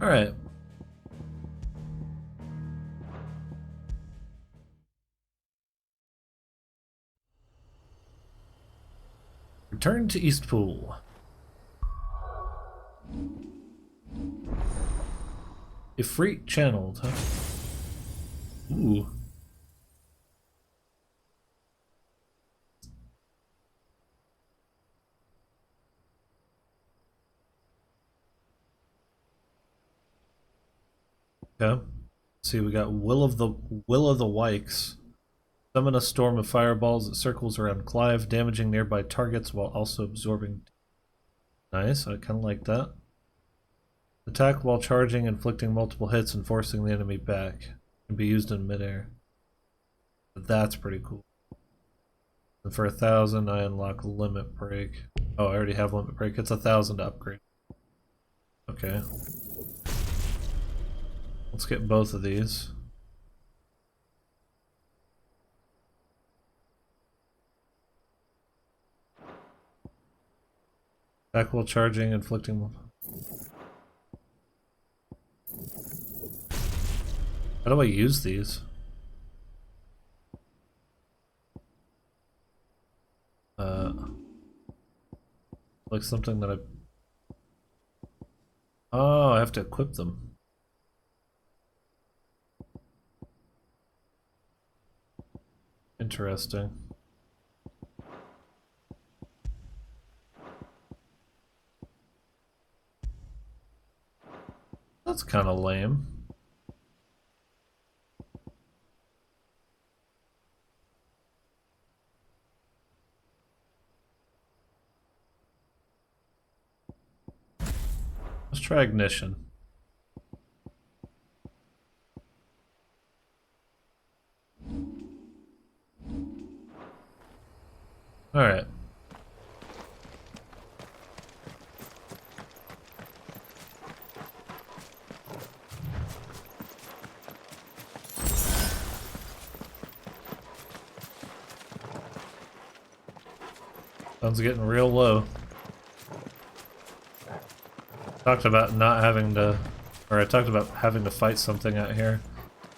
Alright. Return to Eastpool. Ifrit channeled, huh? Ooh. Okay. Let's see, we got Will of the Wykes. Summon a storm of fireballs that circles around Clive, damaging nearby targets while also absorbing. Nice, I kind of like that. Attack while charging, inflicting multiple hits and forcing the enemy back. Can be used in midair. That's pretty cool. And for 1,000, I unlock Limit Break. Oh, I already have Limit Break. It's 1,000 to upgrade. Okay. Let's get both of these. Attack while charging, inflicting. How do I use these? Like something that I... Oh, I have to equip them. Interesting. That's kind of lame. Let's try ignition. All right. Sun's getting real low. Talked about not having to, or I talked about having to fight something out here.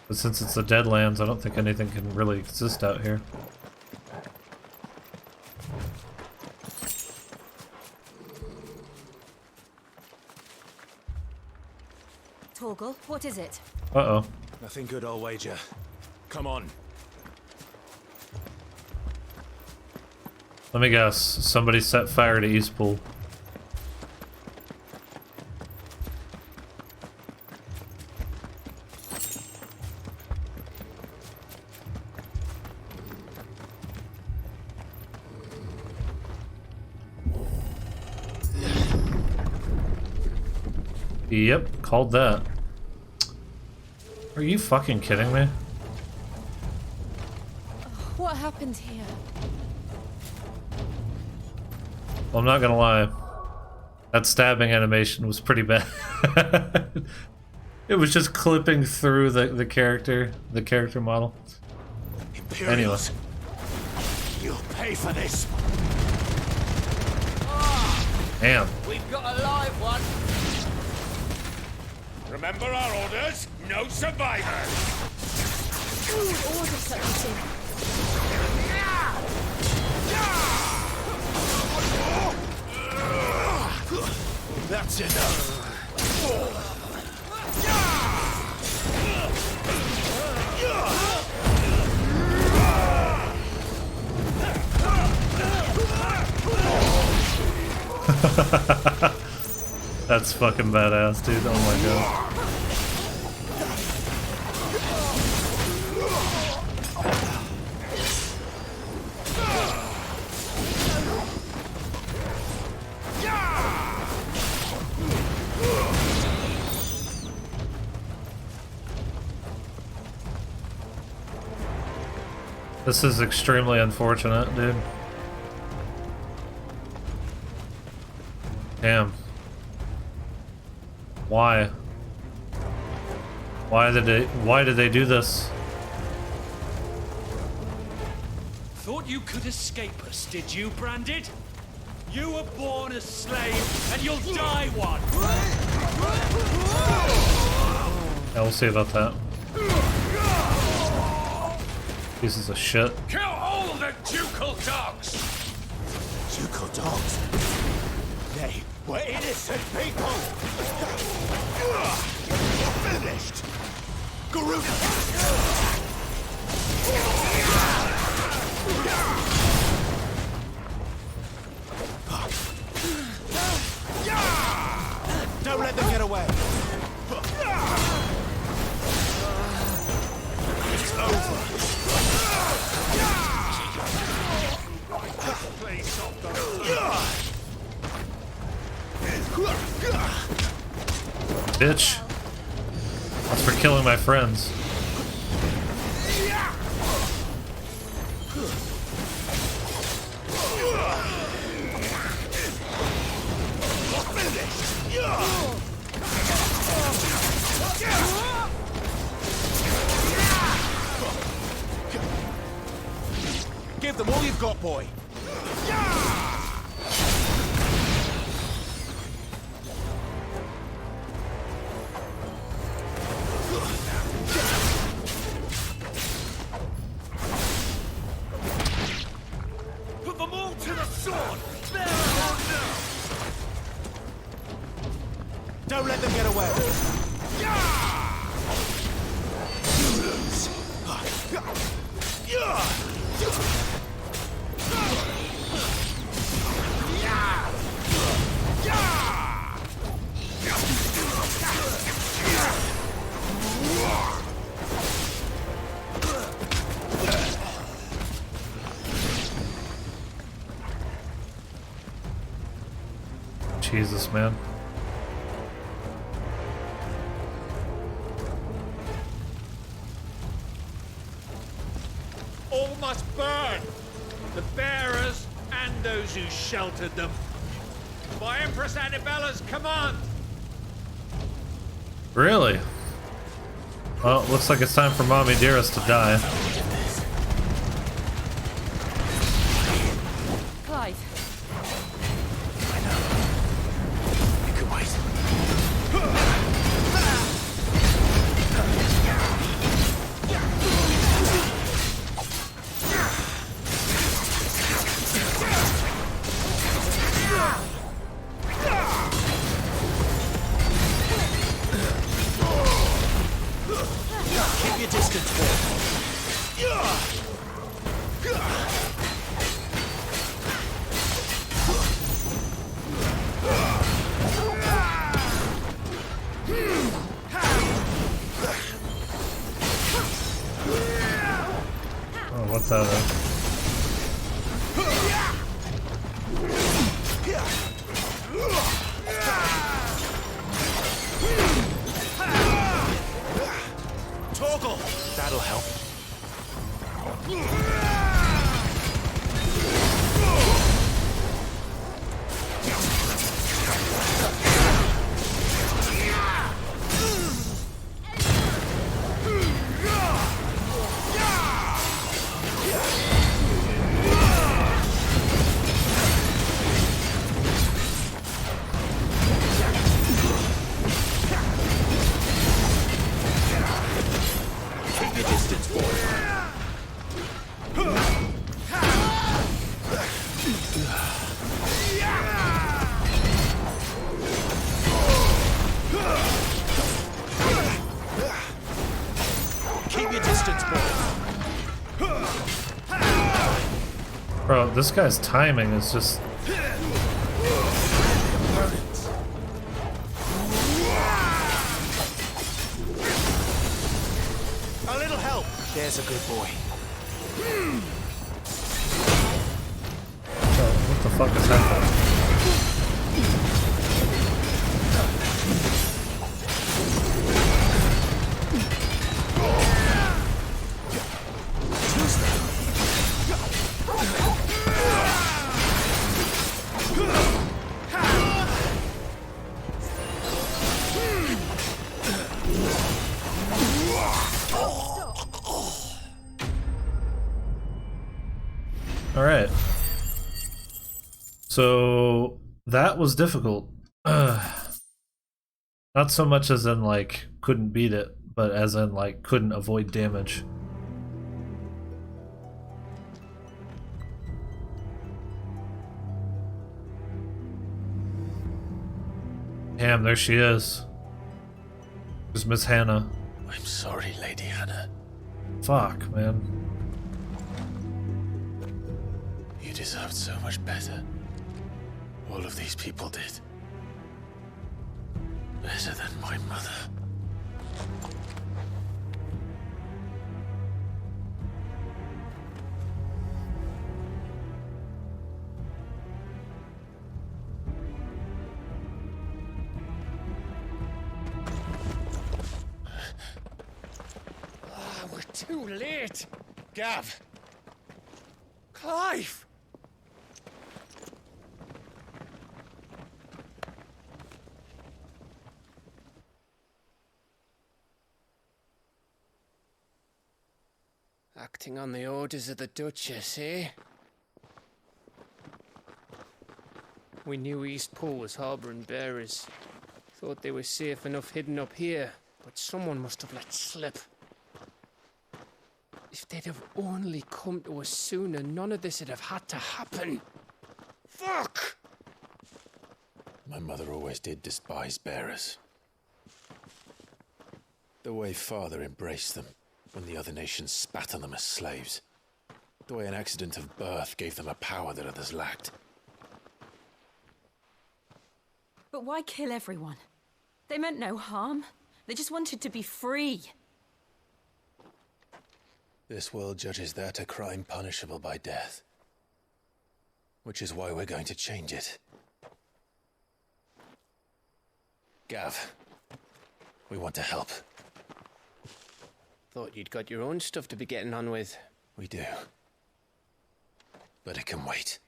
But since it's the Deadlands, I don't think anything can really exist out here. Torgal, what is it? Uh-oh. Nothing good, I'll wager. Come on. Let me guess. Somebody set fire to Eastpool. Yep, called that. Are you fucking kidding me? What happened here? Well, I'm not gonna lie. That stabbing animation was pretty bad. It was just clipping through the character model. Imperials. Anyway. You'll pay for this. Damn. We've got a live one. Remember our orders? No survivors! Who would order such a thing? That's enough. That's fucking badass, dude. Oh my god. This is extremely unfortunate, dude. Damn. Why? Why did they do this? Thought you could escape us, did you, Branded? You were born a slave, and you'll die one! Yeah, we'll see about that. Pieces of shit. Kill all the ducal dogs! Ducal dogs? They were innocent people! Finished! Garuda! Don't let them get away! It's over! Bitch. That's for killing my friends. Give them all you've got, boy. Put them all to the sword! There are now! Don't let them get away. Jesus, man. All must burn! The bearers and those who sheltered them. By Empress Anabella's command! Really? Well, looks like it's time for Mommy Dearest to die. Clive, I know. You can wait. Keep your distance, boy. Oh, what's that? Torgal! That'll help. Keep your distance, boy. Keep your distance, boy. Bro, this guy's timing is just... A little help. There's a good boy. Oh, what the fuck is happening? Alright. So that was difficult. Not so much as in, like, couldn't beat it, but as in, like, couldn't avoid damage. Damn, there she is. There's Miss Hannah. I'm sorry, Lady Hannah. Fuck, man. You deserved so much better. All of these people did. Better than my mother. We're too late. Gav. Clive. Acting on the orders of the Duchess, eh? We knew Eastpool was harbouring bearers. Thought they were safe enough hidden up here, but someone must have let slip. If they'd have only come to us sooner, none of this would have had to happen. Fuck! My mother always did despise bearers. The way Father embraced them when the other nations spat on them as slaves. The way an accident of birth gave them a power that others lacked. But why kill everyone? They meant no harm. They just wanted to be free. This world judges that a crime punishable by death. Which is why we're going to change it. Gav, we want to help. Thought you'd got your own stuff to be getting on with. We do. But it can wait.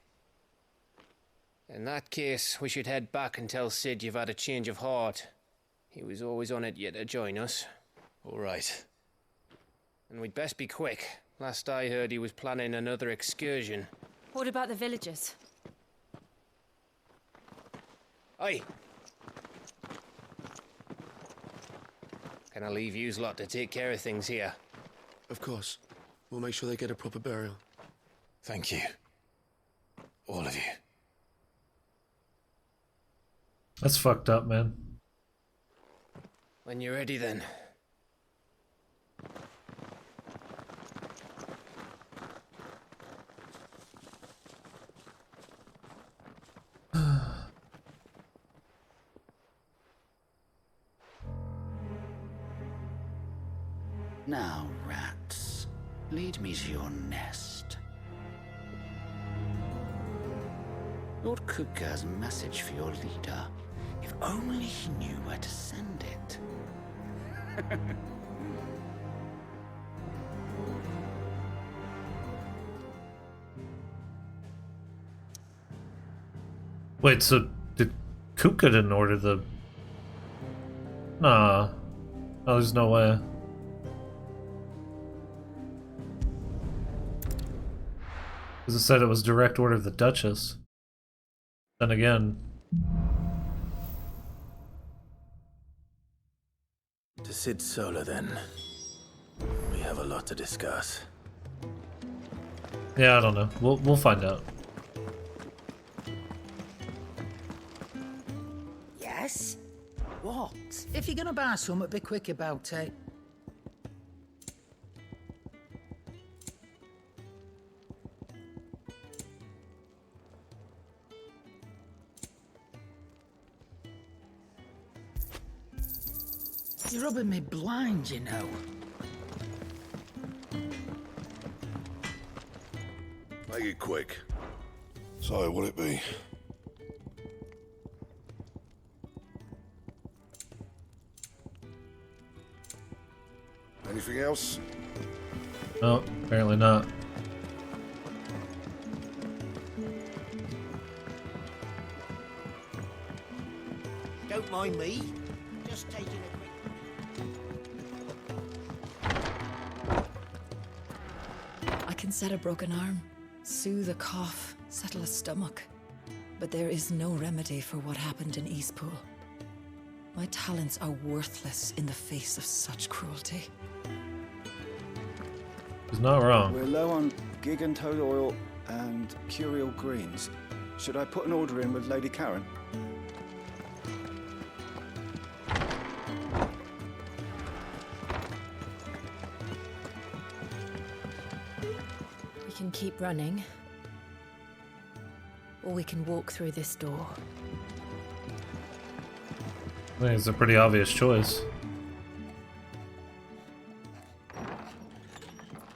In that case, we should head back and tell Cid you've had a change of heart. He was always on it yet to join us. All right. And we'd best be quick. Last I heard, he was planning another excursion. What about the villagers? Aye. Can I leave yous lot to take care of things here? Of course. We'll make sure they get a proper burial. Thank you. All of you. That's fucked up, man. When you're ready, then. Now, rats, lead me to your nest. Lord Kuka has a message for your leader. If only he knew where to send it. Wait, so did Kuka didn't order the... Nah. Oh, there's no way. Because it said it was direct order of the Duchess. Then again... To Cid Solar, then. We have a lot to discuss. Yeah, I don't know. We'll find out. Yes? What? If you're gonna buy something, be quick about it. You're rubbing me blind, you know. Make it quick. So, what'll it be? Anything else? No, apparently not. Don't mind me. Just taking a quick... I can set a broken arm, soothe a cough, settle a stomach. But there is no remedy for what happened in Eastpool. My talents are worthless in the face of such cruelty. He's not wrong. We're low on gig and toad oil and curial greens. Should I put an order in with Lady Karen? We can keep running. Or we can walk through this door. I think it's a pretty obvious choice.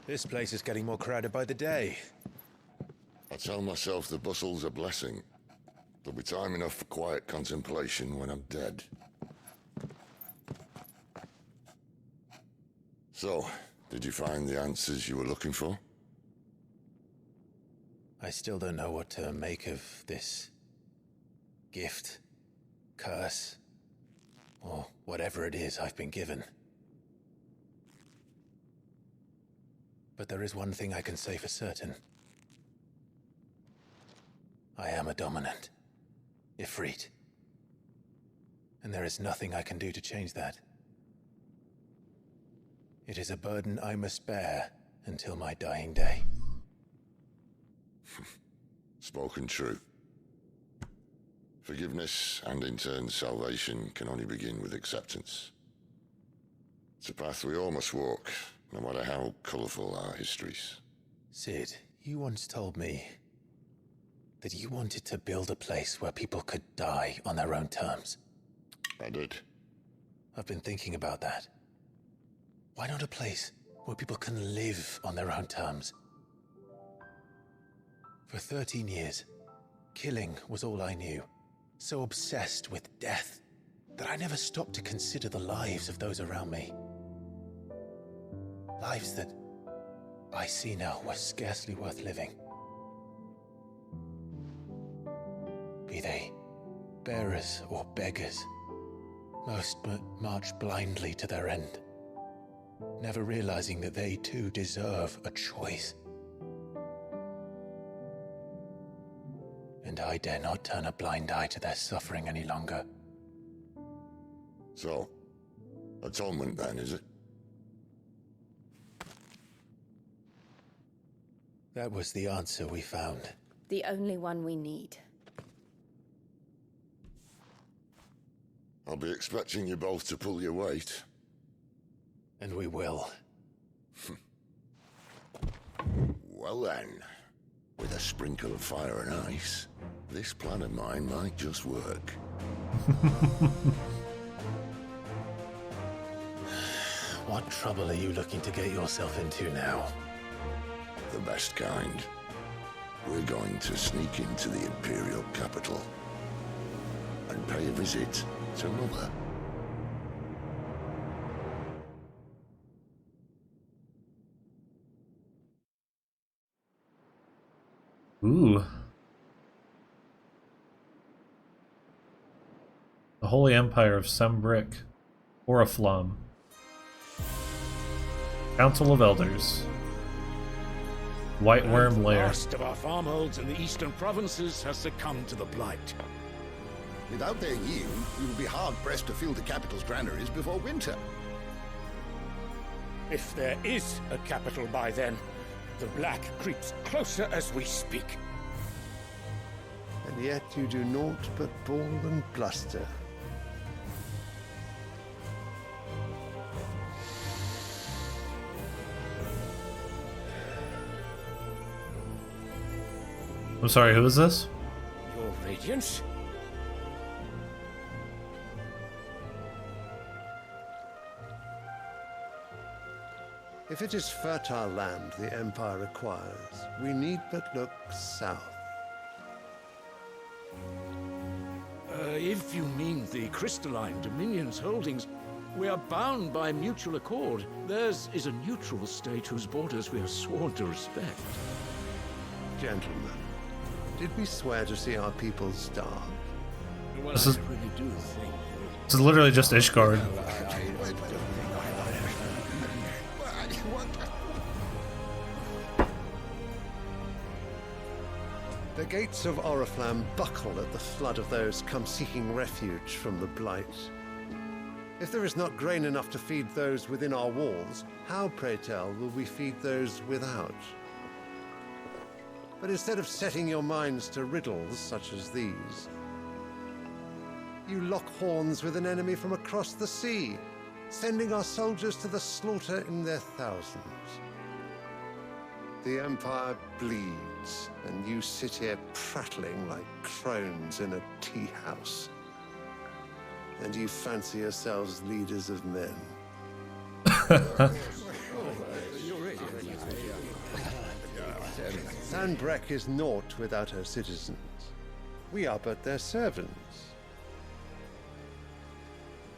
This place is getting more crowded by the day. I tell myself the bustle's a blessing. There'll be time enough for quiet contemplation when I'm dead. So, did you find the answers you were looking for? I still don't know what to make of this gift, curse, or whatever it is I've been given. But there is one thing I can say for certain. I am a dominant, Ifrit. And there is nothing I can do to change that. It is a burden I must bear until my dying day. Spoken true. Forgiveness, and in turn salvation, can only begin with acceptance. It's a path we all must walk, no matter how colourful our histories. Cid, you once told me that you wanted to build a place where people could die on their own terms. I did. I've been thinking about that. Why not a place where people can live on their own terms? For 13 years, killing was all I knew. So obsessed with death that I never stopped to consider the lives of those around me. Lives that I see now were scarcely worth living. Be they bearers or beggars, most march blindly to their end, never realizing that they too deserve a choice. And I dare not turn a blind eye to their suffering any longer. So, atonement then, is it? That was the answer we found. The only one we need. I'll be expecting you both to pull your weight. And we will. Well then, with a sprinkle of fire and ice, this plan of mine might just work. What trouble are you looking to get yourself into now? The best kind. We're going to sneak into the Imperial capital and pay a visit to Mother. Ooh. The Holy Empire of Sanbrequian Oriflamme. Council of Elders. White Worm The Lair. last of our farmholds in the eastern provinces has succumbed to the Blight. Without their yield, we will be hard-pressed to fill the capital's granaries before winter. If there is a capital by then, the Black creeps closer as we speak. And yet you do naught but bawl and bluster. I'm sorry, who is this? Your Radiance? If it is fertile land the Empire requires, we need but look south. If you mean the crystalline Dominion's holdings, we are bound by mutual accord. Theirs is a neutral state whose borders we are sworn to respect. Gentlemen, did we swear to see our people starve? Well, This is- I really do think... This is literally just Ishgard. The gates of Oriflamme buckle at the flood of those come seeking refuge from the Blight. If there is not grain enough to feed those within our walls, how, pray tell, will we feed those without? But instead of setting your minds to riddles such as these, you lock horns with an enemy from across the sea, sending our soldiers to the slaughter in their thousands. The Empire bleeds, and you sit here prattling like crones in a tea house. And you fancy yourselves leaders of men. Sanbreque is naught without her citizens. We are but their servants.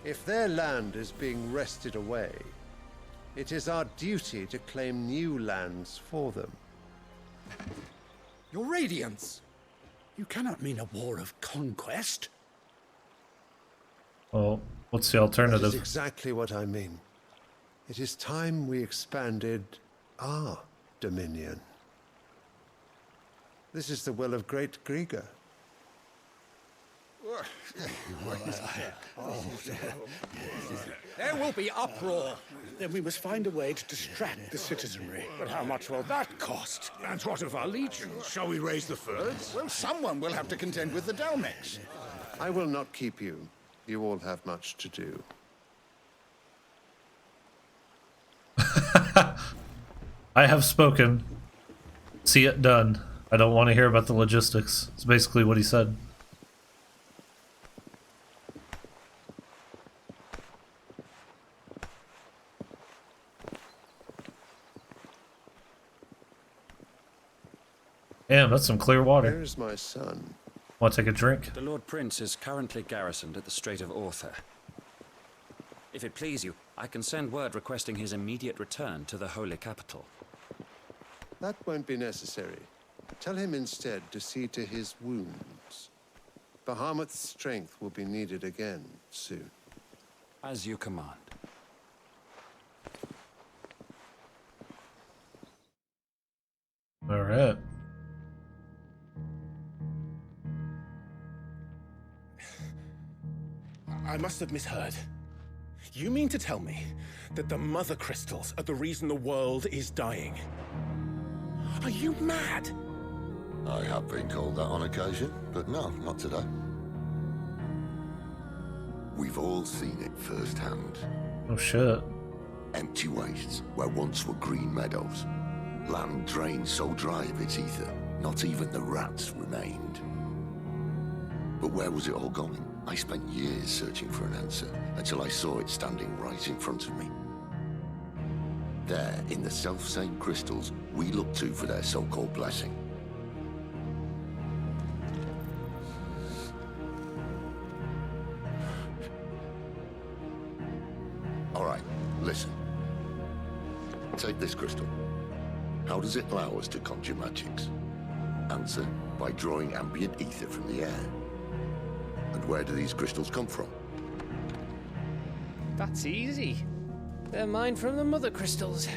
If their land is being wrested away, it is our duty to claim new lands for them. Your Radiance! You cannot mean a war of conquest. Well, what's the That alternative? is exactly what I mean. It is time we expanded our dominion. This is the will of great Grieger. There will be uproar. Then we must find a way to distract the citizenry. But how much will that cost? And what of our legions? Shall we raise the furs? Well, someone will have to contend with the Dalmex. I will not keep you. You all have much to do. I have spoken. See it done. I don't want to hear about the logistics. It's basically what he said. Damn, that's some clear water. Where is my son? Want to take a drink? The Lord Prince is currently garrisoned at the Strait of Aether. If it please you, I can send word requesting his immediate return to the Holy Capital. That won't be necessary. Tell him instead to see to his wounds. Bahamut's strength will be needed again soon. As you command. All right. I must have misheard. You mean to tell me that the MotherCrystals are the reason the world is dying? Are you mad? I have been called that on occasion, but no, not today. We've all seen it firsthand. Oh shit. Empty wastes where once were green meadows. Land drained so dry of its ether, not even the rats remained. But where was it all going? I spent years searching for an answer, until I saw it standing right in front of me. There, in the self-same crystals we look to for their so-called blessing. All right, listen. Take this crystal. How does it allow us to conjure magics? Answer, by drawing ambient ether from the air. And where do these crystals come from? That's easy. They're mine from the MotherCrystals.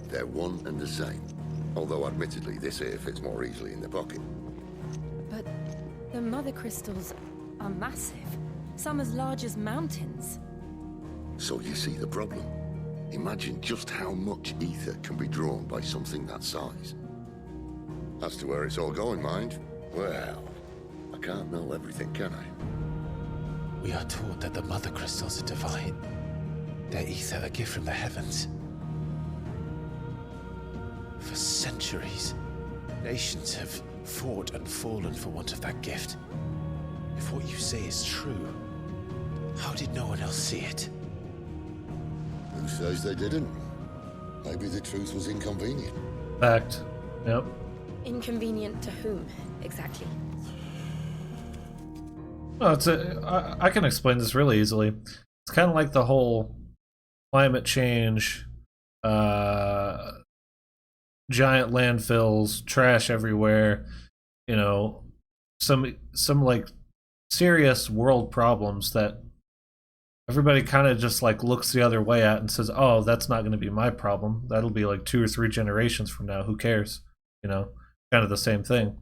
They're one and the same. Although admittedly this here fits more easily in the pocket. But the MotherCrystals are massive. Some as large as mountains. So you see the problem. Imagine just how much ether can be drawn by something that size. As to where it's all going, mind, well, I can't know everything, can I? We are taught that the MotherCrystals are divine. Their ether a gift from the heavens. For centuries, nations have fought and fallen for want of that gift. If what you say is true, how did no one else see it? Who says they didn't? Maybe the truth was inconvenient. Fact. Yep. Inconvenient to whom, exactly? No, I can explain this really easily. It's kind of like the whole climate change, giant landfills, trash everywhere, you know, some like serious world problems that everybody kind of just like looks the other way at and says, oh, that's not going to be my problem. That'll be like 2 or 3 generations from now. Who cares? You know, kind of the same thing.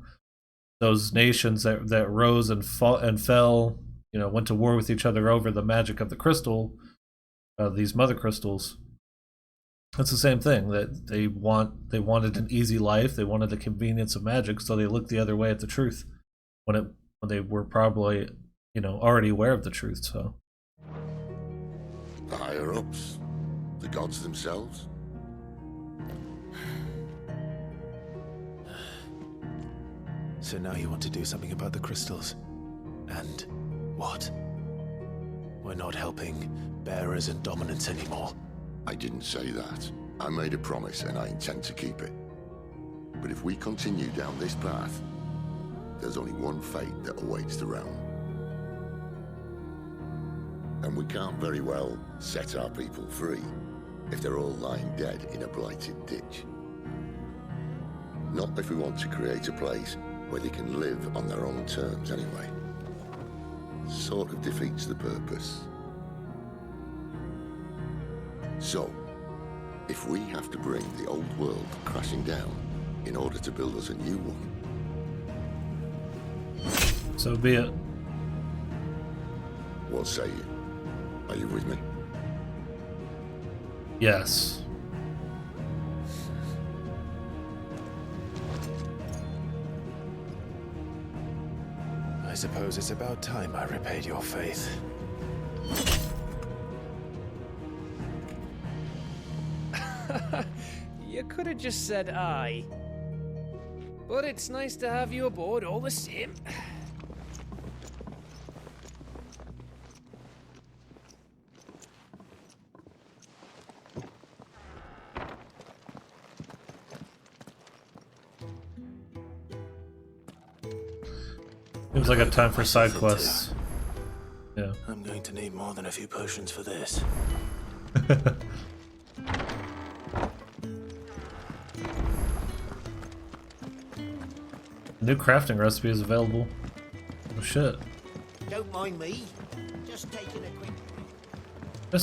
Those nations that rose and fell went to war with each other over the magic of the crystal, these MotherCrystals. It's the same thing, that they wanted an easy life, they wanted the convenience of magic, so they looked the other way at the truth when they were probably, already aware of the truth. So the higher ups, the gods themselves. So now you want to do something about the crystals? And what? We're not helping bearers and dominants anymore. I didn't say that. I made a promise and I intend to keep it. But if we continue down this path, there's only one fate that awaits the realm. And we can't very well set our people free if they're all lying dead in a blighted ditch. Not if we want to create a place where they can live on their own terms anyway. Sort of defeats the purpose. So, if we have to bring the old world crashing down in order to build us a new one, so be it. What say you? Are you with me? Yes. I suppose it's about time I repaid your faith. You could have just said aye. But it's nice to have you aboard all the same. Seems like a time for side quests. Yeah. I'm going to need more than a few potions for this. New crafting recipe is available. Oh shit. Don't mind me. Just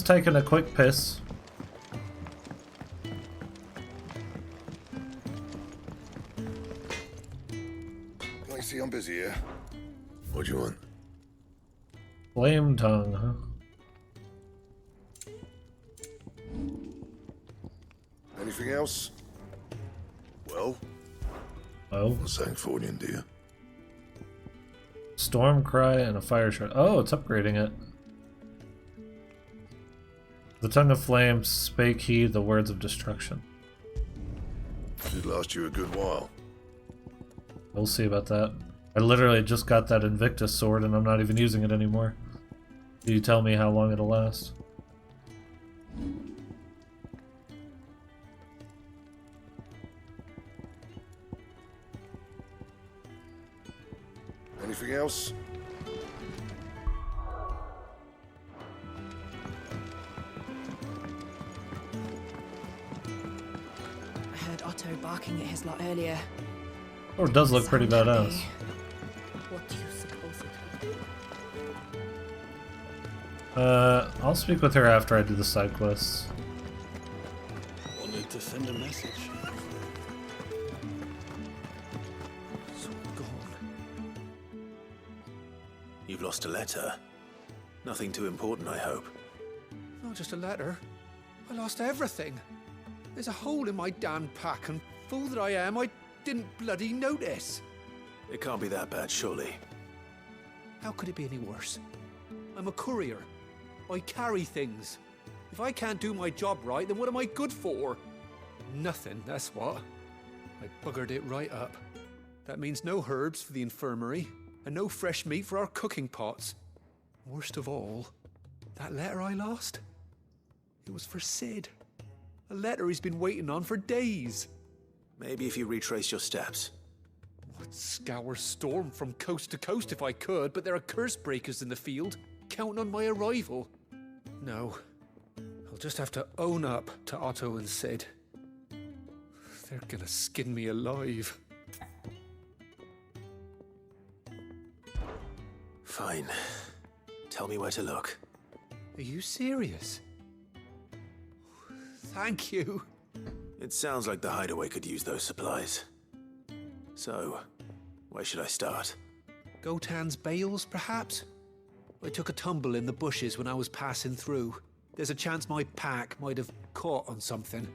taking a quick piss. I see I'm busy here. What do you want? Flame tongue, huh? Anything else? Well? Oh. What's saying Fornian, do you? Storm cry and a fire shard. Oh, it's upgrading it. The tongue of flame spake he the words of destruction. Should last you a good while. We'll see about that. I literally just got that Invictus sword and I'm not even using it anymore. Can you tell me how long it'll last? Anything else? I heard Otto barking at his lot earlier. Oh, it does look pretty badass. What do you suppose it I'll speak with her after I do the side quests. We'll need to send a message. It's all gone. You've lost a letter. Nothing too important, I hope. Not just a letter. I lost everything. There's a hole in my damn pack, and fool that I am, I didn't bloody notice. It can't be that bad, surely. How could it be any worse? I'm a courier. I carry things. If I can't do my job right, then what am I good for? Nothing, that's what. I buggered it right up. That means no herbs for the infirmary, and no fresh meat for our cooking pots. Worst of all, that letter I lost? It was for Cid. A letter he's been waiting on for days. Maybe if you retrace your steps. I'd scour Storm from coast to coast if I could, but there are curse breakers in the field, counting on my arrival. No, I'll just have to own up to Otto and Cid. They're gonna skin me alive. Fine. Tell me where to look. Are you serious? Thank you. It sounds like the Hideaway could use those supplies. So, where should I start? Gotan's bales, perhaps? I took a tumble in the bushes when I was passing through. There's a chance my pack might have caught on something.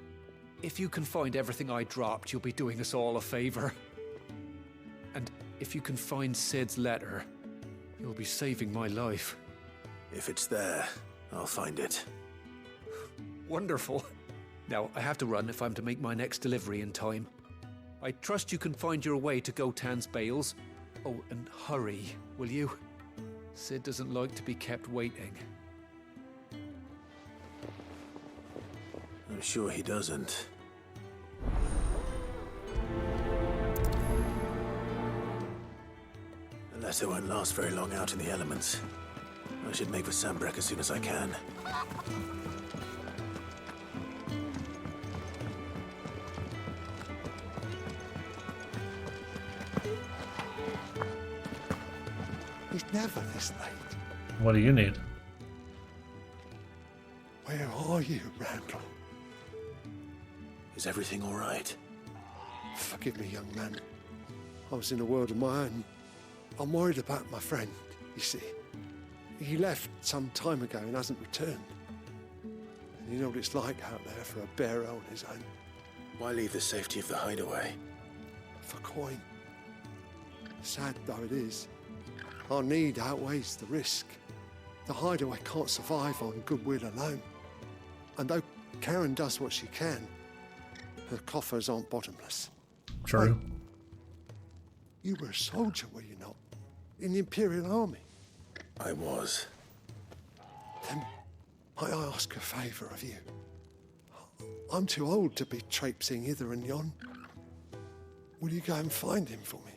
If you can find everything I dropped, you'll be doing us all a favor. And if you can find Cid's letter, you'll be saving my life. If it's there, I'll find it. Wonderful. Now, I have to run if I'm to make my next delivery in time. I trust you can find your way to Gotan's bales. Oh, and hurry, will you? Cid doesn't like to be kept waiting. I'm sure he doesn't. The letter won't last very long out in the elements. I should make for Sanbreque as soon as I can. He's never this late. What do you need? Where are you, Randall? Is everything all right? Forgive me, young man. I was in a world of my own. I'm worried about my friend, you see. He left some time ago and hasn't returned. And you know what it's like out there for a bearer on his own. Why leave the safety of the hideaway? For coin. Sad though it is, our need outweighs the risk. The hideaway can't survive on goodwill alone. And though Karen does what she can, her coffers aren't bottomless. True. Hey, you were a soldier, were you not? In the Imperial Army? I was. Then might I ask a favour of you? I'm too old to be traipsing hither and yon. Will you go and find him for me?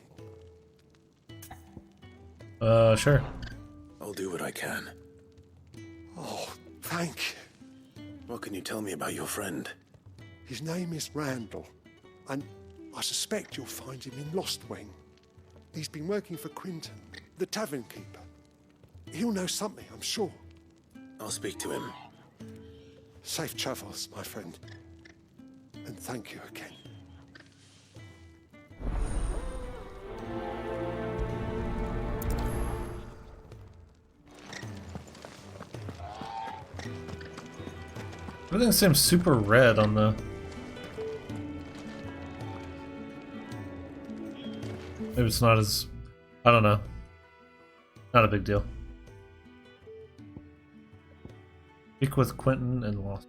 Sure. I'll do what I can. Oh, thank you. What can you tell me about your friend? His name is Randall, and I suspect you'll find him in Lost Wing. He's been working for Quinton, the tavern keeper. He'll know something, I'm sure. I'll speak to him. Safe travels, my friend. And thank you again. Everything seems super red on the... Maybe it's not as... I don't know. Not a big deal. Speak with Quentin and Lost.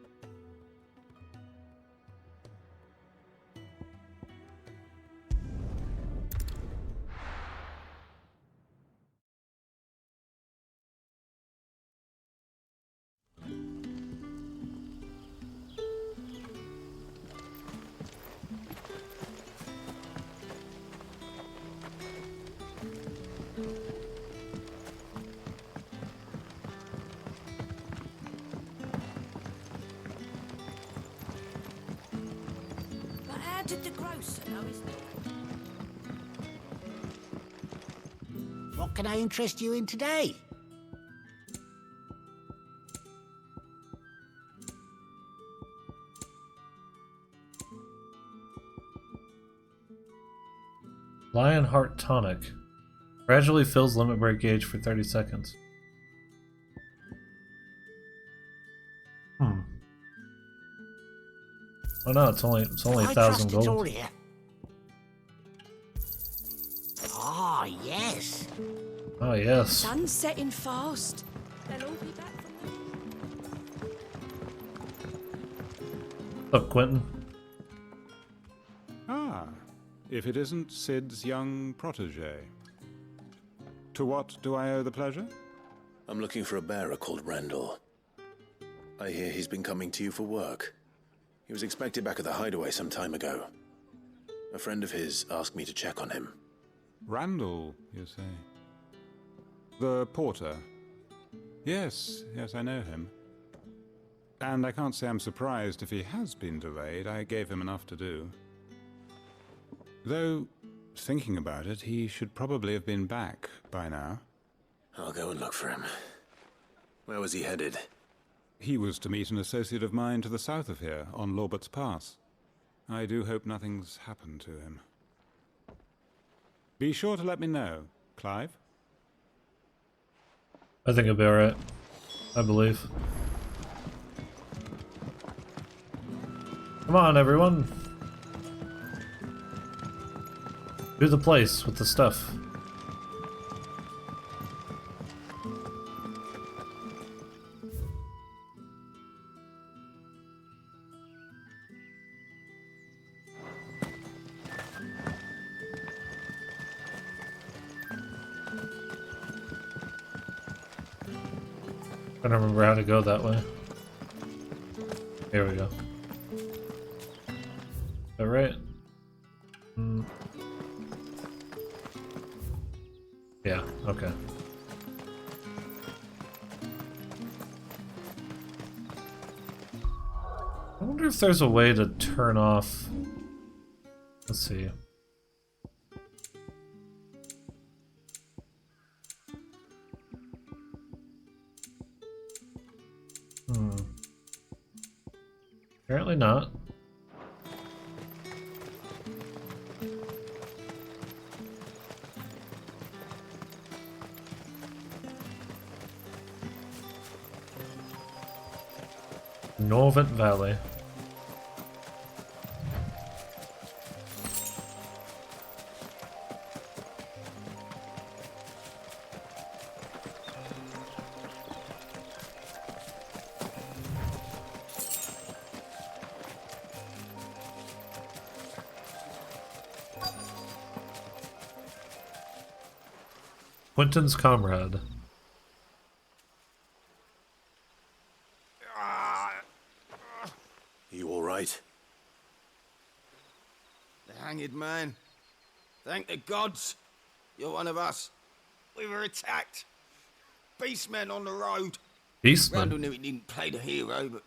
Did the grocer know his What can I interest you in today? Lionheart Tonic. Gradually fills limit break gauge for 30 seconds. Oh no, it's only 1,000 gold. All here. Ah, yes. Oh yes. Sun's setting fast. They'll all be back from What's up, Quentin? Ah, if it isn't Cid's young protege. To what do I owe the pleasure? I'm looking for a bearer called Randall. I hear he's been coming to you for work. He was expected back at the hideaway some time ago. A friend of his asked me to check on him. Randall, you say? The porter? Yes, I know him. And I can't say I'm surprised if he has been delayed. I gave him enough to do. Though, thinking about it, he should probably have been back by now. I'll go and look for him. Where was he headed? He was to meet an associate of mine to the south of here, on Lorbert's Pass. I do hope nothing's happened to him. Be sure to let me know, Clive. I think it'll be alright. I believe. Come on, everyone. To the place with the stuff. I don't remember how to go that way. Here we go. All right. Yeah, okay. I wonder if there's a way to turn off. Let's see. Apparently not. Northreach Valley. Quentin's comrade. You all right? The hanged man. Thank the gods. You're one of us. We were attacked. Beastmen on the road. Beastmen? Randall knew he didn't play the hero, but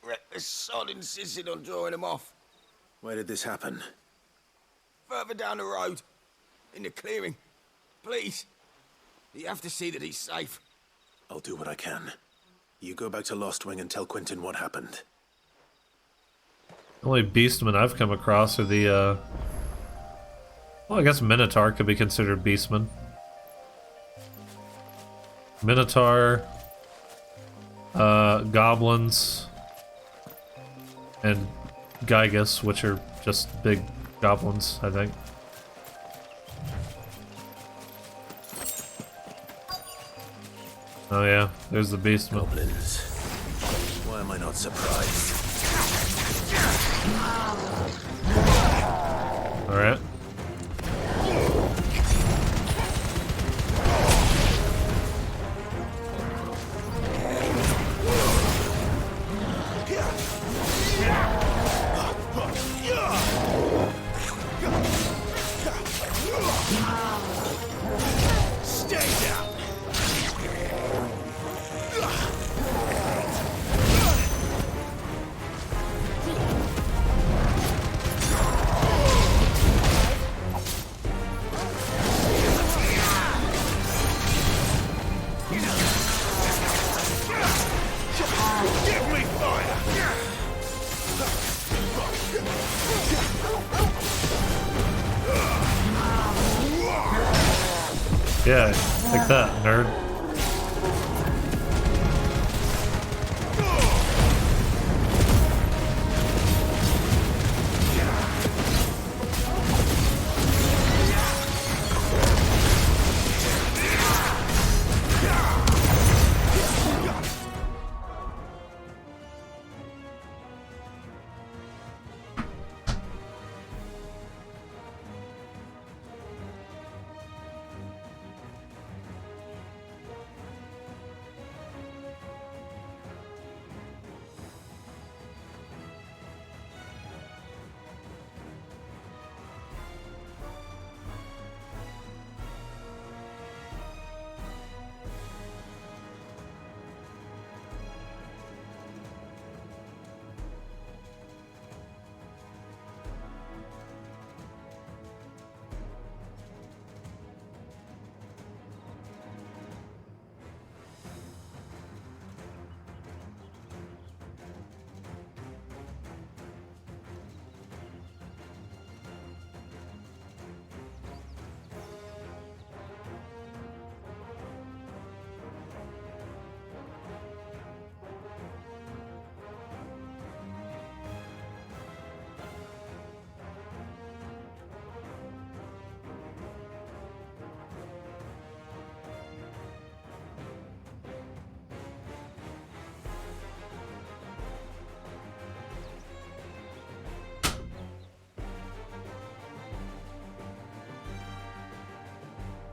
reckless sod insisted on drawing him off. Where did this happen? Further down the road. In the clearing. Please. You have to see that he's safe. I'll do what I can. You go back to Lost Wing and tell Quentin what happened. The only beastmen I've come across are the, well, I guess Minotaur could be considered beastmen. Minotaur, goblins, and Gygus, which are just big goblins, I think. Oh yeah, there's the beastmen. Goblins. Why am I not surprised? Alright. Stay down. Yeah, like that, nerd.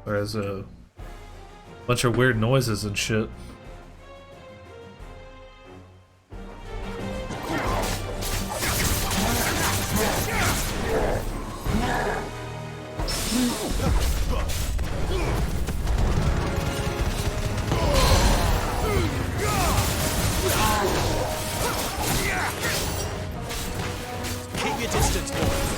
There's a bunch of weird noises and shit. Keep your distance, boys.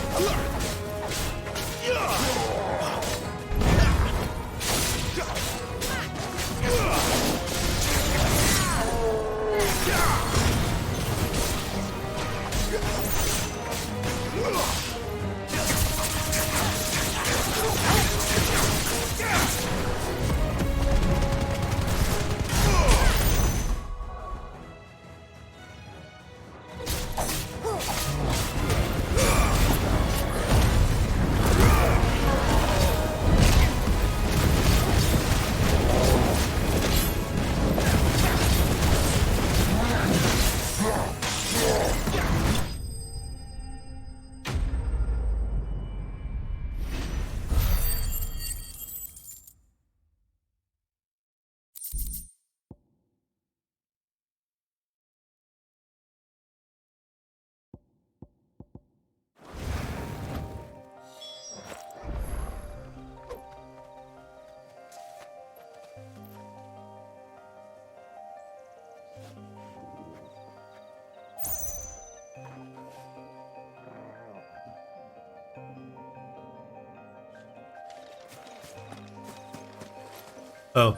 Oh.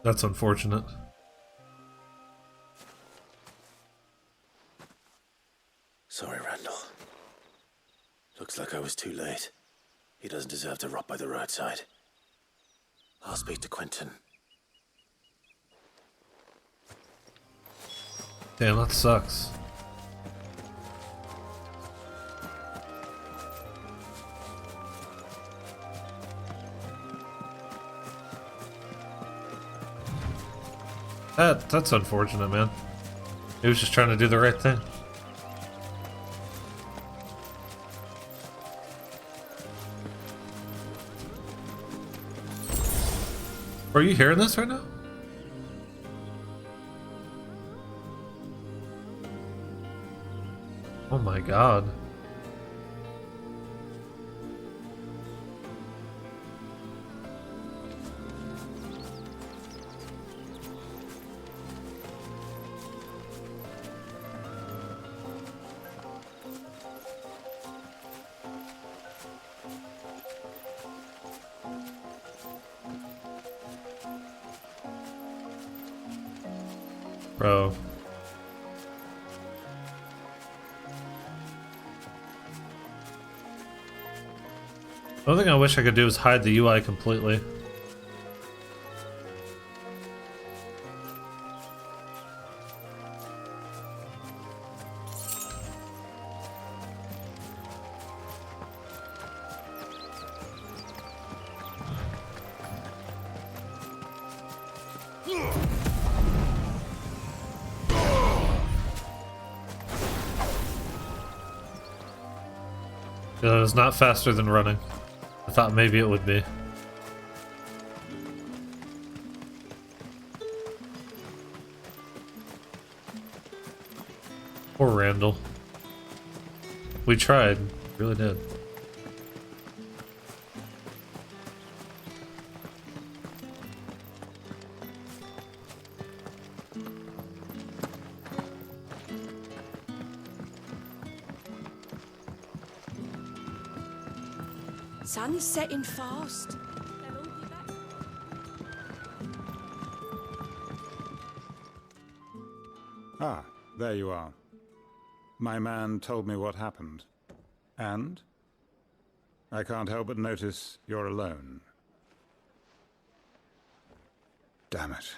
That's unfortunate. Sorry, Randall. Looks like I was too late. He doesn't deserve to rot by the roadside. I'll speak to Quentin. Damn, that sucks. That's unfortunate, man. He was just trying to do the right thing. Are you hearing this right now? Oh my god. Bro. The only thing I wish I could do is hide the UI completely. It was not faster than running. I thought maybe it would be. Poor Randall. We tried, really did. Sun's setting fast. Ah, there you are. My man told me what happened. And? I can't help but notice you're alone. Damn it.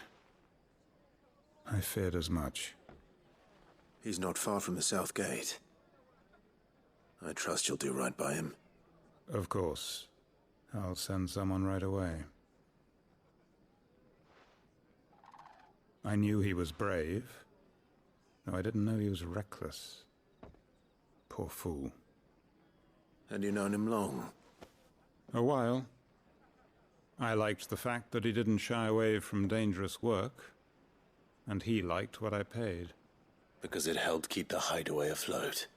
I feared as much. He's not far from the south gate. I trust you'll do right by him. Of course. I'll send someone right away. I knew he was brave, though I didn't know he was reckless. Poor fool. And you known him long? A while. I liked the fact that he didn't shy away from dangerous work, and he liked what I paid. Because it helped keep the Hideaway afloat.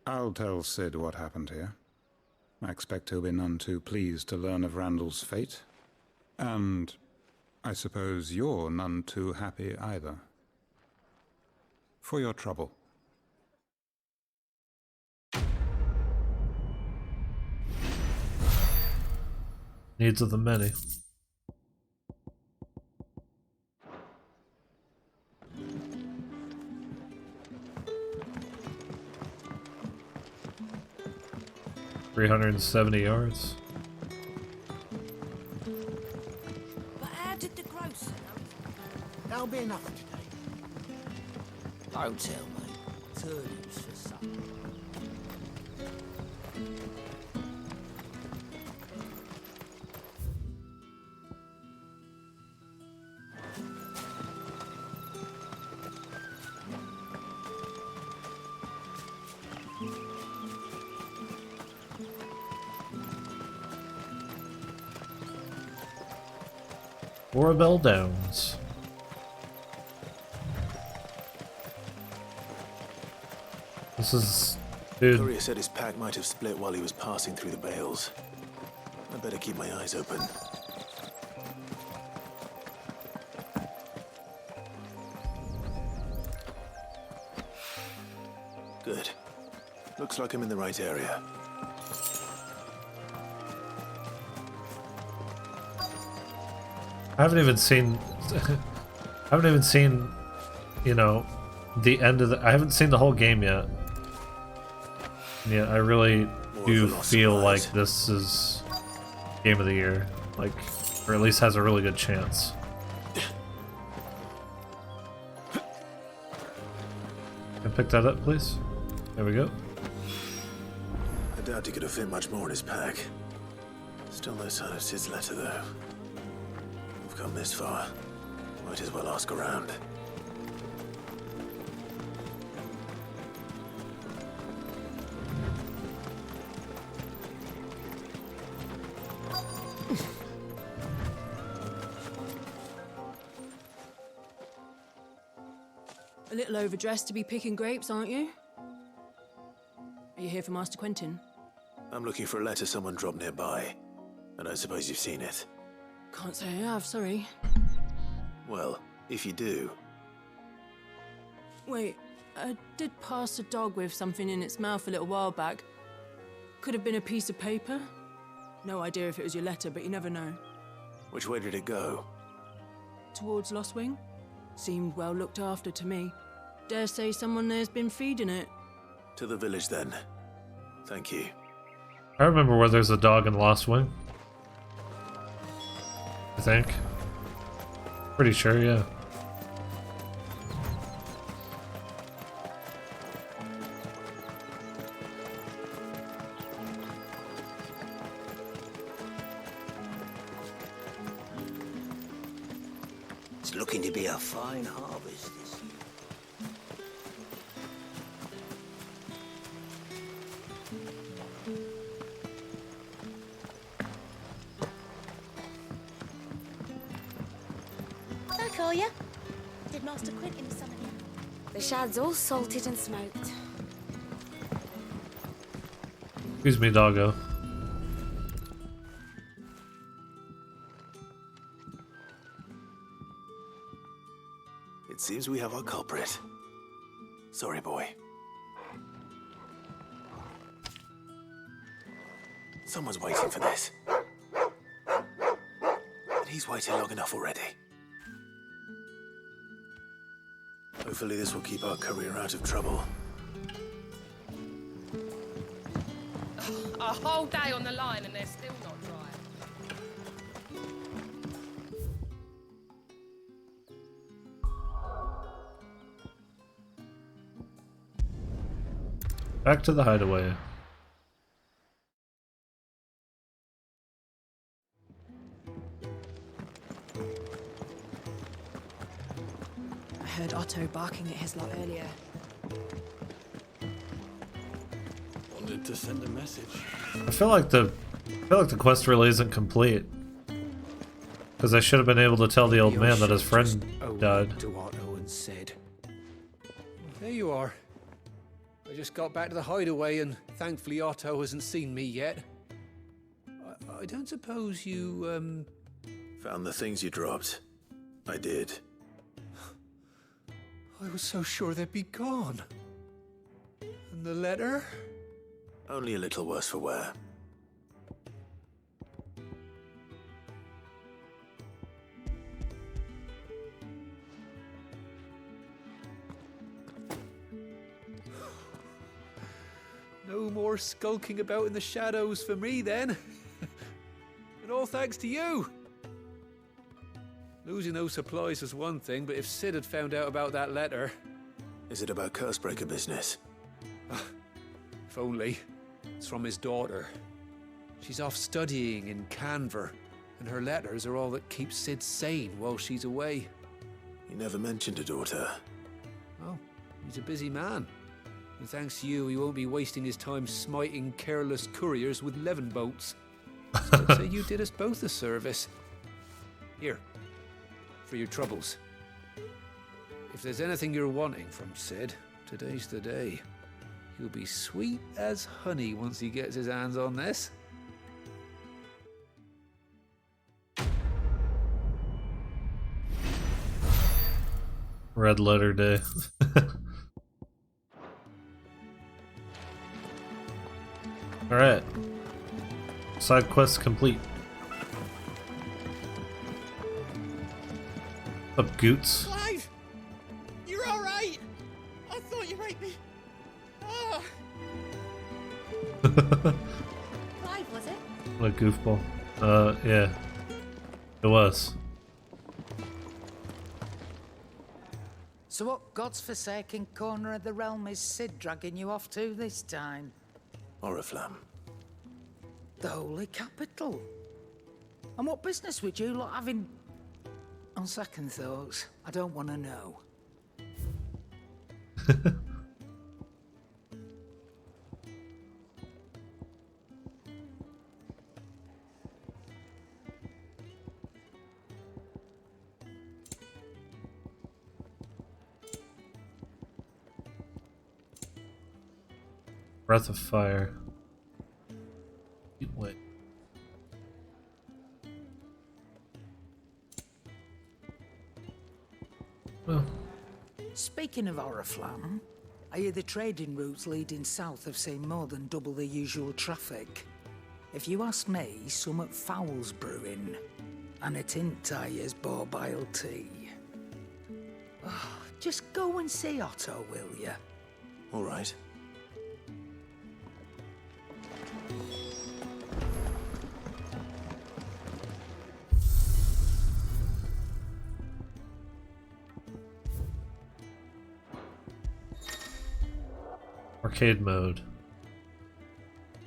I'll tell Cid what happened here. I expect he'll be none too pleased to learn of Randall's fate. And I suppose you're none too happy either. For your trouble. Needs of the many. $370 yards. But how did the grocer know? That'll be enough for today. Don't tell me. Turnips for supper. Orabel Downs. This is... dude. Courier said his pack might have split while he was passing through the bales. I better keep my eyes open. Good. Looks like I'm in the right area. I haven't even seen, you know, the end of the. I haven't seen the whole game yet. And yet, I really do feel like this is game of the year, like, or at least has a really good chance. Can I pick that up, please? There we go. I doubt he could have fit much more in his pack. Still no sign of Cid's letter, though. We've come this far. Might as well ask around. A little overdressed to be picking grapes, aren't you? Are you here for Master Quentin? I'm looking for a letter someone dropped nearby, and I suppose you've seen it. Can't say I have, sorry. Well, if you do... Wait, I did pass a dog with something in its mouth a little while back. Could have been a piece of paper. No idea if it was your letter, but you never know. Which way did it go? Towards Lost Wing? Seemed well looked after to me. Dare say someone there's been feeding it. To the village, then. Thank you. I remember where there's a dog in Lost Wing. I think. Pretty sure, yeah. It's looking to be a fine harvest this year. I call ya. Did Master Quentin summon you? The shad's all salted and smoked. Excuse me, doggo. It seems we have our culprit. Sorry, boy. Someone's waiting for this. But he's waited long enough already. Hopefully this will keep our courier out of trouble. A whole day on the line and they're still not dry. Back to the Hideaway. I heard Otto barking at his lot earlier. Wanted to send a message. I feel like the I feel like the quest really isn't complete. Because I should have been able to tell the old man that his friend died. To Otto and Cid. There you are. I just got back to the Hideaway and thankfully Otto hasn't seen me yet. I don't suppose you, Found the things you dropped. I did. I was so sure they'd be gone. And the letter? Only a little worse for wear. No more skulking about in the shadows for me then. And all thanks to you. Losing those supplies was one thing, but if Cid had found out about that letter... Is it about Cursebreaker business? If only. It's from his daughter. She's off studying in Canver, and her letters are all that keep Cid sane while she's away. You never mentioned a daughter. Oh, he's a busy man. And thanks to you, he won't be wasting his time smiting careless couriers with levin bolts. I'd say you did us both a service. Here, for your troubles. If there's anything you're wanting from Cid, today's the day. He'll be sweet as honey once he gets his hands on this. Red letter day. Alright. Side quest complete. Up, Goots? Clive! You're alright! I thought you might be... Ah! Clive, was it? What a goofball. Yeah. It was. So what God's forsaken corner of the realm is Cid dragging you off to this time? Oriflamme. The Holy Capital. And what business would you lot have in... On second thoughts, I don't want to know. Breath of fire. Wait. Well. Speaking of Oriflamme, I hear the trading routes leading south have seen more than double the usual traffic. If you ask me, somewhat foul's brewing, and a tint tires borbile tea. Oh, just go and see Otto, will you? All right. Arcade mode.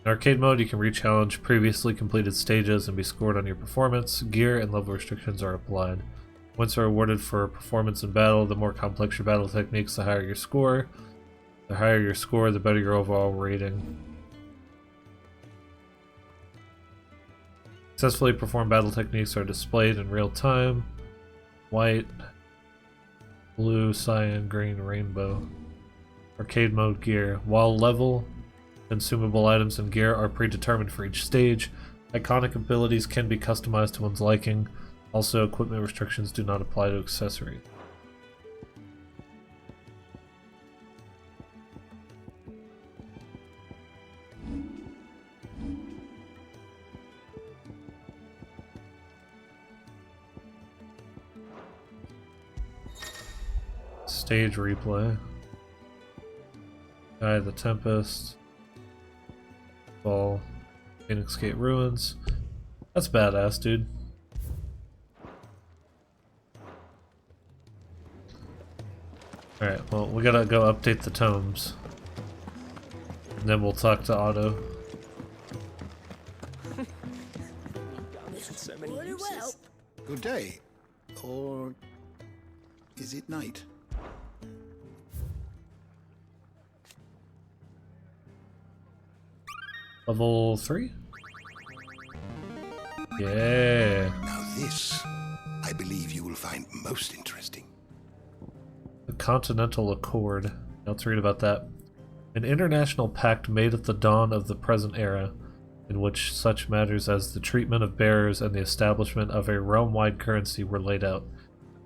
In arcade mode, you can re-challenge previously completed stages and be scored on your performance. Gear and level restrictions are applied. Points are awarded for performance in battle. The more complex your battle techniques, the higher your score. The higher your score, the better your overall rating. Successfully performed battle techniques are displayed in real time. White, blue, cyan, green, rainbow. Arcade mode gear. While level, consumable items and gear are predetermined for each stage, iconic abilities can be customized to one's liking. Also, equipment restrictions do not apply to accessories. Stage replay. Eye of the Tempest. Fall. Phoenix Gate Ruins. That's badass, dude. Alright, well, we gotta go update the tomes. And then we'll talk to Otto. So many uses. Good day. Or is it night? Level 3? Yeah. Now this, I believe you will find most interesting. The Continental Accord. Now let's read about that. An international pact made at the dawn of the present era, in which such matters as the treatment of bearers and the establishment of a realm-wide currency were laid out.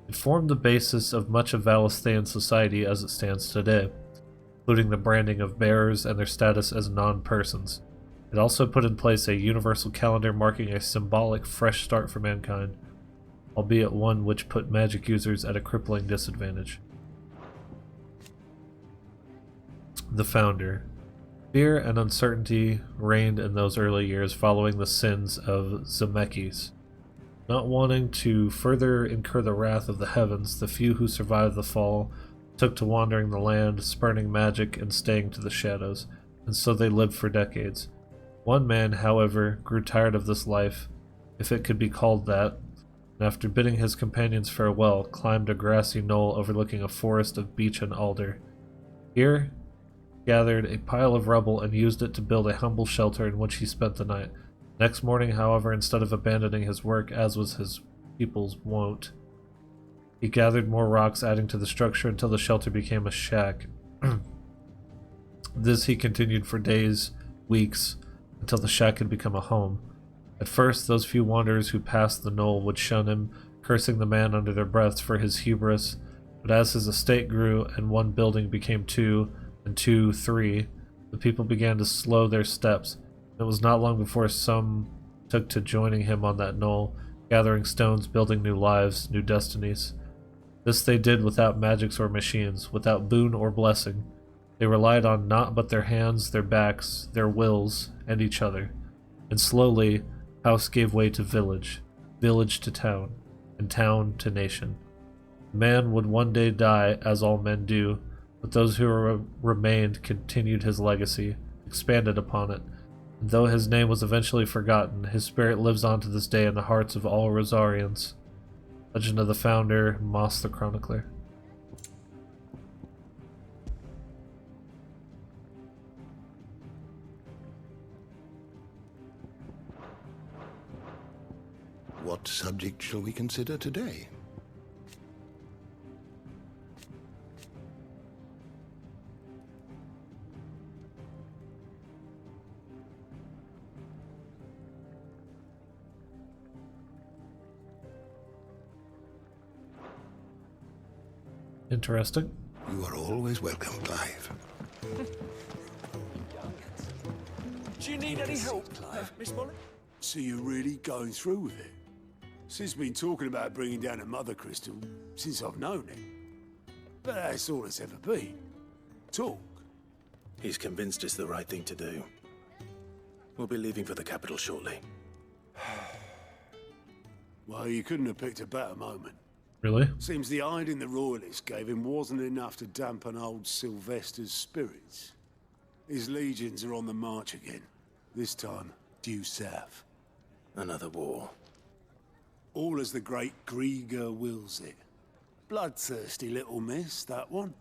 It formed the basis of much of Valisthean society as it stands today, including the branding of bearers and their status as non-persons. It also put in place a universal calendar marking a symbolic fresh start for mankind, albeit one which put magic users at a crippling disadvantage. The Founder. Fear and uncertainty reigned in those early years following the sins of Zemeckis. Not wanting to further incur the wrath of the heavens, the few who survived the fall took to wandering the land, spurning magic and staying to the shadows, and so they lived for decades. One man, however, grew tired of this life, if it could be called that, and after bidding his companions farewell, climbed a grassy knoll overlooking a forest of beech and alder. Here, he gathered a pile of rubble and used it to build a humble shelter in which he spent the night. Next morning, however, instead of abandoning his work, as was his people's wont, he gathered more rocks, adding to the structure until the shelter became a shack. This he continued for days, weeks, until the shack had become a home. At first, those few wanderers who passed the knoll would shun him, cursing the man under their breaths for his hubris, but as his estate grew and one building became two, and two, three, the people began to slow their steps. It was not long before some took to joining him on that knoll, gathering stones, building new lives, new destinies. This they did without magics or machines, without boon or blessing. They relied on naught but their hands, their backs, their wills, and each other. And slowly, house gave way to village, village to town, and town to nation. Man would one day die, as all men do, but those who remained continued his legacy, expanded upon it, and though his name was eventually forgotten, his spirit lives on to this day in the hearts of all Rosarians. Legend of the Founder, Moss the Chronicler. What subject shall we consider today? Interesting. You are always welcome, Clive. Do you need any help, Miss Molly? So you're really going through with it? Sid's been talking about bringing down a mother crystal since I've known him. But that's all it's ever been. Talk. He's convinced it's the right thing to do. We'll be leaving for the capital shortly. Well, you couldn't have picked a better moment. Really? Seems the hiding the royalists gave him wasn't enough to dampen old Sylvester's spirits. His legions are on the march again. This time, due south. Another war. All as the great Grieger wills it. Bloodthirsty little miss, that one.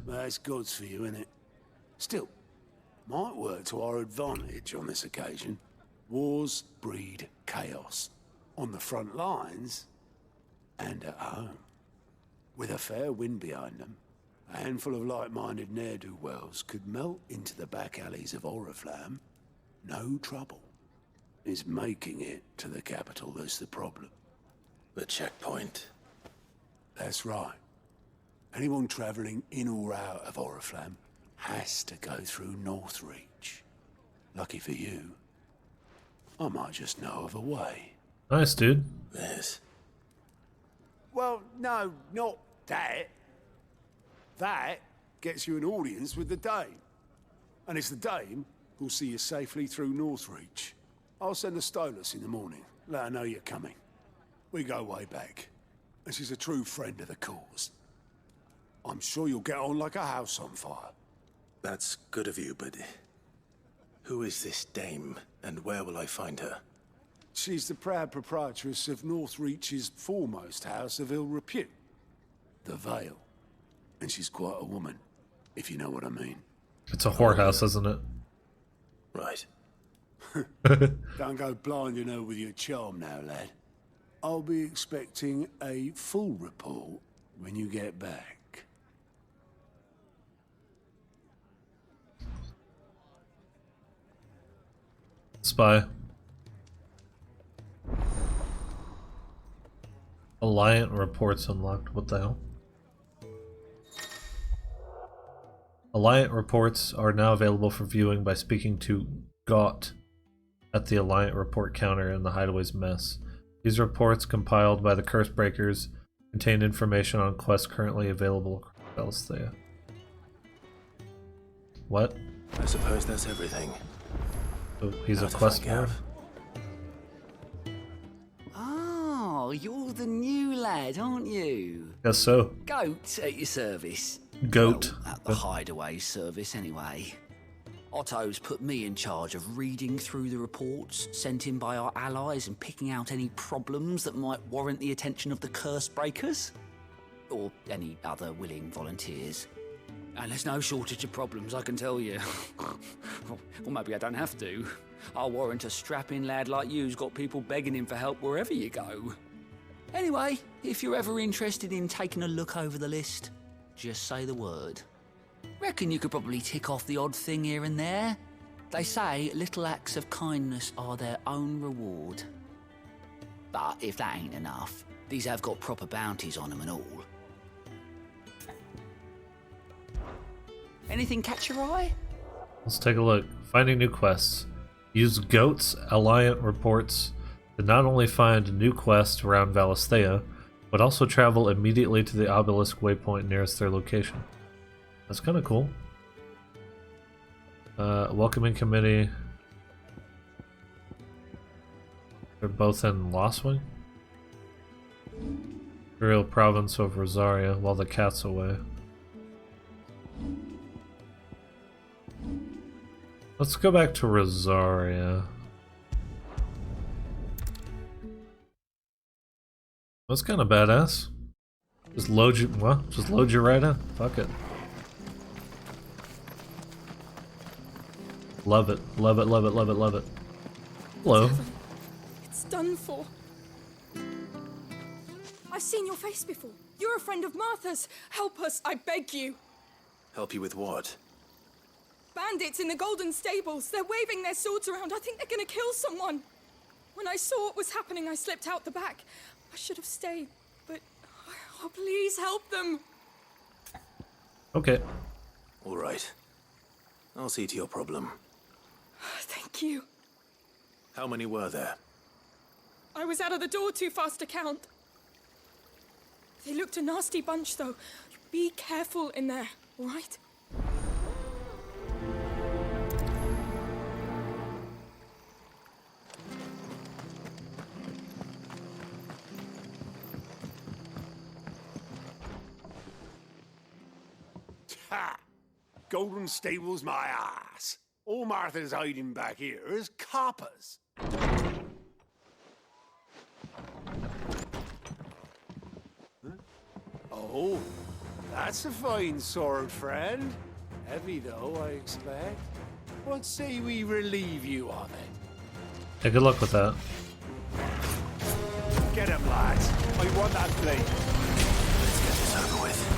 That's God's for you, innit? Still, might work to our advantage on this occasion. Wars breed chaos. On the front lines, and at home. With a fair wind behind them, a handful of like-minded ne'er-do-wells could melt into the back alleys of Oriflamme. No trouble. It's making it to the capital that's the problem. The checkpoint. That's right. Anyone travelling in or out of Oriflamme has to go through Northreach. Lucky for you, I might just know of a way. Nice, dude. Yes. Well, no, not that. That gets you an audience with the Dame. And it's the Dame who'll see you safely through Northreach. I'll send the Stolas in the morning. Let her know you're coming. We go way back. And she's a true friend of the cause. I'm sure you'll get on like a house on fire. That's good of you, but who is this dame, and where will I find her? She's the proud proprietress of Northreach's foremost house of ill repute, the Vale. And she's quite a woman, if you know what I mean. It's a whorehouse, isn't it? Right. Don't go blinding her with your charm now, lad. I'll be expecting a full report when you get back. Spy. Alliant reports unlocked. What the hell? Alliant reports are now available for viewing by speaking to Gott at the Alliant report counter in the Hideaway's mess. These reports, compiled by the Cursebreakers, contain information on quests currently available across Valisthea. What? I suppose that's everything. Oh, he's a quest man. Oh, you're the new lad, aren't you? Guess so. Goat at your service. Goat. Well, at the Hideaway service, anyway. Otto's put me in charge of reading through the reports sent in by our allies and picking out any problems that might warrant the attention of the Cursebreakers. Or any other willing volunteers. And there's no shortage of problems, I can tell you. Or maybe I don't have to. I'll warrant a strapping lad like you's got people begging him for help wherever you go. Anyway, if you're ever interested in taking a look over the list, just say the word. Reckon you could probably tick off the odd thing here and there. They say little acts of kindness are their own reward. But if that ain't enough, these have got proper bounties on them and all. Anything catch your eye? Let's take a look. Finding new quests. Use Goat's Alliant reports to not only find new quests around Valisthea, but also travel immediately to the obelisk waypoint nearest their location. That's kind of cool. Welcoming committee. They're both in Lostwing. Imperial province of Rosaria, while the cat's away. Let's go back to Rosaria. That's kind of badass. Just load you, what? Just load you right in. Fuck it. Love it, love it, love it, love it, love it. Hello. It's done for. I've seen your face before. You're a friend of Martha's. Help us, I beg you. Help you with what? Bandits in the Golden Stables. They're waving their swords around. I think they're gonna kill someone. When I saw what was happening, I slipped out the back. I should have stayed, but oh, please help them. Okay. All right. I'll see to your problem. Thank you. How many were there? I was out of the door too fast to count. They looked a nasty bunch, though. Be careful in there, all right? Ha! Golden Stables my ass. All Martha's hiding back here is coppers. Huh? Oh, that's a fine sword, friend. Heavy though, I expect. What say we relieve you of it? Yeah, good luck with that. Get him, lads. I want that blade. Let's get this over with.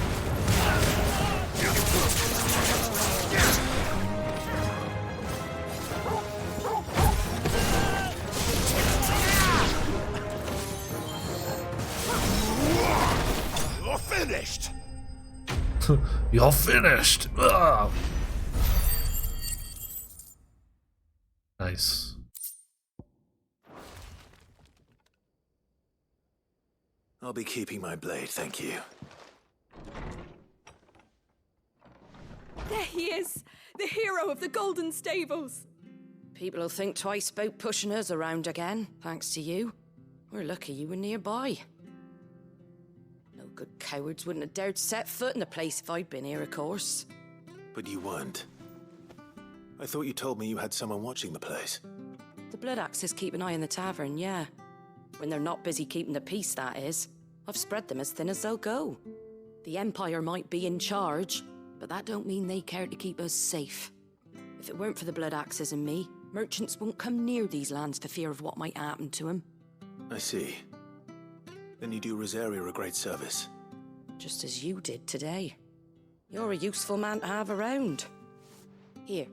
You're finished. You're finished. Ugh. Nice. I'll be keeping my blade, thank you. There he is, the hero of the Golden Stables. People will think twice about pushing us around again, thanks to you. We're lucky you were nearby. No good cowards wouldn't have dared set foot in the place if I'd been here, of course. But you weren't. I thought you told me you had someone watching the place. The Blood Axes keep an eye on the tavern, yeah. When they're not busy keeping the peace, that is. I've spread them as thin as they'll go. The Empire might be in charge, but that don't mean they care to keep us safe. If it weren't for the Blood Axes and me, Merchants won't come near these lands for fear of what might happen to them. I see. Then you do Rosaria a great service. Just as you did today. You're a useful man to have around. Here.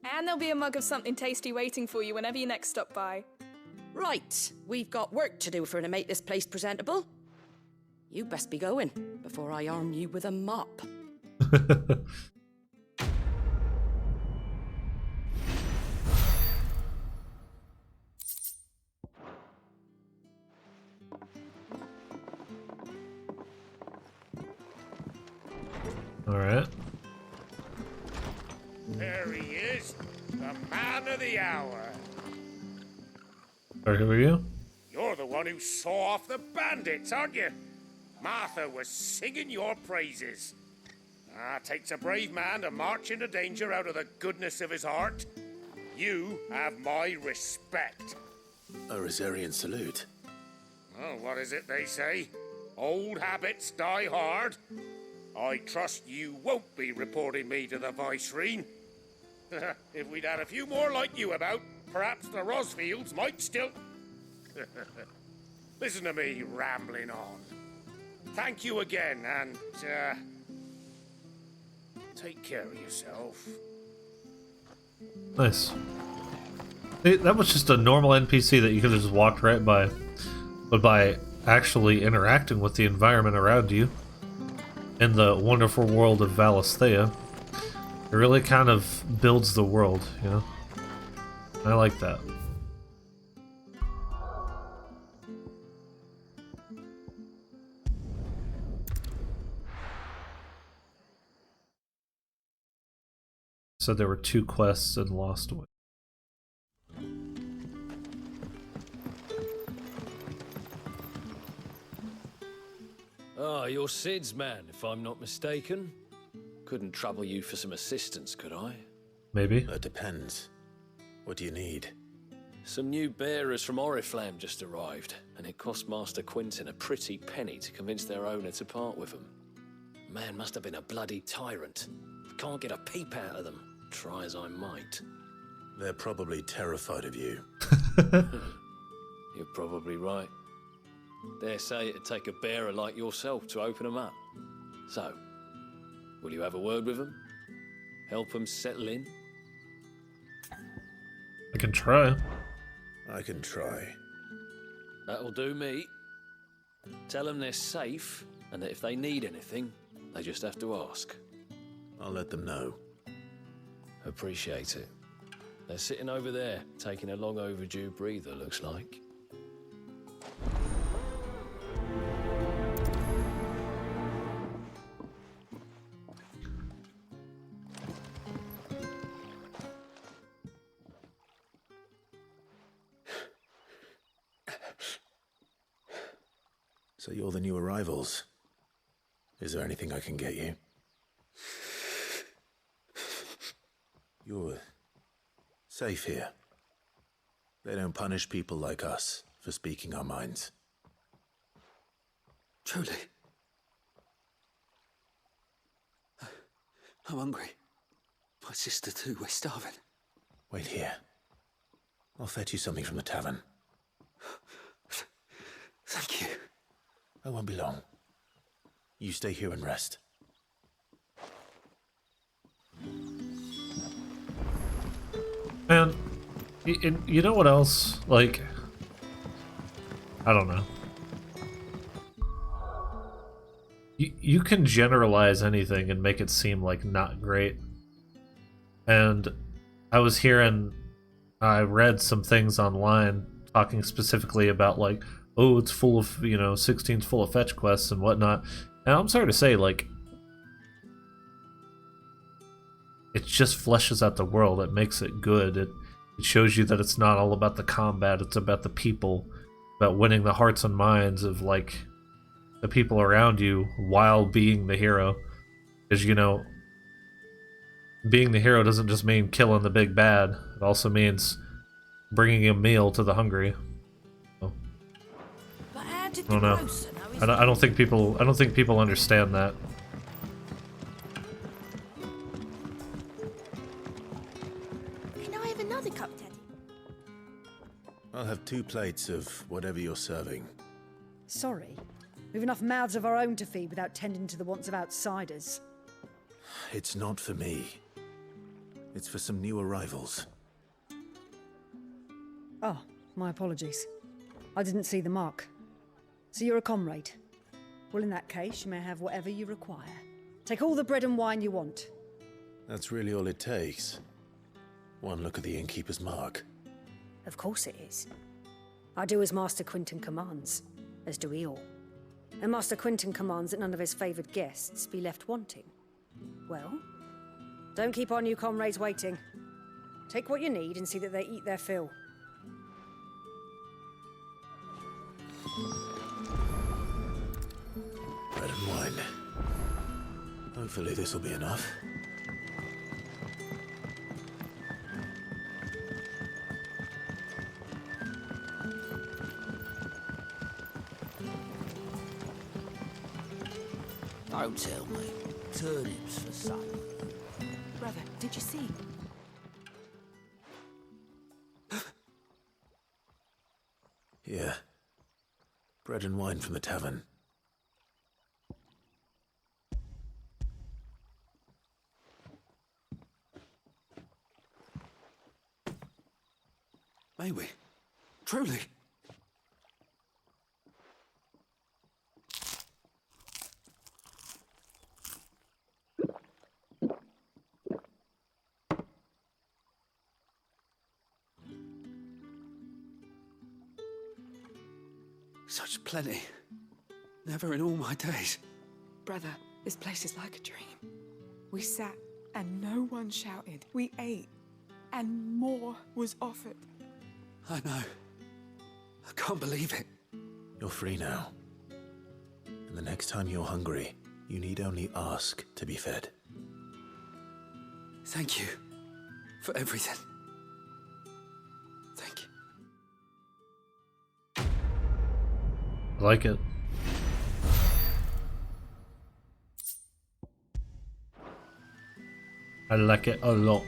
And there'll be a mug of something tasty waiting for you whenever you next stop by. Right, we've got work to do for to make this place presentable. You best be going before I arm you with a mop. All right. There he is, the man of the hour. Or who are you? You're the one who saw off the bandits, aren't you? Martha was singing your praises. Takes a brave man to march into danger out of the goodness of his heart. You have my respect. A Rosarian salute. Oh, what is it they say? Old habits die hard. I trust you won't be reporting me to the Viceroy. If we'd had a few more like you about, perhaps the Rosfields might still... Listen to me rambling on. Thank you again, and, take care of yourself. Nice. See, that was just a normal NPC that you could have just walked right by. But by actually interacting with the environment around you, in the wonderful world of Valisthea, it really kind of builds the world, you know? I like that. Said there were 2 quests and lost one. Ah, you're Cid's man, if I'm not mistaken. Couldn't trouble you for some assistance, could I? Maybe. It depends. What do you need? Some new bearers from Oriflamme just arrived, and it cost Master Quinton a pretty penny to convince their owner to part with them. Man must have been a bloody tyrant. Can't get a peep out of them, try as I might. They're probably terrified of you. You're probably right. Dare say it'd take a bearer like yourself to open them up. So, will you have a word with them? Help them settle in? I can try. I can try. That'll do me. Tell them they're safe, and that if they need anything, they just have to ask. I'll let them know. Appreciate it. They're sitting over there, taking a long overdue breather, looks like. So you're the new arrivals. Is there anything I can get you? You're safe here. They don't punish people like us for speaking our minds. Truly. I'm hungry. My sister too, we're starving. Wait here. I'll fetch you something from the tavern. Thank you. I won't be long. You stay here and rest. Man, you know what else? Like, I don't know. You can generalize anything and make it seem like not great. And I read some things online talking specifically about like, oh, it's full of, 16's full of fetch quests and whatnot. And I'm sorry to say, like, it just fleshes out the world. It makes it good. It shows you that it's not all about the combat. It's about the people, about winning the hearts and minds of, like, the people around you while being the hero. Because, being the hero doesn't just mean killing the big bad. It also means bringing a meal to the hungry. So, I don't know. I don't think people understand that. I'll have 2 plates of whatever you're serving. Sorry. We've enough mouths of our own to feed without tending to the wants of outsiders. It's not for me. It's for some new arrivals. Oh, my apologies. I didn't see the mark. So you're a comrade? Well, in that case, you may have whatever you require. Take all the bread and wine you want. That's really all it takes. One look at the innkeeper's mark. Of course it is. I do as Master Quinton commands, as do we all. And Master Quinton commands that none of his favoured guests be left wanting. Well, don't keep our new comrades waiting. Take what you need and see that they eat their fill. Bread and wine. Hopefully this will be enough. Don't tell me. Turnips for supper. Brother, did you see? Here. Bread and wine from the tavern. May we? Truly? Such plenty. Never in all my days. Brother, this place is like a dream. We sat and no one shouted. We ate and more was offered. I know. I can't believe it. You're free now. And the next time you're hungry, you need only ask to be fed. Thank you for everything. Thank you. I like it. I like it a lot.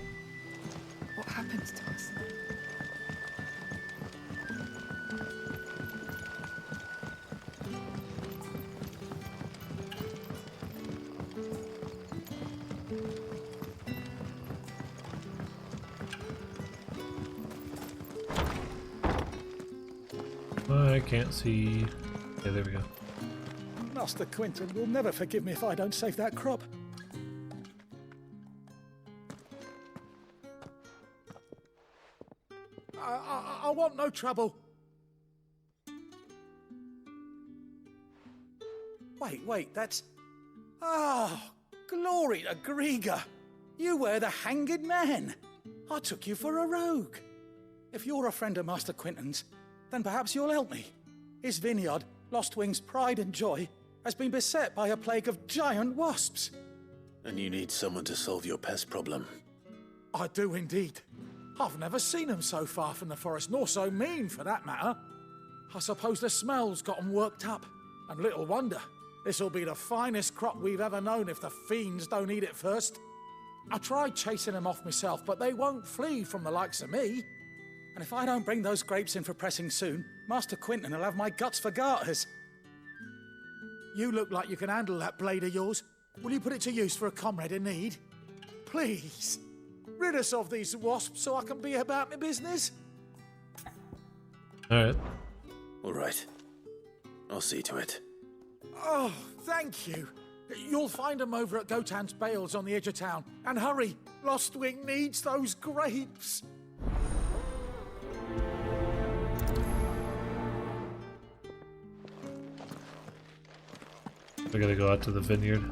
What happens to us? I can't see. Yeah, there we go. Master Quinton will never forgive me if I don't save that crop. I want no trouble. Wait, that's... Oh, glory to Grieger. You were the hanged man. I took you for a rogue. If you're a friend of Master Quinton's, then perhaps you'll help me. His vineyard, Lostwing's pride and joy, has been beset by a plague of giant wasps. And you need someone to solve your pest problem. I do indeed. I've never seen them so far from the forest, nor so mean, for that matter. I suppose the smell's got them worked up. And little wonder. This'll be the finest crop we've ever known if the fiends don't eat it first. I tried chasing them off myself, but they won't flee from the likes of me. And if I don't bring those grapes in for pressing soon, Master Quinton will have my guts for garters. You look like you can handle that blade of yours. Will you put it to use for a comrade in need? Please, rid us of these wasps so I can be about my business. Alright. All right. I'll see to it. Oh, thank you. You'll find them over at Gotan's Bales on the edge of town. And hurry, Lostwing needs those grapes. I gotta go out to the vineyard.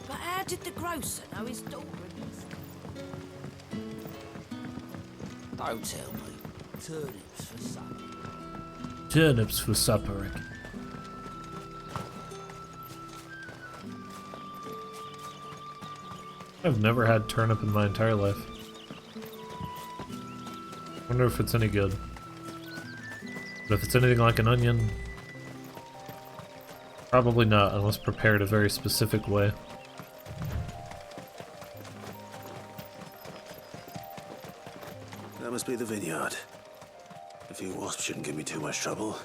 But how did the grocer know his daughter was? Don't tell me. Turnips for supper. Turnips for supper. I've never had turnip in my entire life. Wonder if it's any good. But if it's anything like an onion, probably not, unless prepared a very specific way. That must be the vineyard. A few wasps shouldn't give me too much trouble.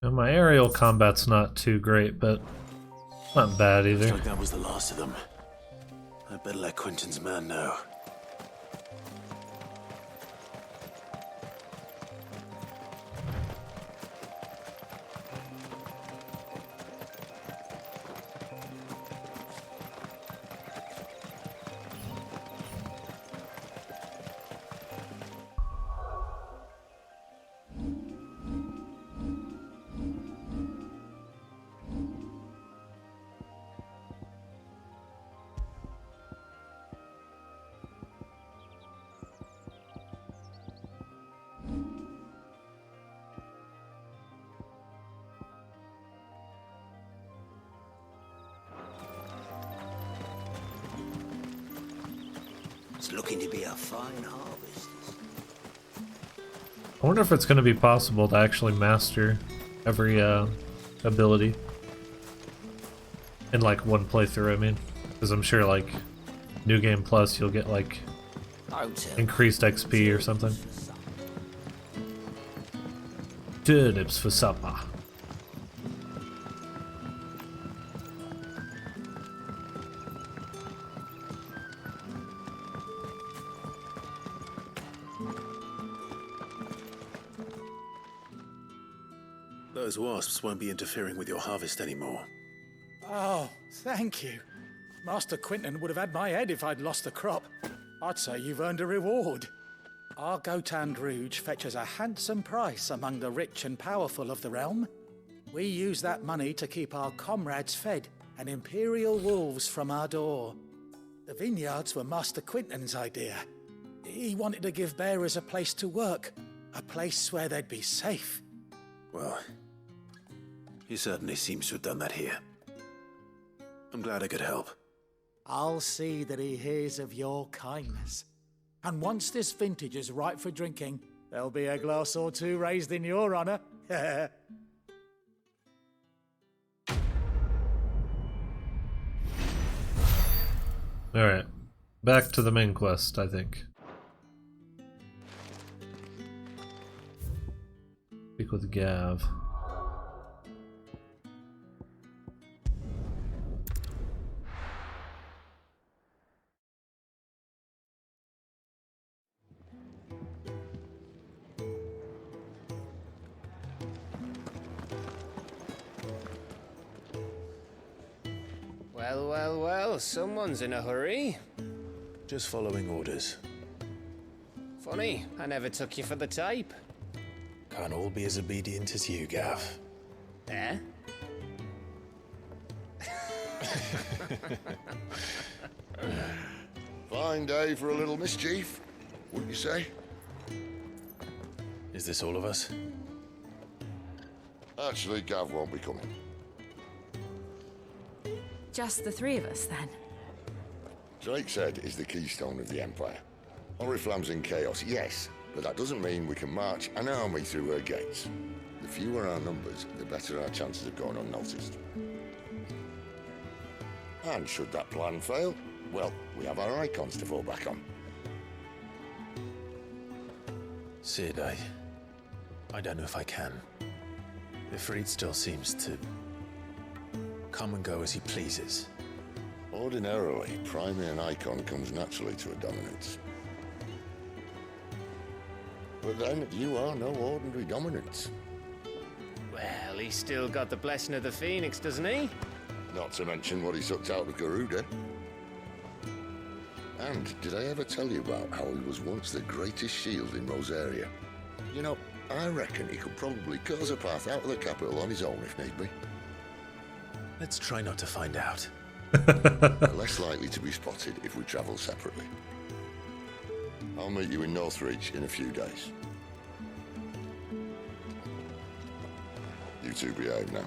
And my aerial combat's not too great, but not bad either. Looks like that was the last of them. I'd better let Quentin's man know. It's looking to be a fine harvest. I wonder if it's going to be possible to actually master every ability in like one playthrough. I mean, because I'm sure like New Game Plus you'll get like increased XP or something. Turnips for supper. Those wasps won't be interfering with your harvest anymore. Oh, thank you. Master Quinton would have had my head if I'd lost the crop. I'd say you've earned a reward. Our Gotand Rouge fetches a handsome price among the rich and powerful of the realm. We use that money to keep our comrades fed and imperial wolves from our door. The vineyards were Master Quinton's idea. He wanted to give bearers a place to work, a place where they'd be safe. Well, he certainly seems to have done that here. I'm glad I could help. I'll see that he hears of your kindness. And once this vintage is ripe for drinking, there'll be a glass or two raised in your honor. Alright, back to the main quest, I think. Speak with Gav. Well, well, well, someone's in a hurry. Just following orders. Funny, I never took you for the type. Can't all be as obedient as you, Gav. Eh? Fine day for a little mischief, wouldn't you say? Is this all of us? Actually, Gav won't be coming. Just the three of us, then? Drake's Head is the keystone of the Empire. Oriflamme's in chaos, yes, but that doesn't mean we can march an army through her gates. The fewer our numbers, the better our chances of going unnoticed. And should that plan fail, well, we have our icons to fall back on. Cid, I don't know if I can. Ifrit still seems to come and go as he pleases. Ordinarily, priming an icon comes naturally to a dominance. But then, you are no ordinary dominance. Well, he's still got the blessing of the Phoenix, doesn't he? Not to mention what he sucked out of Garuda. And did I ever tell you about how he was once the greatest shield in Rosaria? You know, I reckon he could probably cause a path out of the capital on his own if need be. Let's try not to find out. Less likely to be spotted if we travel separately. I'll meet you in Northreach in a few days. You two behave now.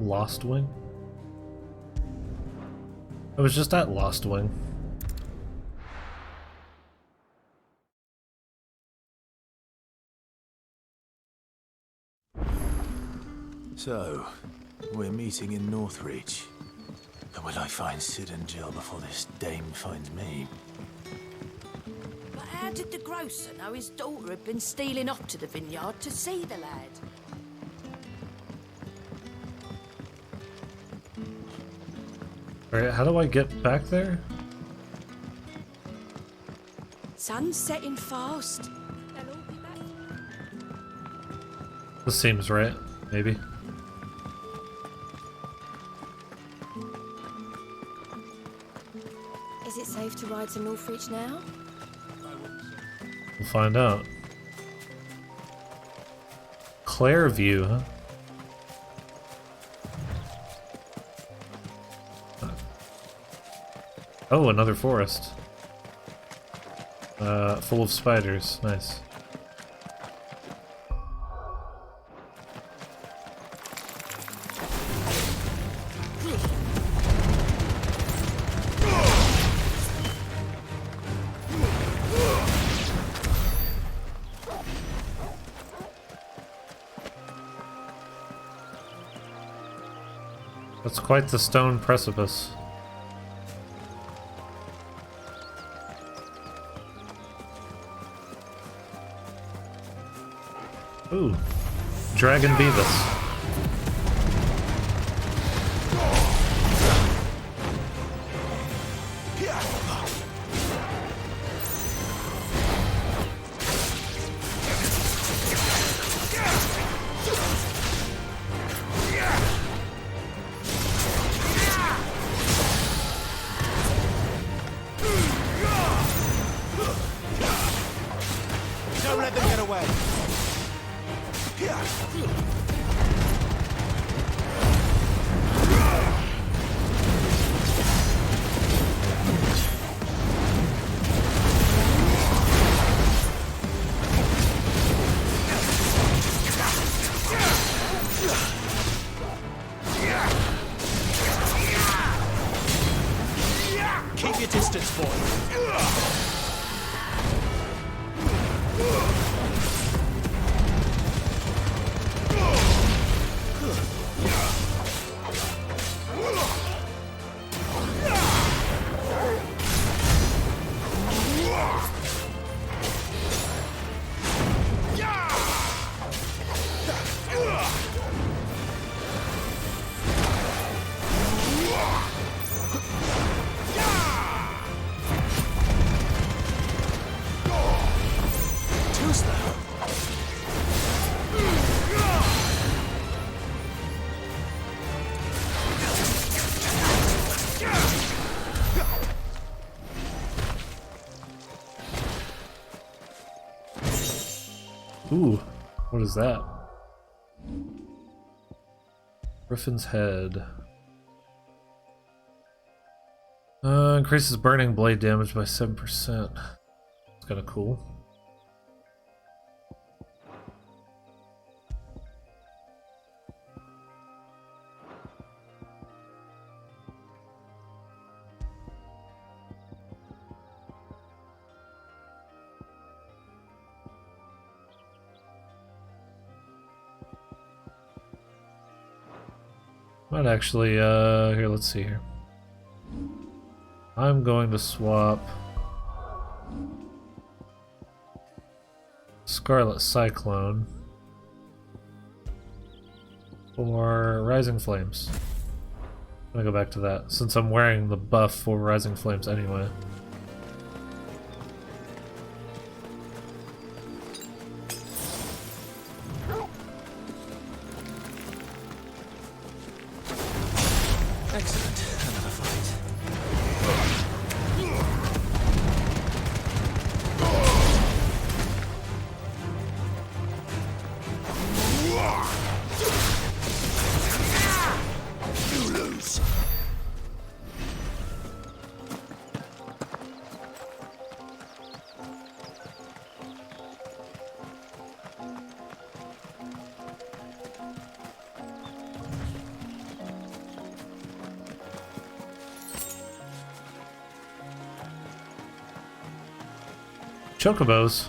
Lost Wing? I was just at Lost Wing. So, we're meeting in Northreach. But will I find Cid and Jill before this dame finds me? But how did the grocer know his daughter had been stealing off to the vineyard to see the lad? Alright, how do I get back there? Sun's setting fast. They'll all be back. This seems right, maybe. Is it safe to ride to Northreach now? We'll find out. Clairview, huh? Oh, another forest. Full of spiders. Nice. That's quite the stone precipice. Ooh, Dragon Beavis. Don't let them get away. Keep your distance, boy. Ooh, what is that? Griffin's head. Increases burning blade damage by 7%. It's kind of cool. Might actually, here, let's see here. I'm going to swap Scarlet Cyclone for Rising Flames. I'm gonna go back to that, since I'm wearing the buff for Rising Flames anyway. Excellent. Another fight. You lose. Chocobos.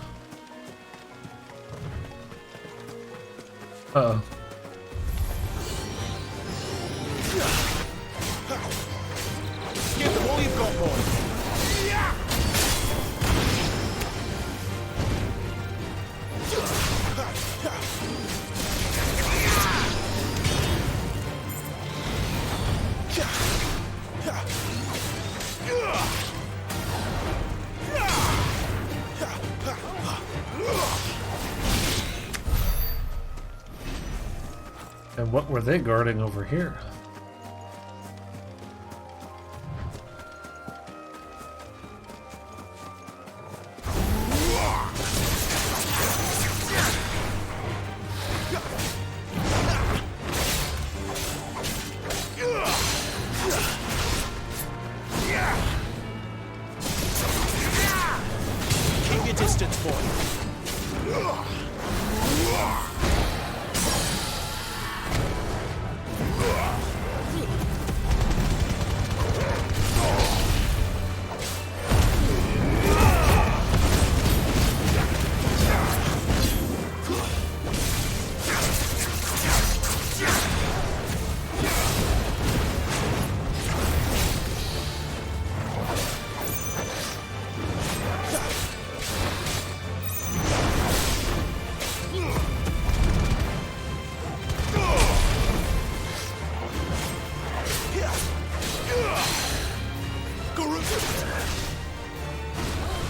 Uh-oh. Give them all you've got, boy. And what were they guarding over here? Keep your distance, boy.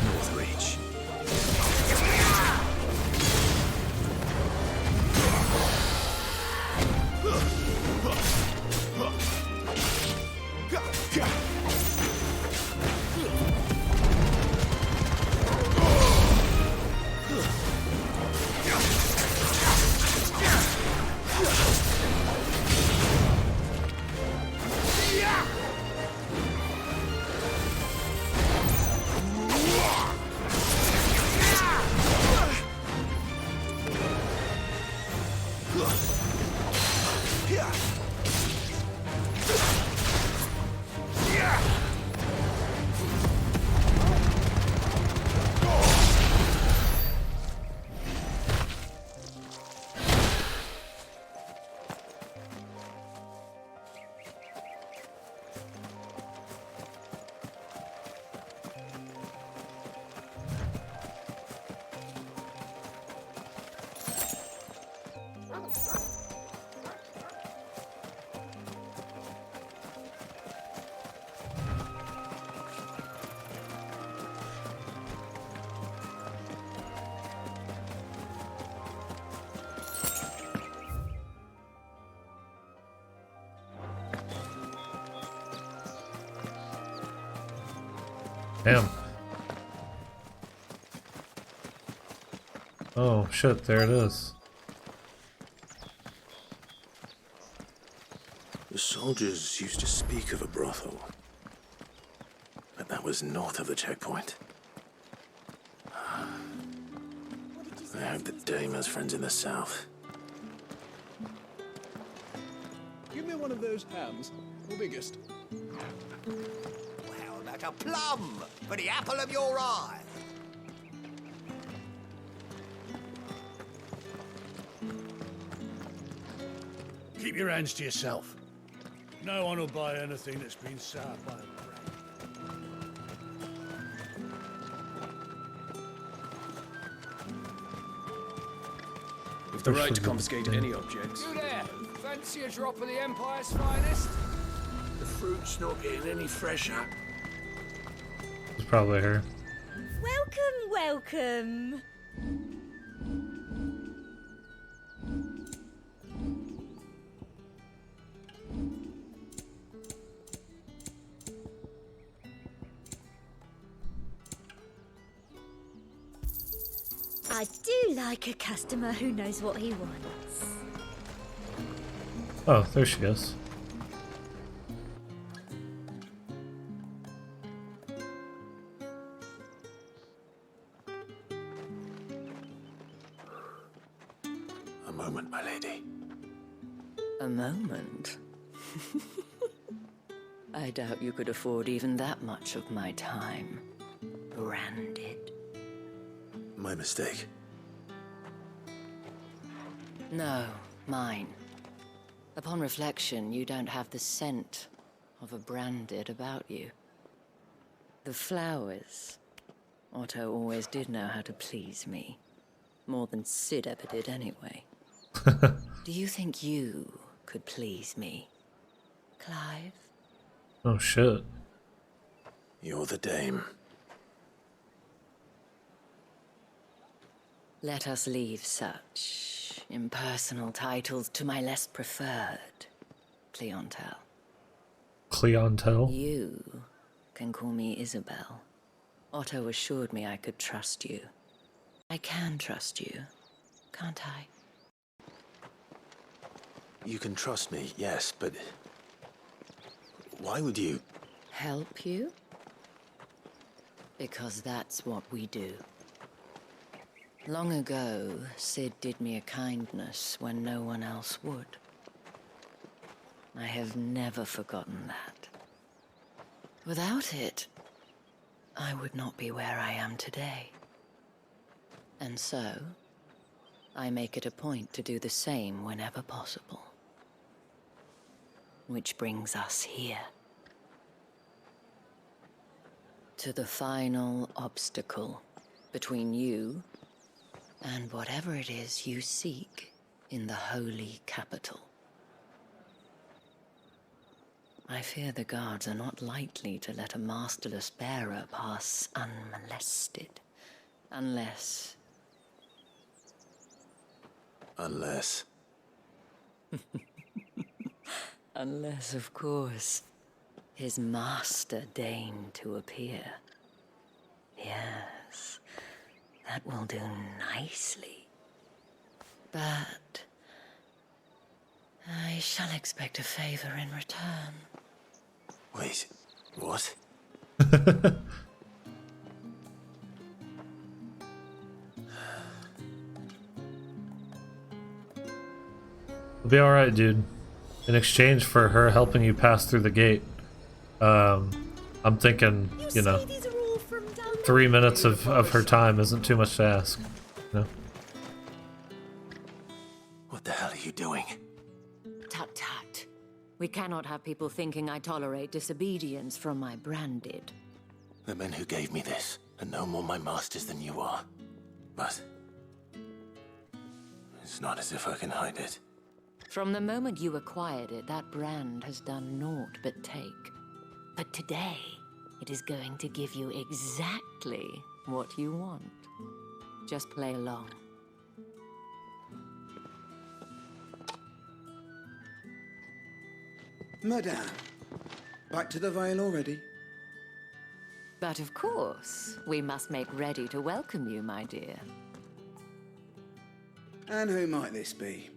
Northreach. Damn. Oh shit, there it is. The soldiers used to speak of a brothel, but that was north of the checkpoint. I hope the dame has friends in the south. Give me one of those hams, the biggest. Well, how about a plum for the apple of your eye? Keep your hands to yourself. No one will buy anything that's been soured by a brand. We've the right to confiscate any objects. You there! Fancy a drop of the Empire's finest? The fruit's not getting any fresher. It's probably her. Welcome, welcome. I do like a customer who knows what he wants. Oh, there she is. A moment, my lady. A moment? I doubt you could afford even that much of my time. Branded. My mistake. No, mine. Upon reflection, you don't have the scent of a branded about you. The flowers. Otto always did know how to please me. More than Cid ever did anyway. Do you think you could please me, Clive? Oh shit. You're the dame. Let us leave such impersonal titles to my less preferred clientele. Clientele? You can call me Isabel. Otto assured me I could trust you. I can trust you, can't I? You can trust me, yes, but why would you? Help you? Because that's what we do. Long ago, Cid did me a kindness when no one else would. I have never forgotten that. Without it, I would not be where I am today. And so, I make it a point to do the same whenever possible. Which brings us here. To the final obstacle between you and whatever it is you seek in the Holy Capital. I fear the guards are not likely to let a masterless bearer pass unmolested. Unless... Unless... Unless, of course, his master deigned to appear. Yes, that will do nicely. But I shall expect a favor in return. Wait, what? It'll be alright, dude. In exchange for her helping you pass through the gate, I'm thinking, you know, 3 minutes of her time isn't too much to ask. You know? What the hell are you doing? Tut tut. We cannot have people thinking I tolerate disobedience from my branded. The men who gave me this are no more my masters than you are. But it's not as if I can hide it. From the moment you acquired it, that brand has done naught but take. But today, it is going to give you exactly what you want. Just play along. Madame, back to the Vale already? But of course, we must make ready to welcome you, my dear. And who might this be?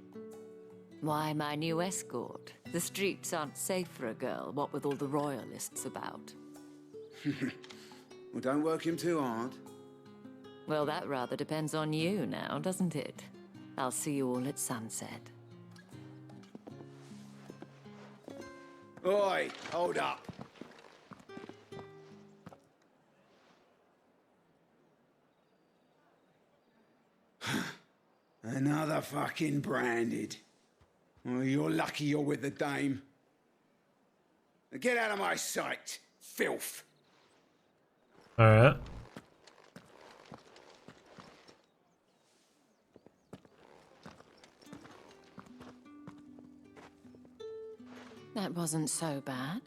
Why, my new escort. The streets aren't safe for a girl, what with all the royalists about. Well, don't work him too hard. Well, that rather depends on you now, doesn't it? I'll see you all at sunset. Oi, hold up. Another fucking branded. Oh, you're lucky you're with the dame. Now get out of my sight, filth. Alright. That wasn't so bad.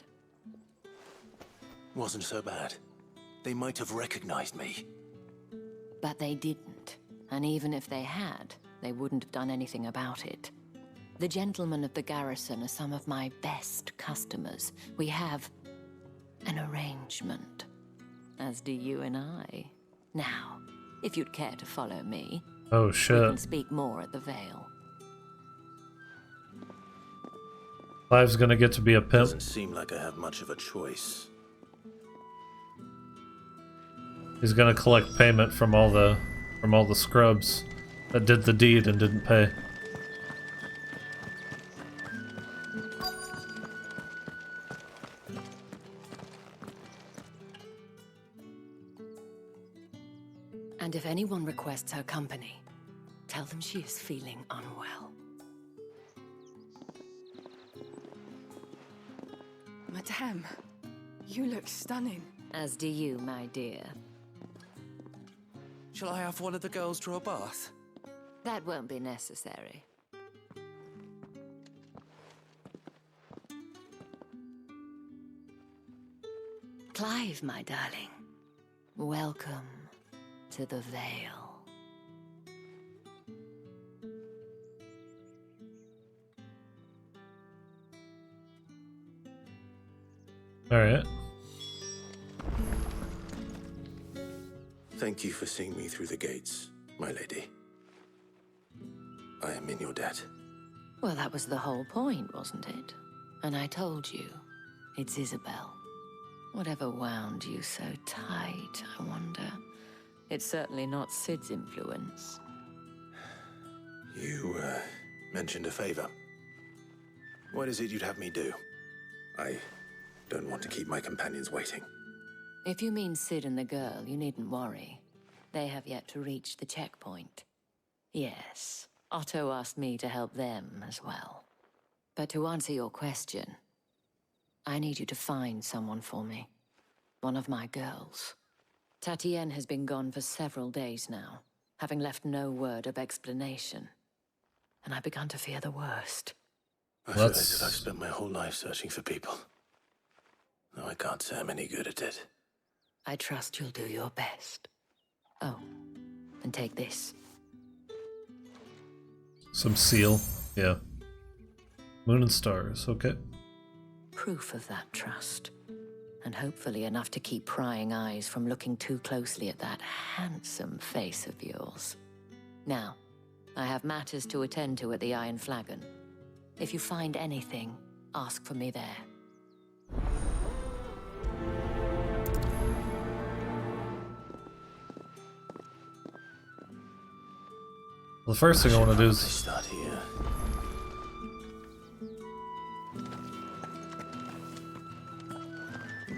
Wasn't so bad. They might have recognized me. But they didn't. And even if they had, they wouldn't have done anything about it. The gentlemen of the garrison are some of my best customers. We have an arrangement, as do you and I. Now, if you'd care to follow me, oh we shit. can speak more at the Vale. Clive's gonna get to be a pimp. Doesn't seem like I have much of a choice. He's gonna collect payment from all the scrubs that did the deed and didn't pay. And if anyone requests her company, tell them she is feeling unwell. Madame, you look stunning. As do you, my dear. Shall I have one of the girls draw a bath? That won't be necessary. Clive, my darling. Welcome to the Vale. Alright. Thank you for seeing me through the gates, my lady. I am in your debt. Well, that was the whole point, wasn't it? And I told you, it's Isabel. Whatever wound you so tight, I wonder. It's certainly not Cid's influence. You, mentioned a favor. What is it you'd have me do? I don't want to keep my companions waiting. If you mean Cid and the girl, you needn't worry. They have yet to reach the checkpoint. Yes, Otto asked me to help them as well. But to answer your question, I need you to find someone for me. One of my girls. Tatienne has been gone for several days now, having left no word of explanation. And I've begun to fear the worst. I feel as if I've spent my whole life searching for people. No, I can't say I'm any good at it. I trust you'll do your best. Oh, and take this. Some seal. Yeah. Moon and stars. Okay. Proof of that trust. And hopefully enough to keep prying eyes from looking too closely at that handsome face of yours. Now, I have matters to attend to at the Iron Flagon. If you find anything, ask for me there. Well, the first thing I want to do is start here.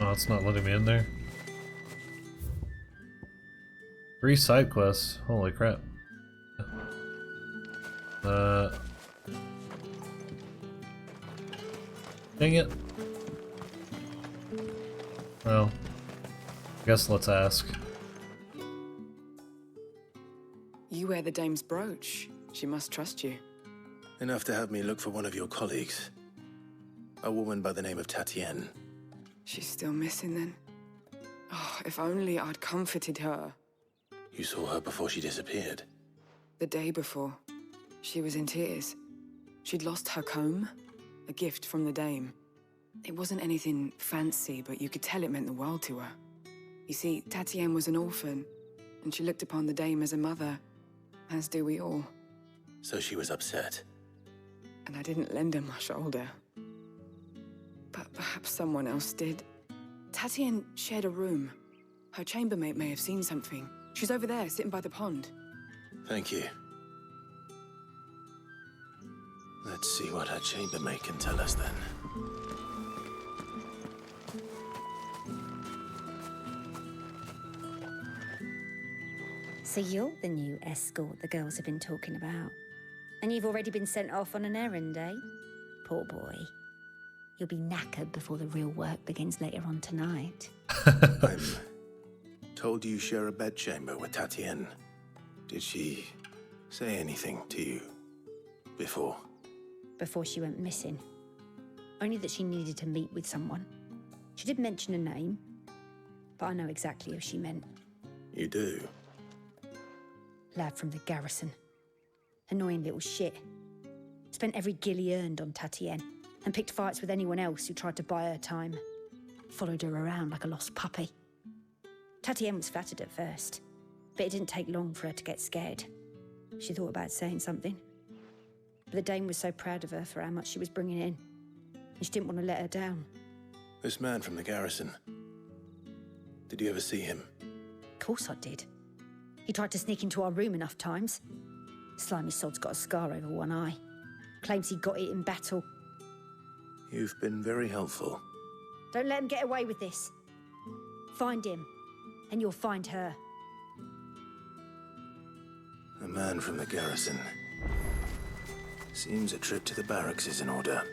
Oh, it's not letting me in there. 3 side quests. Holy crap. Dang it. Well, I guess let's ask. You wear the dame's brooch. She must trust you. Enough to have me look for one of your colleagues. A woman by the name of Tatienne. She's still missing then. Oh, if only I'd comforted her. You saw her before she disappeared? The day before. She was in tears. She'd lost her comb, a gift from the dame. It wasn't anything fancy, but you could tell it meant the world to her. You see, Tatienne was an orphan, and she looked upon the dame as a mother, as do we all. So she was upset. And I didn't lend her my shoulder. But perhaps someone else did. Tatienne shared a room. Her chambermaid may have seen something. She's over there, sitting by the pond. Thank you. Let's see what her chambermaid can tell us then. So you're the new escort the girls have been talking about. And you've already been sent off on an errand, eh? Poor boy. You'll be knackered before the real work begins later on tonight. I'm told you share a bedchamber with Tatienne. Did she say anything to you before? Before she went missing. Only that she needed to meet with someone. She did mention a name, but I know exactly who she meant. You do? Lad from the garrison. Annoying little shit. Spent every gil he earned on Tatienne, and picked fights with anyone else who tried to buy her time. Followed her around like a lost puppy. Tatienne was flattered at first, but it didn't take long for her to get scared. She thought about saying something. But the dame was so proud of her for how much she was bringing in, and she didn't want to let her down. This man from the garrison. Did you ever see him? Of course I did. He tried to sneak into our room enough times. Slimy sod's got a scar over one eye. Claims he got it in battle. You've been very helpful. Don't let him get away with this. Find him, and you'll find her. A man from the garrison. Seems a trip to the barracks is in order.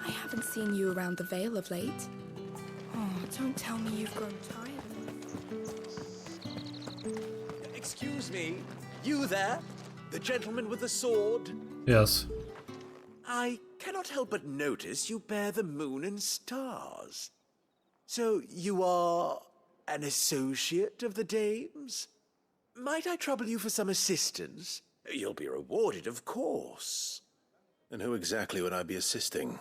I haven't seen you around the Vale of late. Oh, don't tell me you've grown tired. Excuse me, you there? The gentleman with the sword? Yes. I cannot help but notice you bear the moon and stars. So you are an associate of the dame's? Might I trouble you for some assistance? You'll be rewarded, of course. And who exactly would I be assisting?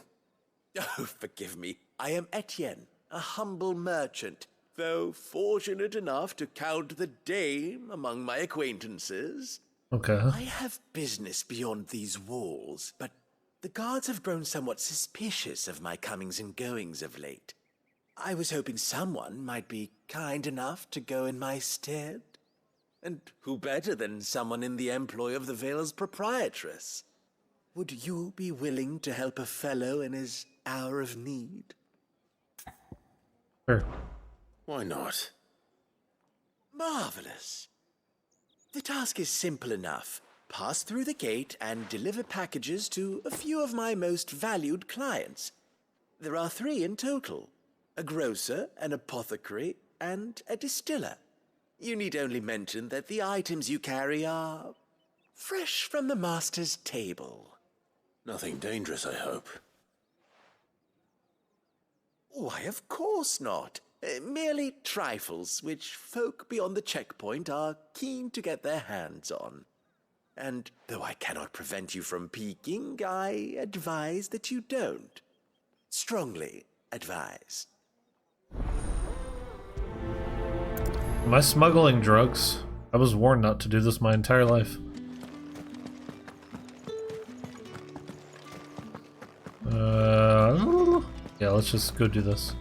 Oh, forgive me. I am Etienne, a humble merchant, though fortunate enough to count the dame among my acquaintances. Okay. I have business beyond these walls, but the guards have grown somewhat suspicious of my comings and goings of late. I was hoping someone might be kind enough to go in my stead. And who better than someone in the employ of the Vale's proprietress? Would you be willing to help a fellow in his hour of need? Sure. Why not? Marvelous. The task is simple enough. Pass through the gate and deliver packages to a few of my most valued clients. There are 3 in total. A grocer, an apothecary, and a distiller. You need only mention that the items you carry are fresh from the master's table. Nothing dangerous, I hope. Why, of course not. Merely trifles which folk beyond the checkpoint are keen to get their hands on. And though I cannot prevent you from peeking, I advise that you don't. Strongly advise. Am I smuggling drugs? I was warned not to do this my entire life. Yeah, let's just go do this.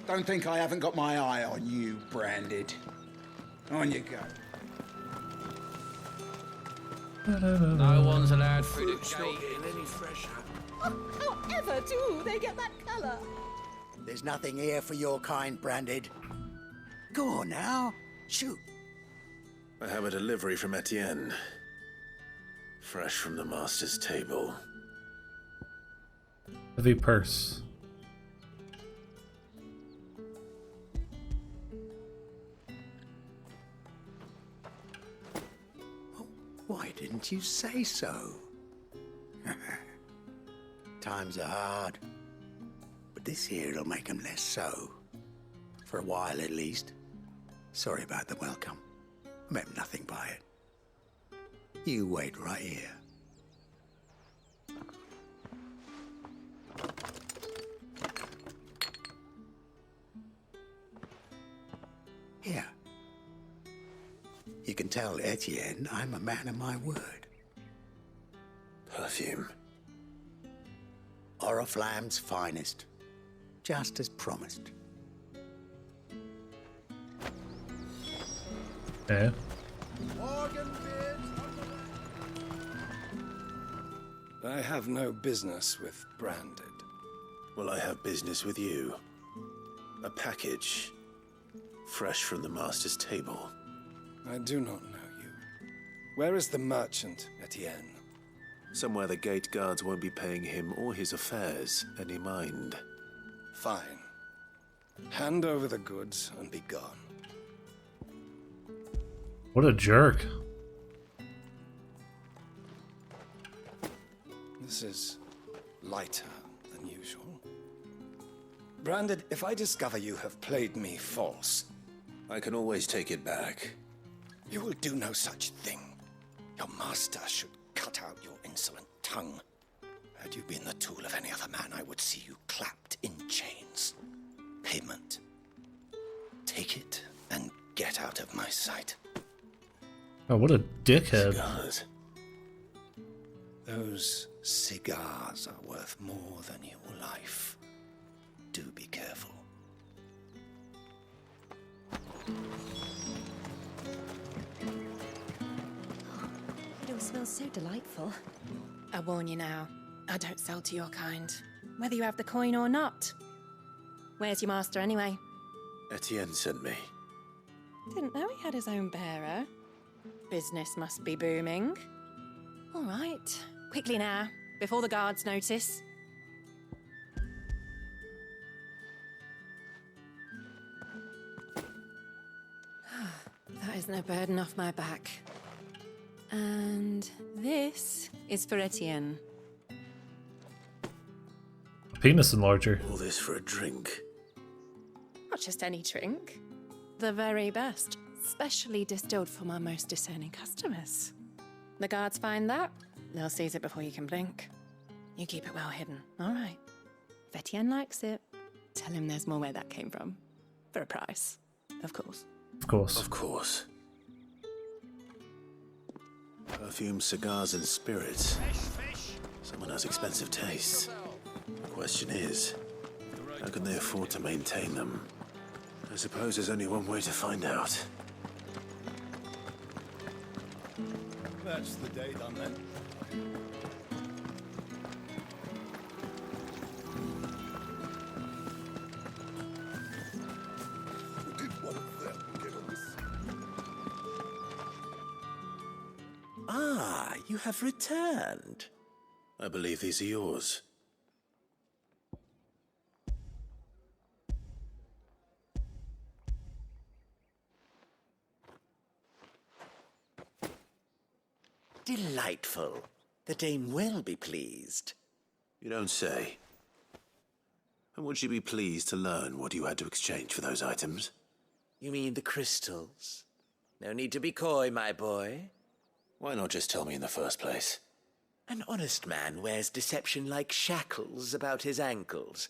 Don't think I haven't got my eye on you, Branded. On you go. No one's allowed through the gate. Any fresher? However do they get that colour? There's nothing here for your kind, Branded. Go on now. Shoot. I have a delivery from Etienne. Fresh from the master's table. Heavy purse. Why didn't you say so? Times are hard. But this here'll make 'em less so. For a while, at least. Sorry about the welcome. I meant nothing by it. You wait right here. Here. You can tell Etienne I'm a man of my word. Perfume. Oriflamme's finest. Just as promised. Okay. I have no business with Branded. Well, I have business with you. A package. Fresh from the master's table. I do not know you. Where is the merchant, Etienne? Somewhere the gate guards won't be paying him or his affairs any mind. Fine. Hand over the goods and be gone. What a jerk. This is lighter than usual. Branded, if I discover you have played me false... I can always take it back. You will do no such thing. Your master should cut out your insolent tongue. Had you been the tool of any other man, I would see you clapped in chains. Payment. Take it and get out of my sight. Oh, what a dickhead. Cigars. Those cigars are worth more than your life. Do be careful. It all smells so delightful. I warn you now, I don't sell to your kind, whether you have the coin or not. Where's your master anyway? Etienne sent me. Didn't know he had his own bearer. Business must be booming. All right, quickly now, before the guards notice. That isn't a burden off my back. And this is for Etienne. A penis enlarger. All this for a drink. Not just any drink. The very best. Specially distilled for my most discerning customers. The guards find that, they'll seize it before you can blink. You keep it well hidden, all right? If Etienne likes it, tell him there's more where that came from. For a price, of course. Of course. Of course. Perfume, cigars, and spirits. Someone has expensive tastes. The question is, how can they afford to maintain them? I suppose there's only one way to find out. That's the day done then. Ah, you have returned. I believe these are yours. Delightful. The dame will be pleased. You don't say. And would she be pleased to learn what you had to exchange for those items? You mean the crystals? No need to be coy, my boy. Why not just tell me in the first place? An honest man wears deception like shackles about his ankles.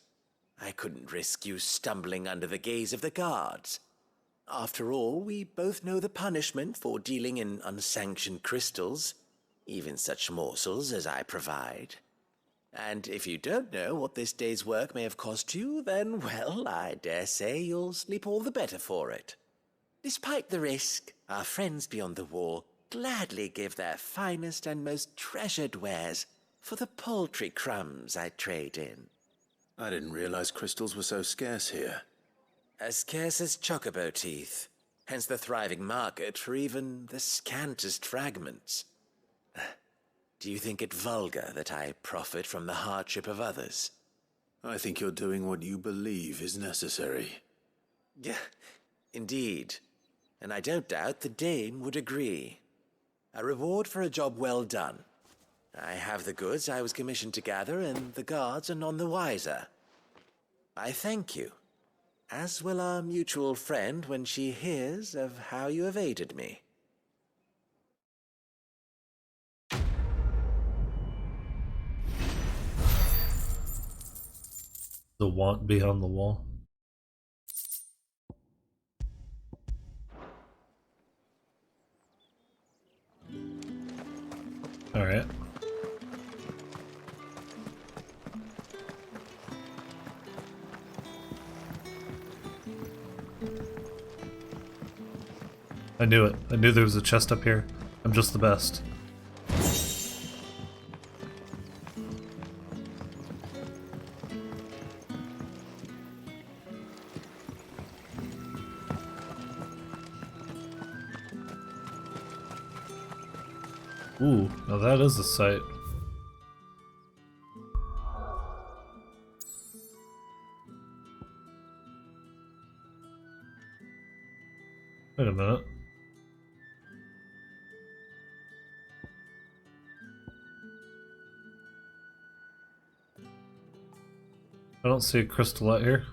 I couldn't risk you stumbling under the gaze of the guards. After all, we both know the punishment for dealing in unsanctioned crystals, even such morsels as I provide. And if you don't know what this day's work may have cost you, then, well, I dare say you'll sleep all the better for it. Despite the risk, our friends beyond the wall gladly give their finest and most treasured wares for the paltry crumbs I trade in. I didn't realize crystals were so scarce here. As scarce as chocobo teeth, hence the thriving market for even the scantest fragments. Do you think it vulgar that I profit from the hardship of others? I think you're doing what you believe is necessary. Yeah, indeed. And I don't doubt the dame would agree. A reward for a job well done. I have the goods I was commissioned to gather, and the guards are none the wiser. I thank you, as will our mutual friend when she hears of how you have aided me. The want beyond the wall. Alright. I knew it. I knew there was a chest up here. I'm just the best. Ooh, now that is a sight. Wait a minute. I don't see a crystalette here.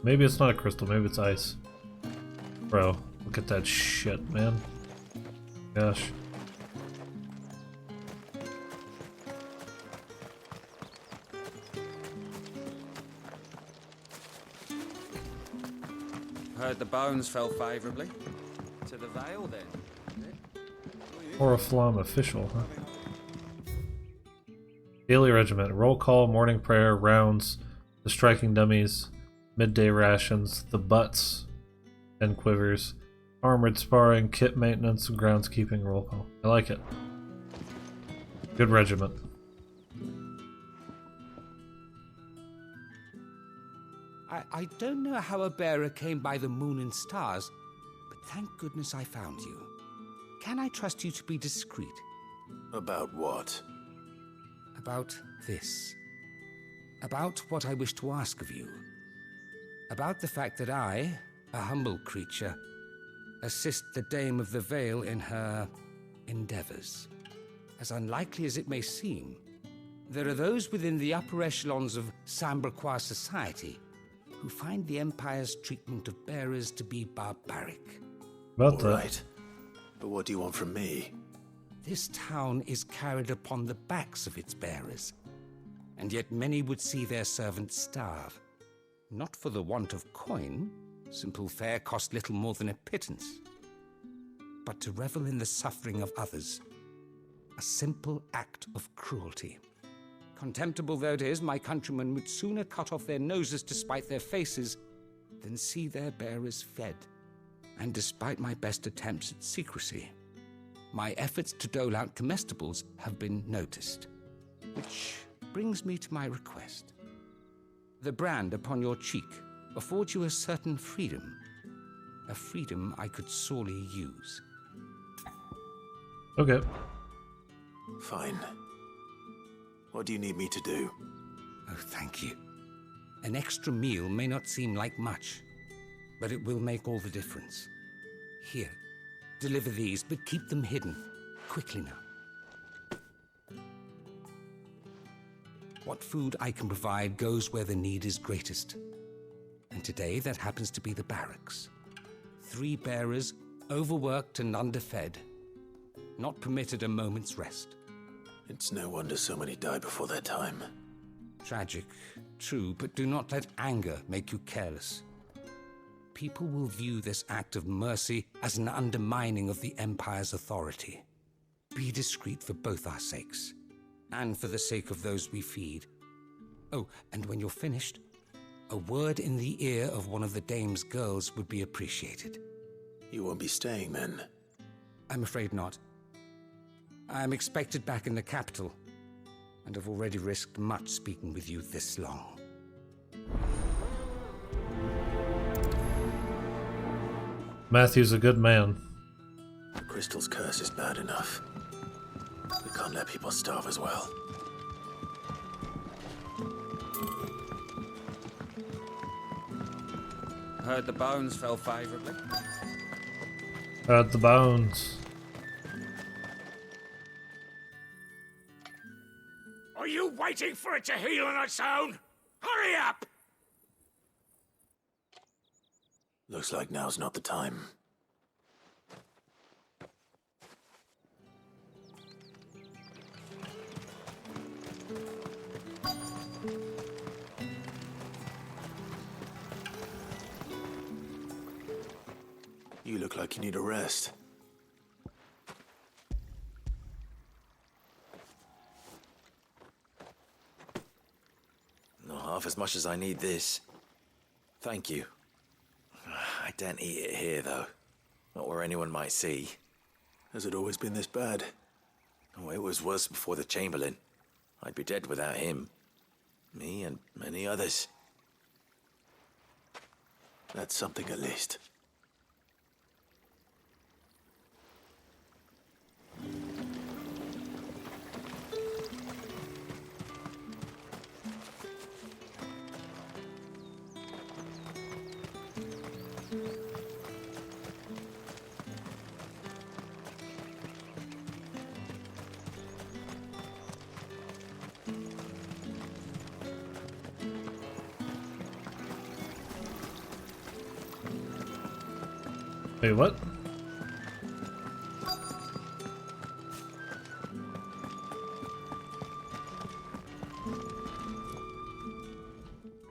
Maybe it's not a crystal, maybe it's ice. Bro, look at that shit, man. Gosh. Heard the bones fell favourably. To the Vale, then. Oriflamme official, huh? Daily regiment. Roll call, morning prayer, rounds, the striking dummies, midday rations, the butts, and quivers, armored sparring, kit maintenance, groundskeeping, roll call. I like it. Good regiment. I don't know how a bearer came by the moon and stars, but thank goodness I found you. Can I trust you to be discreet? About what? About this. About what I wish to ask of you. About the fact that I, a humble creature, assist the Dame of the Vale in her endeavors. As unlikely as it may seem, there are those within the upper echelons of Sanbrequian society who find the Empire's treatment of bearers to be barbaric. About that. Right. But what do you want from me? This town is carried upon the backs of its bearers, and yet many would see their servants starve. Not for the want of coin, simple fare cost little more than a pittance, but to revel in the suffering of others, a simple act of cruelty. Contemptible though it is, my countrymen would sooner cut off their noses to spite their faces than see their bearers fed. And despite my best attempts at secrecy, my efforts to dole out comestibles have been noticed. Which brings me to my request. The brand upon your cheek affords you a certain freedom. A freedom I could sorely use. Okay. Fine. What do you need me to do? Oh, thank you. An extra meal may not seem like much, but it will make all the difference. Here, deliver these, but keep them hidden. Quickly now. What food I can provide goes where the need is greatest. And today, that happens to be the barracks. 3 bearers, overworked and underfed, not permitted a moment's rest. It's no wonder so many die before their time. Tragic, true, but do not let anger make you careless. People will view this act of mercy as an undermining of the Empire's authority. Be discreet for both our sakes, and for the sake of those we feed. Oh, and when you're finished, a word in the ear of one of the Dame's girls would be appreciated. You won't be staying then? I'm afraid not. I'm expected back in the capital, and have already risked much speaking with you this long. Matthew's a good man. The crystal's curse is bad enough. We can't let people starve as well. Heard the bones fell favourably. Heard the bones. Are you waiting for it to heal on its own? Hurry up! Looks like now's not the time. You look like you need a rest. Not half as much as I need this. Thank you. I don't eat it here, though. Not where anyone might see. Has it always been this bad? Oh, it was worse before the Chamberlain. I'd be dead without him. Me and many others. That's something at least. Wait, what?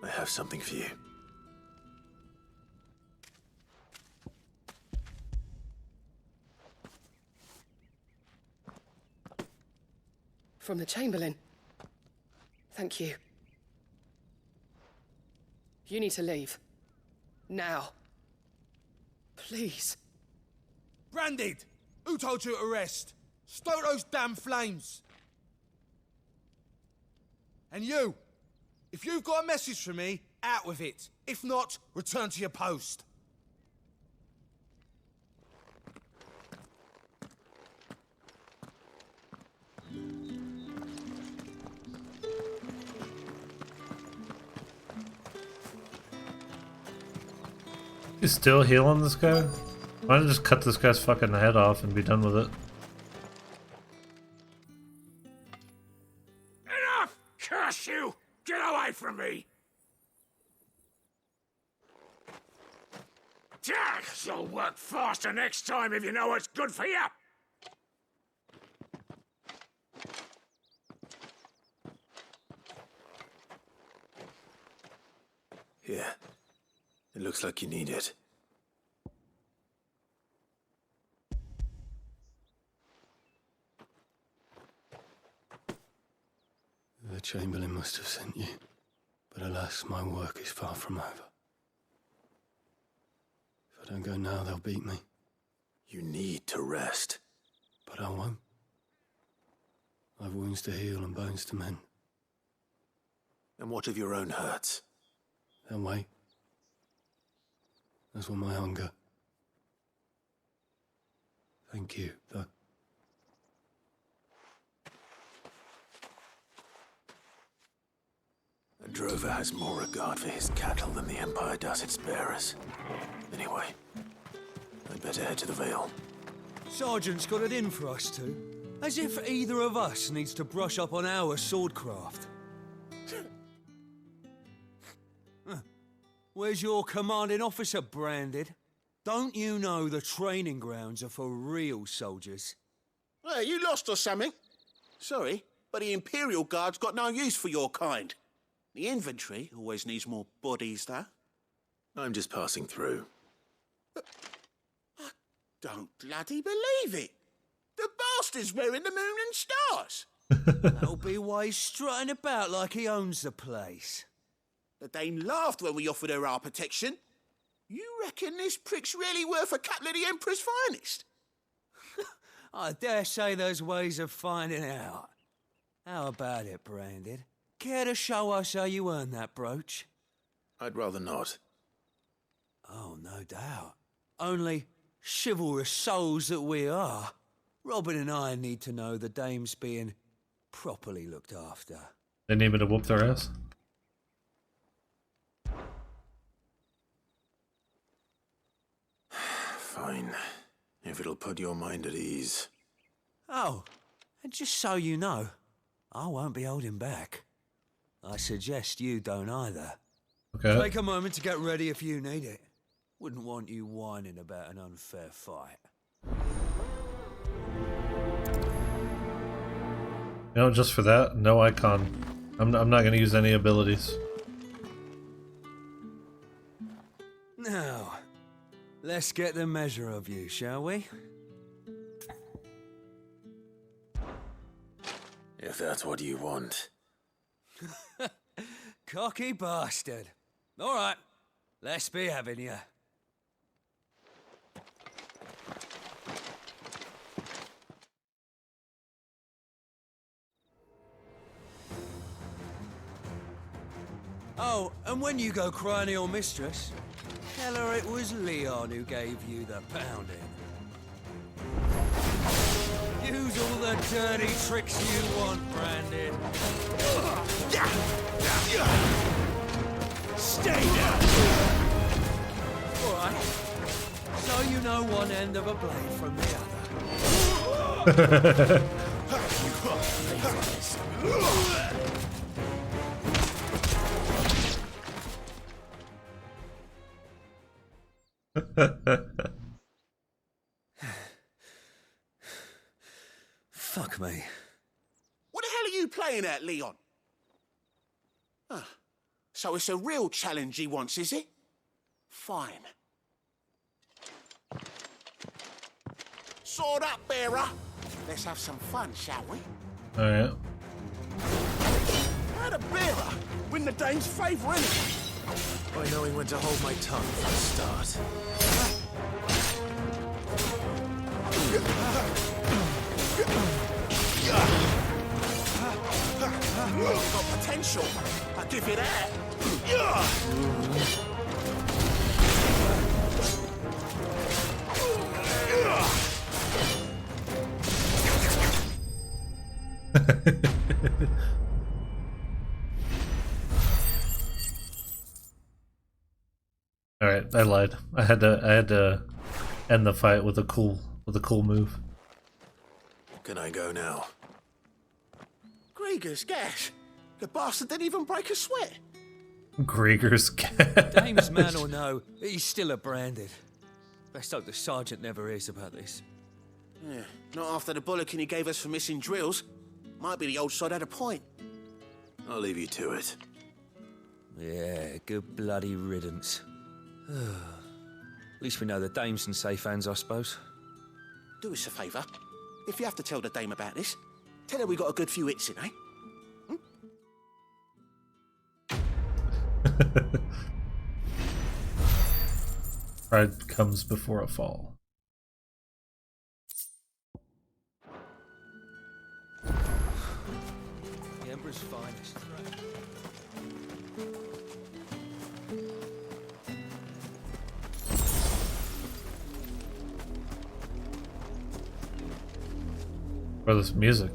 I have something for you. From the Chamberlain. Thank you. You need to leave. Now. Please. Branded! Who told you to rest? Stoke those damn flames! And you! If you've got a message for me, out with it. If not, return to your post. You still healing this guy? Why don't you just cut this guy's fucking head off and be done with it? Enough! Curse you! Get away from me! Jack, you'll work faster next time if you know what's good for you! Here. It looks like you need it. The Chamberlain must have sent you, but alas, my work is far from over. If I don't go now, they'll beat me. You need to rest. But I won't. I've wounds to heal and bones to mend. And what of your own hurts? They'll wait. As will my hunger. Thank you, though. A drover has more regard for his cattle than the Empire does its bearers. Anyway, I'd better head to the Vale. Sergeant's got it in for us two. As if either of us needs to brush up on our swordcraft. Where's your commanding officer, Branded? Don't you know the training grounds are for real soldiers? Hey, you lost or something? Sorry, but the Imperial Guard's got no use for your kind. The infantry always needs more bodies, though. I'm just passing through. I don't bloody believe it. The bastard's wearing the moon and stars. That'll be why he's strutting about like he owns the place. The Dame laughed when we offered her our protection. You reckon this prick's really worth a couple of the Emperor's finest? I dare say there's ways of finding out. How about it, Branded? Care to show us how you earned that brooch? I'd rather not. Oh, no doubt. Only, chivalrous souls that we are, Robin and I need to know the Dame's being properly looked after. They need me to whoop their ass? Fine. If it'll put your mind at ease. Oh, and just so you know, I won't be holding back. I suggest you don't either. Okay. Take a moment to get ready if you need it. Wouldn't want you whining about an unfair fight. You know, just for that, no icon. I'm not going to use any abilities. Now, let's get the measure of you, shall we? If that's what you want. Cocky bastard. All right, let's be having you. Oh, and when you go crying to your mistress, tell her it was Leon who gave you the pounding. Use all the dirty tricks you want, Brandon. Stay down! All right. So you know one end of a blade from the other. Fuck me. What the hell are you playing at, Leon? Ah, so it's a real challenge he wants, is it? Fine. Sword up, bearer. Let's have some fun, shall we? Alright. How the bearer win the dame's favour, innit? By knowing when to hold my tongue from the start. You've got potential. I'll give you that. All right, I lied. I had to end the fight with a cool move. Can I go now? Gregor's gas. The bastard didn't even break a sweat. Gregor's gas. Dame's man or no, he's still a branded. Best hope the sergeant never hears about this. Yeah, not after the bollocking he gave us for missing drills. Might be the old sod had a point. I'll leave you to it. Yeah, good bloody riddance. At least we know the dame's in safe hands, I suppose. Do us a favour. If you have to tell the dame about this, tell her we got a good few hits in, eh? Pride comes before a fall. The Emperor's finest. For this music.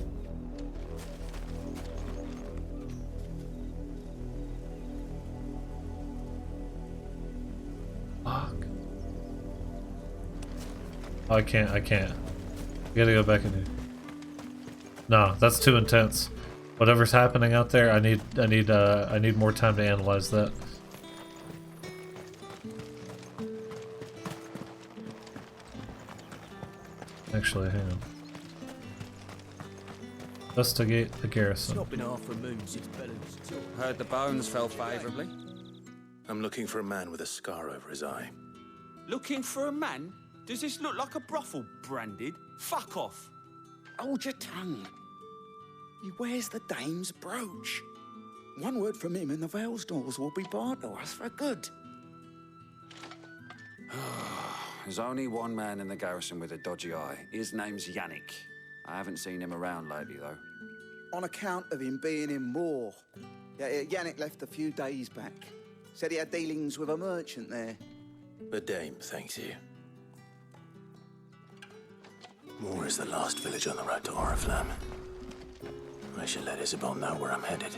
Fuck. Oh, I can't. I gotta go back in here. No, that's too intense. Whatever's happening out there, I need more time to analyze that. Actually, hang on. Investigate the garrison. Heard the bones fell favourably. I'm looking for a man with a scar over his eye. Looking for a man? Does this look like a brothel, Branded? Fuck off! Hold your tongue. He wears the dame's brooch. One word from him and the Vales doors will be barred to us for good. There's only one man in the garrison with a dodgy eye. His name's Yannick. I haven't seen him around lately, though. On account of him being in war. Yeah, Yannick left a few days back. Said he had dealings with a merchant there. The dame thanks you. Moor is the last village on the road to Oriflamme. I should let Isabel know where I'm headed.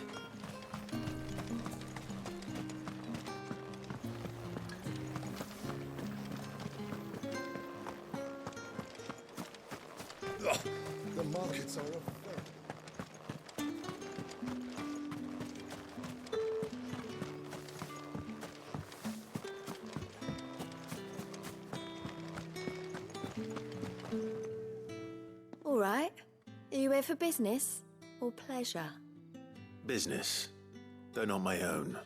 The markets are up. All right. Are you here for business or pleasure? Business, though not my own.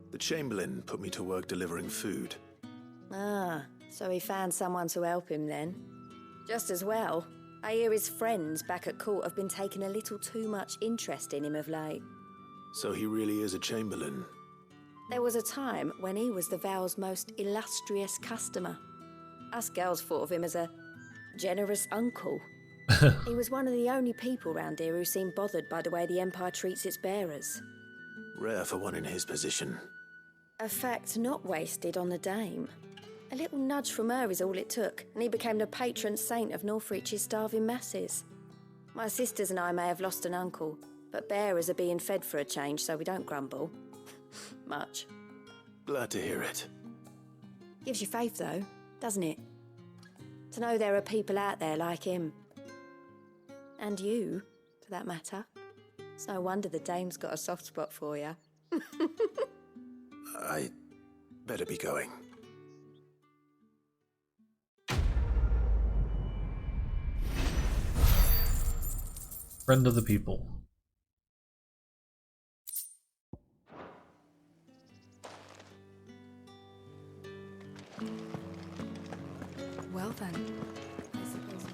The Chamberlain put me to work delivering food. Ah, so he found someone to help him then. Just as well. I hear his friends back at court have been taking a little too much interest in him of late. So he really is a Chamberlain. There was a time when he was the Vows' most illustrious customer. Us girls thought of him as a generous uncle. He was one of the only people round here who seemed bothered by the way the Empire treats its bearers. Rare for one in his position. A fact not wasted on the Dame. A little nudge from her is all it took, and he became the patron saint of Northreach's starving masses. My sisters and I may have lost an uncle, but bearers are being fed for a change, so we don't grumble. Much. Glad to hear it. Gives you faith, though, doesn't it? To know there are people out there like him. And you, for that matter. It's no wonder the Dame's got a soft spot for you. I better be going. Friend of the people. Well then, I suppose.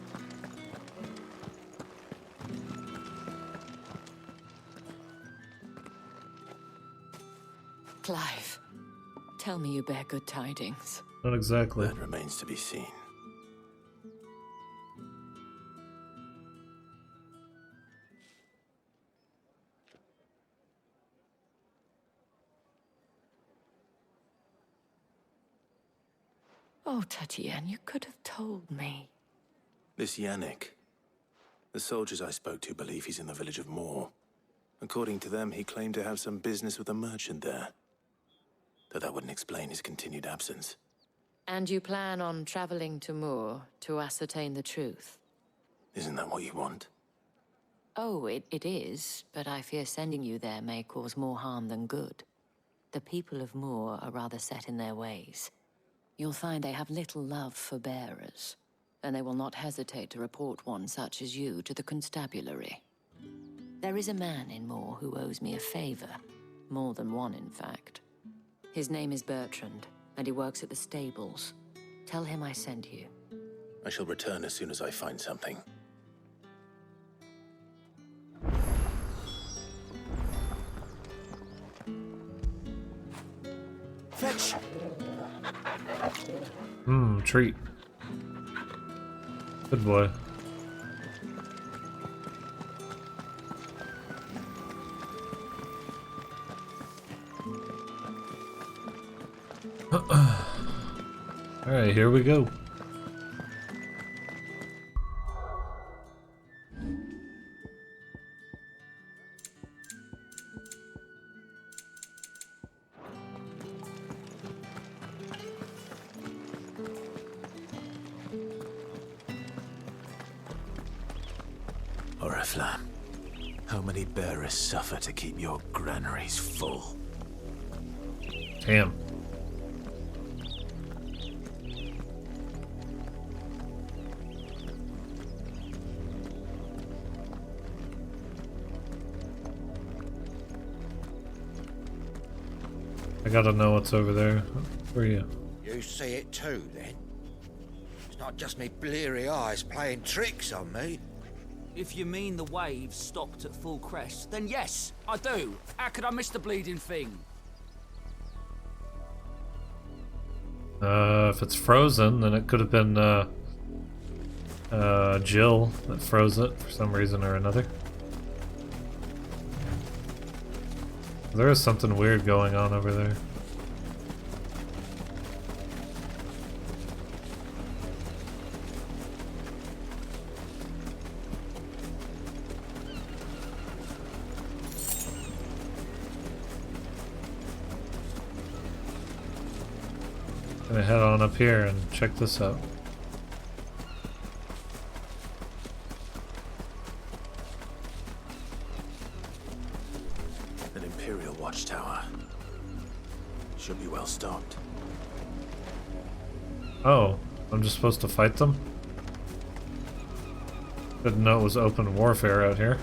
Clive, tell me you bear good tidings. Not exactly. That remains to be seen. Oh, Tatienne, you could have told me. This Yannick. The soldiers I spoke to believe he's in the village of Moor. According to them, he claimed to have some business with a merchant there. Though that wouldn't explain his continued absence. And you plan on traveling to Moor to ascertain the truth? Isn't that what you want? Oh, it is, but I fear sending you there may cause more harm than good. The people of Moor are rather set in their ways. You'll find they have little love for bearers, and they will not hesitate to report one such as you to the constabulary. There is a man in Moor who owes me a favor. More than one, in fact. His name is Bertrand, and he works at the stables. Tell him I sent you. I shall return as soon as I find something. Fetch! Treat. Good boy. Alright, here we go. Oriflamme, how many bearers suffer to keep your granaries full? Damn. I gotta know what's over there. Where are you? You see it too, then? It's not just me bleary eyes playing tricks on me. If you mean the waves stopped at full crest, then yes, I do. How could I miss the bleeding thing? If it's frozen, then it could have been, Jill that froze it for some reason or another. There is something weird going on over there. Gonna head on up here and check this out. An Imperial watchtower. Should be well stocked. Oh, I'm just supposed to fight them? Didn't know it was open warfare out here.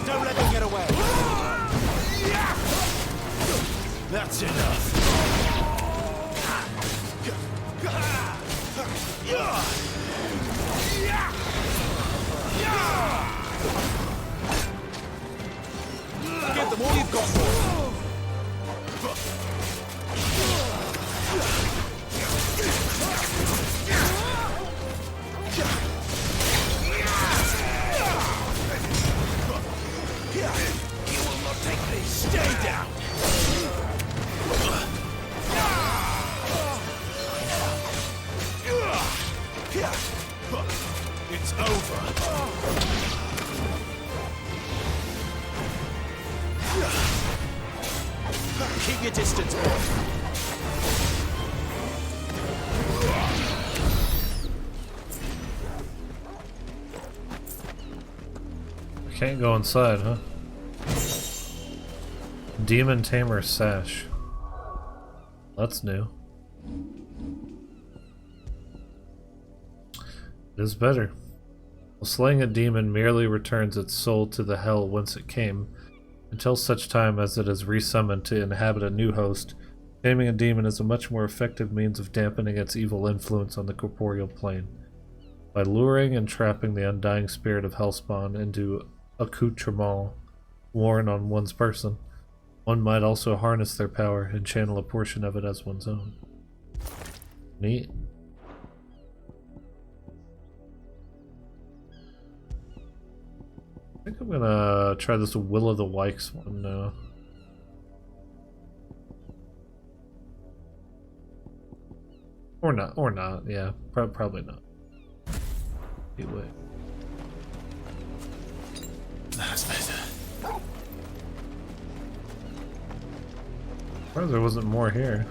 Don't let them get away. That's enough. Give them all you've got for them. You will not take this. Stay down. It's over. Keep your distance, boy. Can't go inside, huh? Demon Tamer Sash. That's new. It is better. Well, slaying a demon merely returns its soul to the hell whence it came, until such time as it is resummoned to inhabit a new host. Taming a demon is a much more effective means of dampening its evil influence on the corporeal plane. By luring and trapping the undying spirit of Hellspawn into accoutrement worn on one's person, one might also harness their power and channel a portion of it as one's own. Neat. I think I'm gonna try this Will of the Wykes one now. Or not, yeah. Probably not. Anyway. That's better. Or there wasn't more here.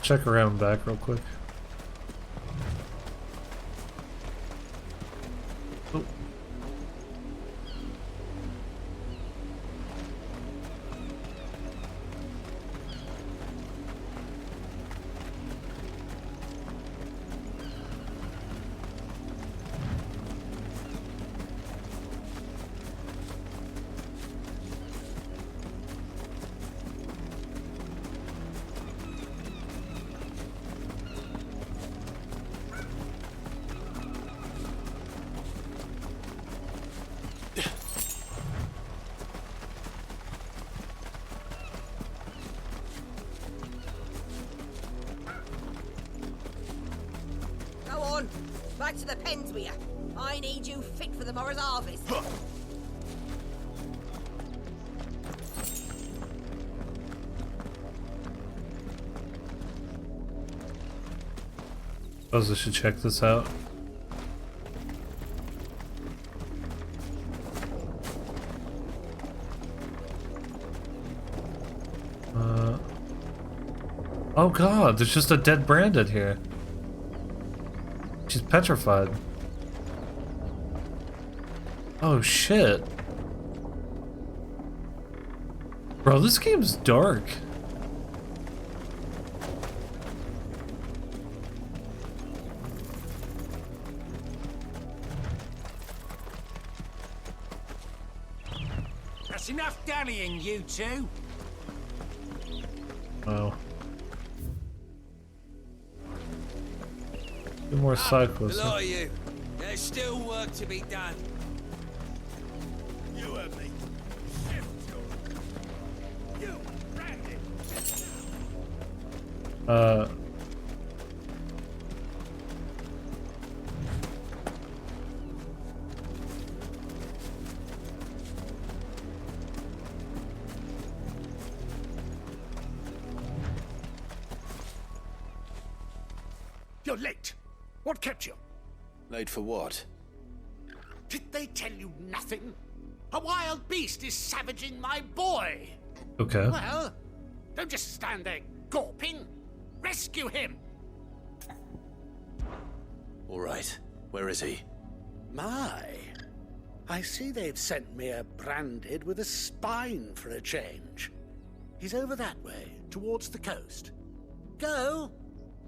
Check around back real quick. Oh. Back to the pens with you. I need you fit for the morrow's harvest. Suppose I should check this out. Oh god, there's just a dead Branded here. She's petrified. Oh shit. Bro, this game's dark. That's enough dallying, you two. Oh. Two more side quests. A lot of you. There's still work to be done. You and me. You, Randy. You're late. What kept you? Late for what? Did they tell you nothing? A wild beast is savaging my boy. Okay. Well, Don't just stand there gawping. Rescue him! All right. Where is he? My. I see they've sent me a branded with a spine for a change. He's over that way, towards the coast. Go,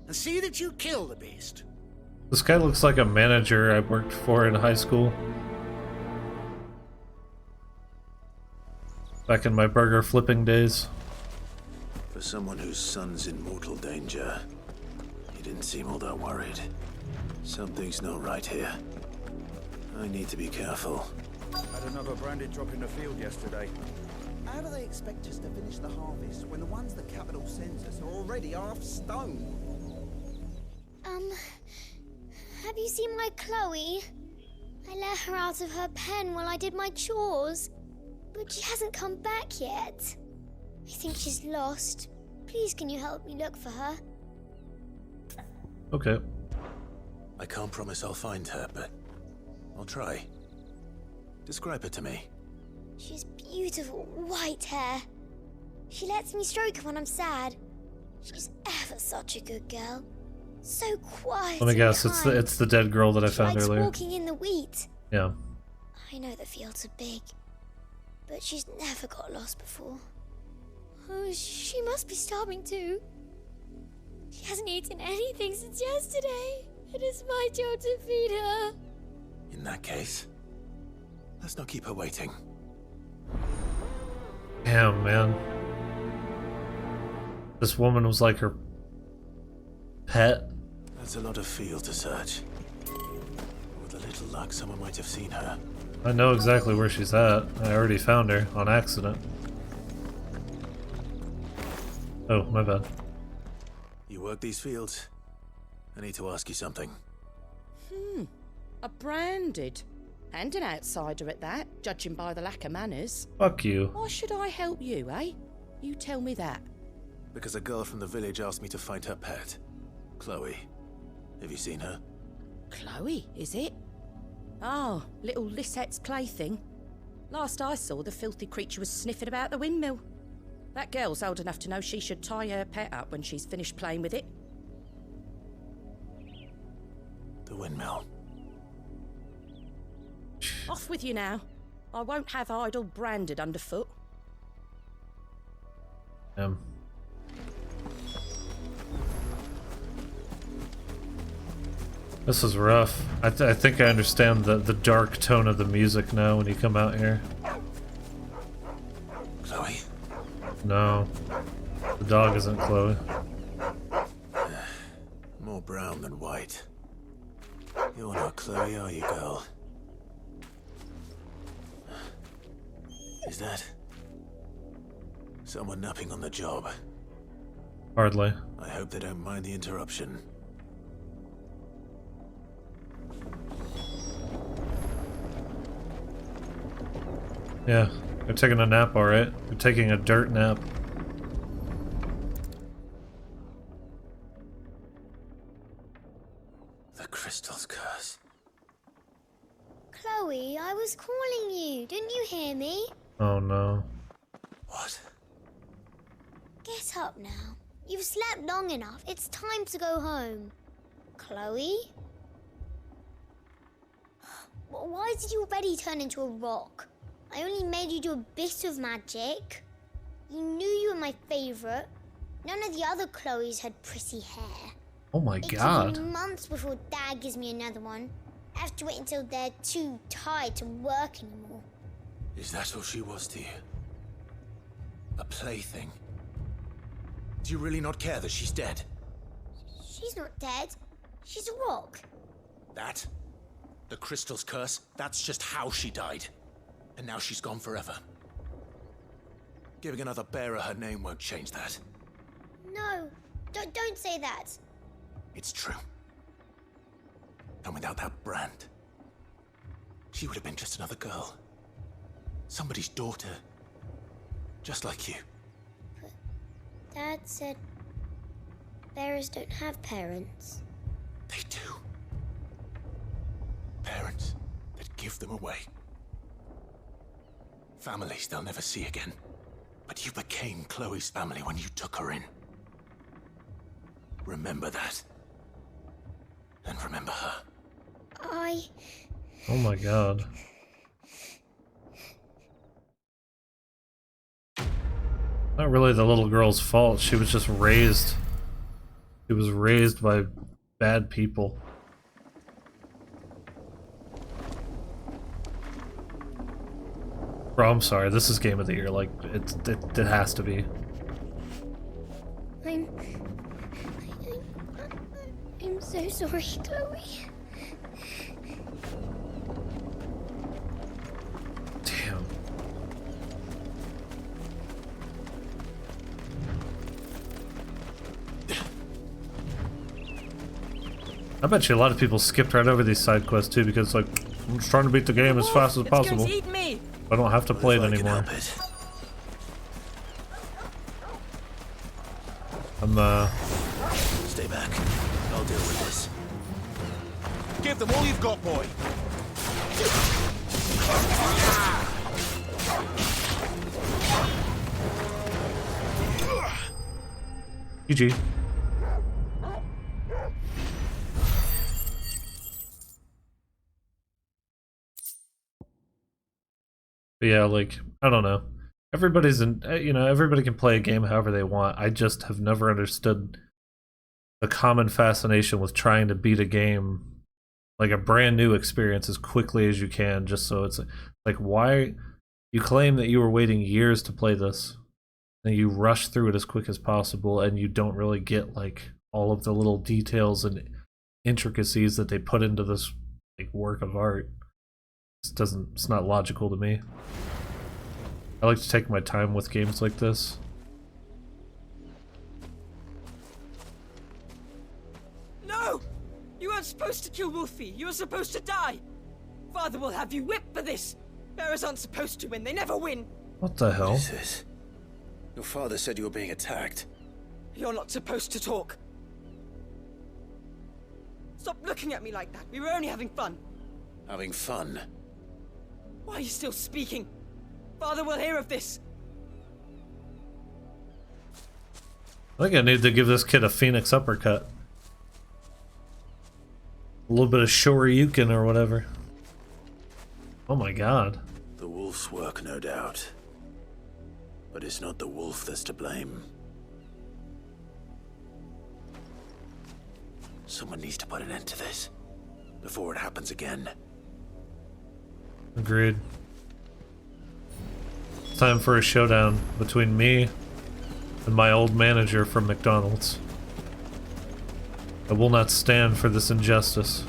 and see that you kill the beast. This guy looks like a manager I worked for in high school. Back in my burger flipping days. For someone whose son's in mortal danger, he didn't seem all that worried. Something's not right here. I need to be careful. Had another branded drop in the field yesterday. How do they expect us to finish the harvest when the ones the capital sends us are already half stone? Have you seen my Chloe? I let her out of her pen while I did my chores, but she hasn't come back yet. I think she's lost. Please, can you help me look for her? Okay. I can't promise I'll find her, but I'll try. Describe her to me. She's beautiful white hair. She lets me stroke her when I'm sad. She's ever such a good girl. So quiet. Let me guess, it's the dead girl that I found likes earlier. Walking in the wheat. Yeah. I know the fields are big, but she's never got lost before. Oh, she must be starving too. She hasn't eaten anything since yesterday. It is my job to feed her. In that case, let's not keep her waiting. Damn, man. This woman was like her pet. That's a lot of field to search. With a little luck, someone might have seen her. I know exactly where she's at. I already found her on accident. Oh, my bad. You work these fields? I need to ask you something. A branded. And an outsider at that, judging by the lack of manners. Fuck you. Why should I help you, eh? You tell me that. Because a girl from the village asked me to find her pet. Chloe. Have you seen her? Chloe, is it? Oh, little Lisette's plaything. Last I saw, the filthy creature was sniffing about the windmill. That girl's old enough to know she should tie her pet up when she's finished playing with it. The windmill. Off with you now. I won't have idle branded underfoot. This is rough. I think I understand the dark tone of the music now when you come out here. Chloe? No. The dog isn't Chloe. More brown than white. You're not Chloe, are you, girl? Is that someone napping on the job? Hardly. I hope they don't mind the interruption. Yeah, they're taking a nap, alright. They're taking a dirt nap. The crystal's curse. Chloe, I was calling you. Didn't you hear me? Oh no. What? Get up now. You've slept long enough. It's time to go home. Chloe? Why did you already turn into a rock? I only made you do a bit of magic. You knew you were my favorite. None of the other Chloes had pretty hair. Oh my god. It took months before Dad gives me another one. I have to wait until they're too tired to work anymore. Is that all she was to you? A plaything? Do you really not care that she's dead? She's not dead. She's a rock. That? The crystal's curse? That's just how she died. And now she's gone forever. Giving another bearer her name won't change that. No, don't say that. It's true. And without that brand, she would have been just another girl. Somebody's daughter. Just like you. But Dad said bearers don't have parents. They do. Parents that give them away. Families they'll never see again. But you became became Chloe's family when you took her in. Remember that. And remember her. Oh my god. Not really the little girl's fault. She was just raised. She was raised by bad people. Bro, I'm sorry. This is Game of the Year. Like, it has to be. I'm so sorry, Chloe. Damn. I bet you a lot of people skipped right over these side quests too because, like, I'm just trying to beat the game as fast as possible. Eat me. I don't have to play it anymore. I'm Stay back. I'll deal with this. Give them all you've got, boy. GG. But yeah, like, I don't know. Everybody's in, you know, everybody can play a game however they want. I just have never understood the common fascination with trying to beat a game, like a brand new experience, as quickly as you can, just so it's like, why you claim that you were waiting years to play this, and you rush through it as quick as possible, and you don't really get like all of the little details and intricacies that they put into this like work of art. It's not logical to me. I like to take my time with games like this. No! You weren't supposed to kill Wolfie. You were supposed to die. Father will have you whipped for this. Bearers aren't supposed to win. They never win. What the hell? What is this? Your father said you were being attacked. You're not supposed to talk. Stop looking at me like that. We were only having fun. Having fun? Why are you still speaking? Father will hear of this. I think I need to give this kid a Phoenix uppercut. A little bit of Shoryuken or whatever. Oh my god. The wolf's work, no doubt. But it's not the wolf that's to blame. Someone needs to put an end to this before it happens again. Agreed. Time for a showdown between me and my old manager from McDonald's. I will not stand for this injustice.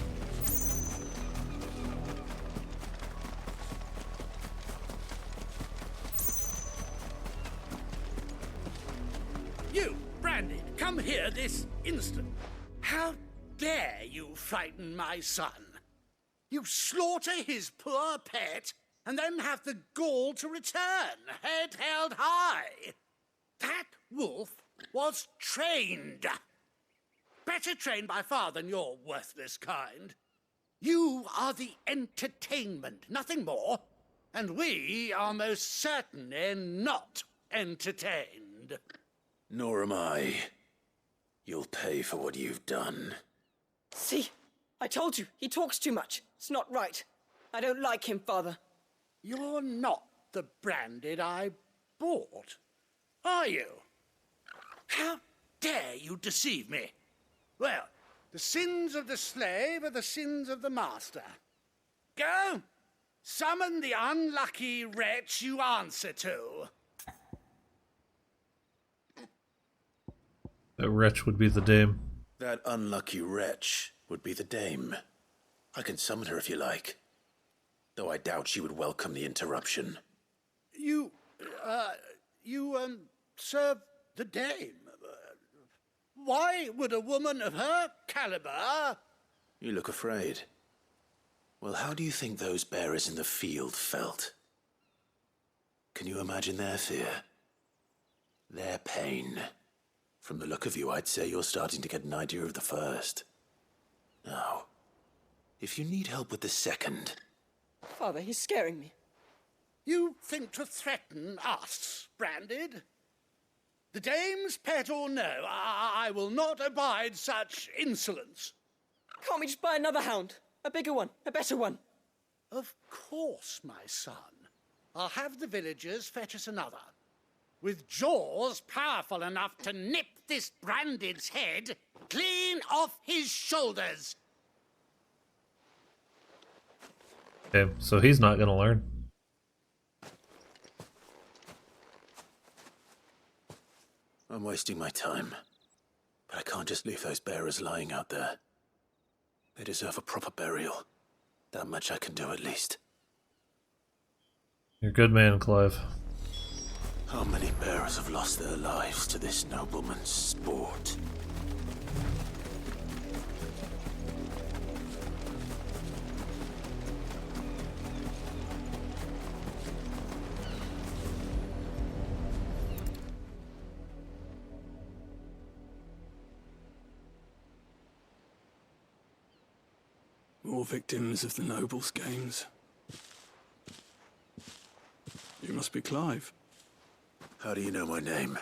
You, Brandy, come here this instant. How dare you frighten my son? You slaughter his poor pet, and then have the gall to return, head held high. That wolf was trained. Better trained by far than your worthless kind. You are the entertainment, nothing more. And we are most certainly not entertained. Nor am I. You'll pay for what you've done. See? I told you, he talks too much. It's not right. I don't like him, Father. You're not the Branded I bought, are you? How dare you deceive me? Well, the sins of the slave are the sins of the master. Go, summon the unlucky wretch you answer to. That wretch would be the dame. That unlucky wretch would be the dame. I can summon her if you like. Though I doubt she would welcome the interruption. You serve the dame. Why would a woman of her caliber... You look afraid. Well, how do you think those bearers in the field felt? Can you imagine their fear? Their pain? From the look of you, I'd say you're starting to get an idea of the first. Now, if you need help with the second... Father, he's scaring me. You think to threaten us, Branded? The dame's pet or no, I will not abide such insolence. Can't we just buy another hound? A bigger one, a better one. Of course, my son. I'll have the villagers fetch us another. With jaws powerful enough to nip this Branded's head clean off his shoulders. Okay, so he's not gonna learn. I'm wasting my time. But I can't just leave those bearers lying out there. They deserve a proper burial. That much I can do at least. You're a good man, Clive. How many bearers have lost their lives to this nobleman's sport? More victims of the nobles' games. You must be Clive. How do you know my name?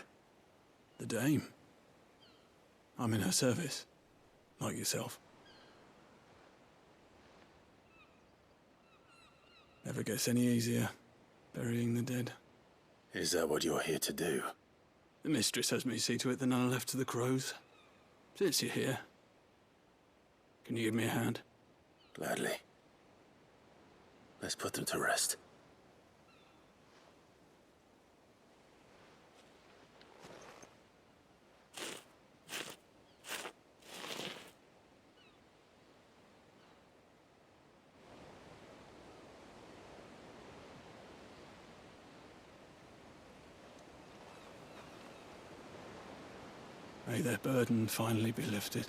The Dame. I'm in her service, like yourself. Never gets any easier, burying the dead. Is that what you're here to do? The mistress has me see to it that none are left to the crows. Since you're here, can you give me a hand? Gladly. Let's put them to rest. May their burden finally be lifted.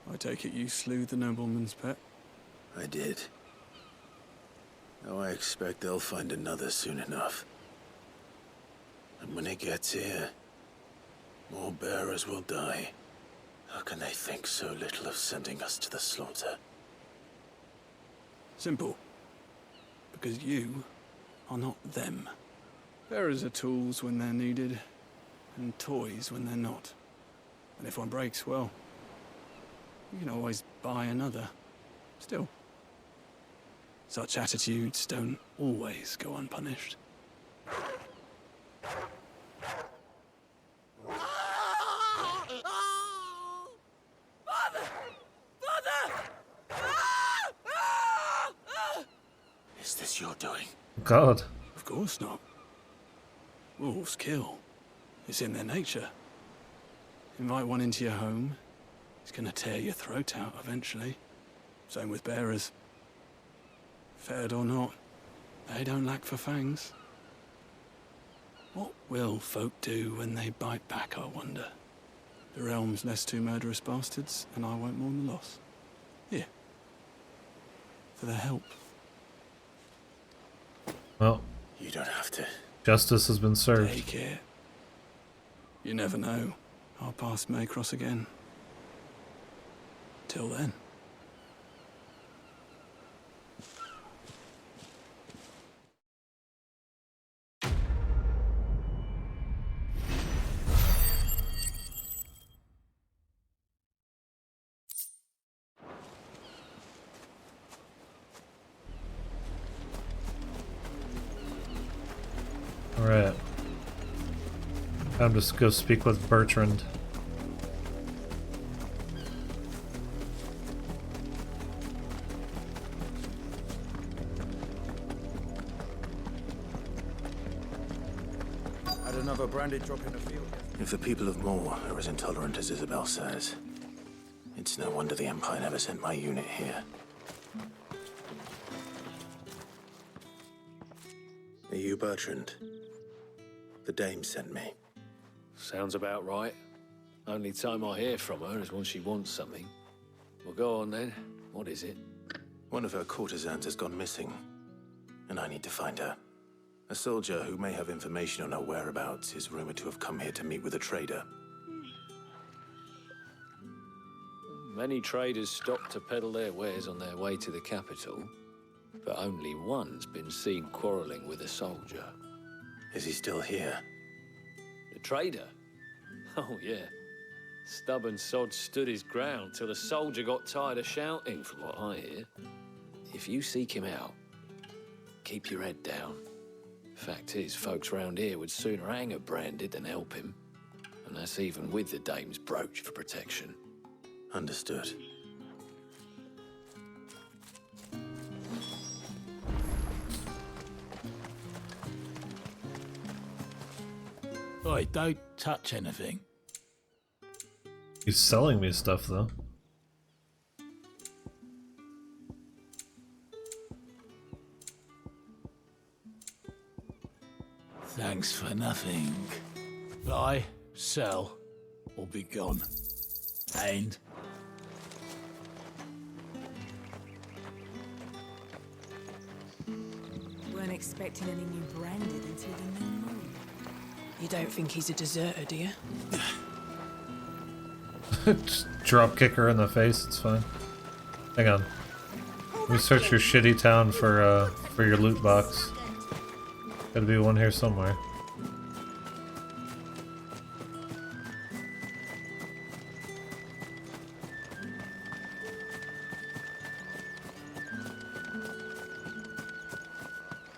I take it you slew the nobleman's pet? I did. Now I expect they'll find another soon enough. And when it gets here, more bearers will die. How can they think so little of sending us to the slaughter? Simple. Because you are not them. Bearers are tools when they're needed, and toys when they're not. And if one breaks, well, you can always buy another. Still, such attitudes don't always go unpunished. Is this your doing? God. Of course not. Wolves kill. It's in their nature. Invite one into your home, he's gonna tear your throat out eventually. Same with bearers. Fed or not, they don't lack for fangs. What will folk do when they bite back, I wonder? The realm's less two murderous bastards, and I won't mourn the loss. Here. For their help. Well, you don't have to. Justice has been served. Take it. You never know. Our paths may cross again. Till then. Alright. Time to go speak with Bertrand. Had another branded drop in the field. If the people of Moor are as intolerant as Isabel says, it's no wonder the Empire never sent my unit here. Are you Bertrand? The Dame sent me. Sounds about right. Only time I hear from her is when she wants something. Well, go on then. What is it? One of her courtesans has gone missing, and I need to find her. A soldier who may have information on her whereabouts is rumored to have come here to meet with a trader. Many traders stop to peddle their wares on their way to the capital, but only one's been seen quarreling with a soldier. Is he still here? The Trader? Oh, yeah. Stubborn sod stood his ground till the soldier got tired of shouting, from what I hear. If you seek him out, keep your head down. Fact is, folks round here would sooner hang a branded than help him. And that's even with the dame's brooch for protection. Understood. Oi, don't touch anything. He's selling me stuff, though. Thanks for nothing. Buy, sell, or be gone. And Weren't expecting any new branded until the new moon. You don't think he's a deserter, do you? Just drop kick her in the face, it's fine. Hang on. Let me search your shitty town for your loot box. Gotta be one here somewhere.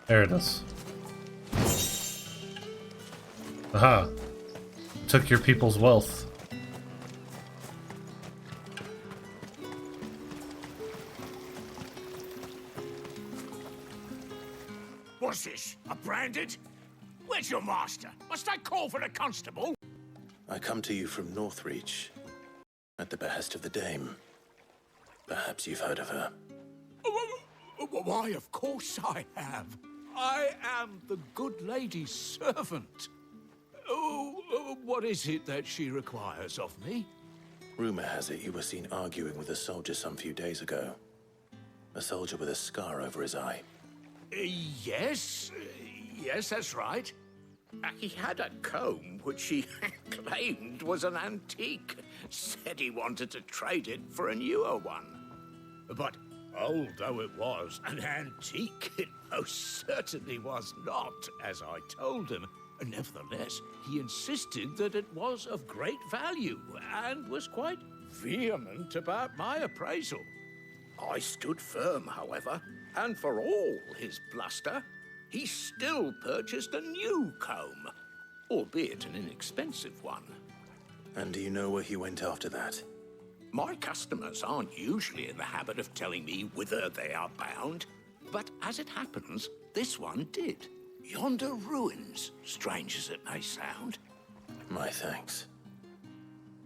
There it is. Aha. Took your people's wealth. What's this? A branded? Where's your master? Must I call for a constable? I come to you from Northreach, at the behest of the Dame. Perhaps you've heard of her. why, of course I have. I am the good lady's servant. What is it that she requires of me? Rumor has it you were seen arguing with a soldier some few days ago. A soldier with a scar over his eye. Yes, that's right. He had a comb which he claimed was an antique. Said he wanted to trade it for a newer one. But old though it was, an antique it most certainly was not, as I told him. Nevertheless, he insisted that it was of great value and was quite vehement about my appraisal. I stood firm, however, and for all his bluster, he still purchased a new comb, albeit an inexpensive one. And do you know where he went after that? My customers aren't usually in the habit of telling me whither they are bound, but as it happens, this one did. Yonder ruins, strange as it may sound. My thanks.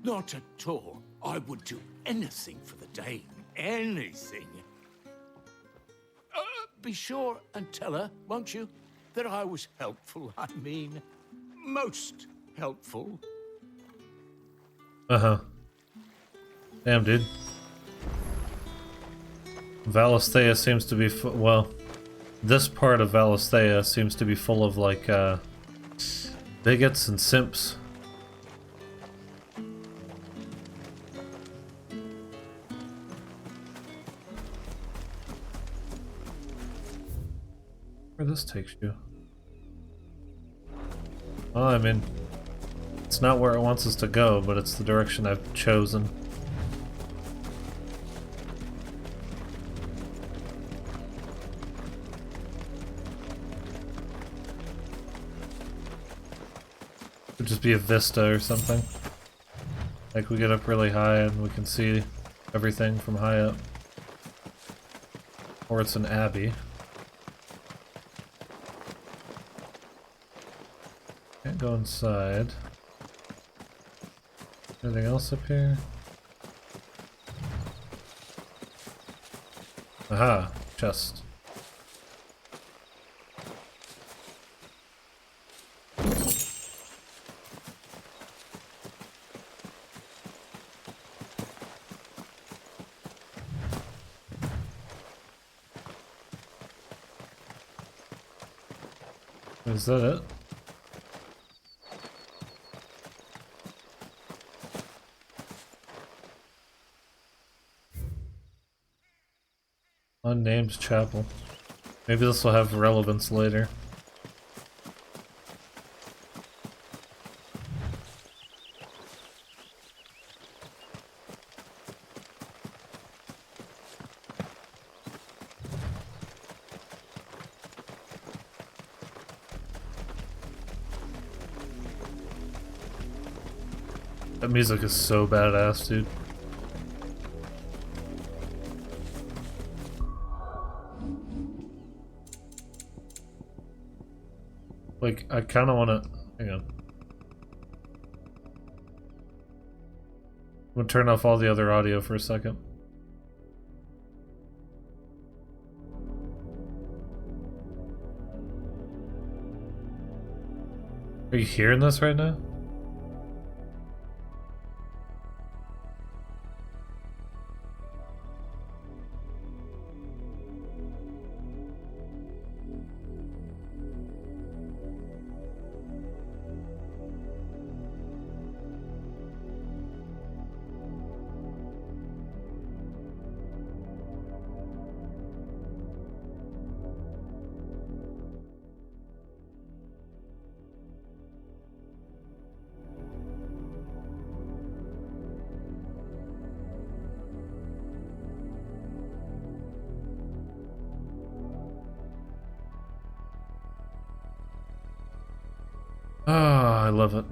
Not at all. I would do anything for the Dame. Anything. Be sure and tell her, won't you, that I was helpful. I mean, most helpful. Uh-huh. Damn, dude. Valisthea seems to be well, this part of Valisthea seems to be full of, like, bigots and simps. Where this takes you? Well, I mean, it's not where it wants us to go, but it's the direction I've chosen. Could just be a vista or something. Like we get up really high and we can see everything from high up. Or it's an abbey. Can't go inside. Anything else up here? Aha, chest. Is that it? Unnamed chapel. Maybe this will have relevance later. That music is so badass, dude. Like, I kind of want to... Hang on. I'm going to turn off all the other audio for a second. Are you hearing this right now? Ah, I love it.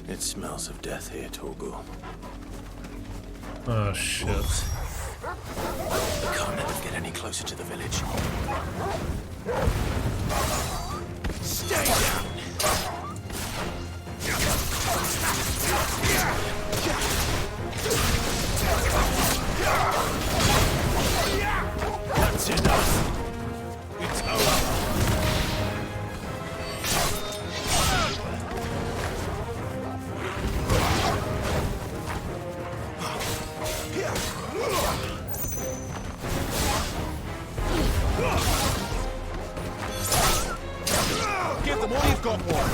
It smells of death here, Torgal. Oh, shit. Wolves. We can't let them get any closer to the village. Stay down! That's enough! It's over! Give them all you've got, boy.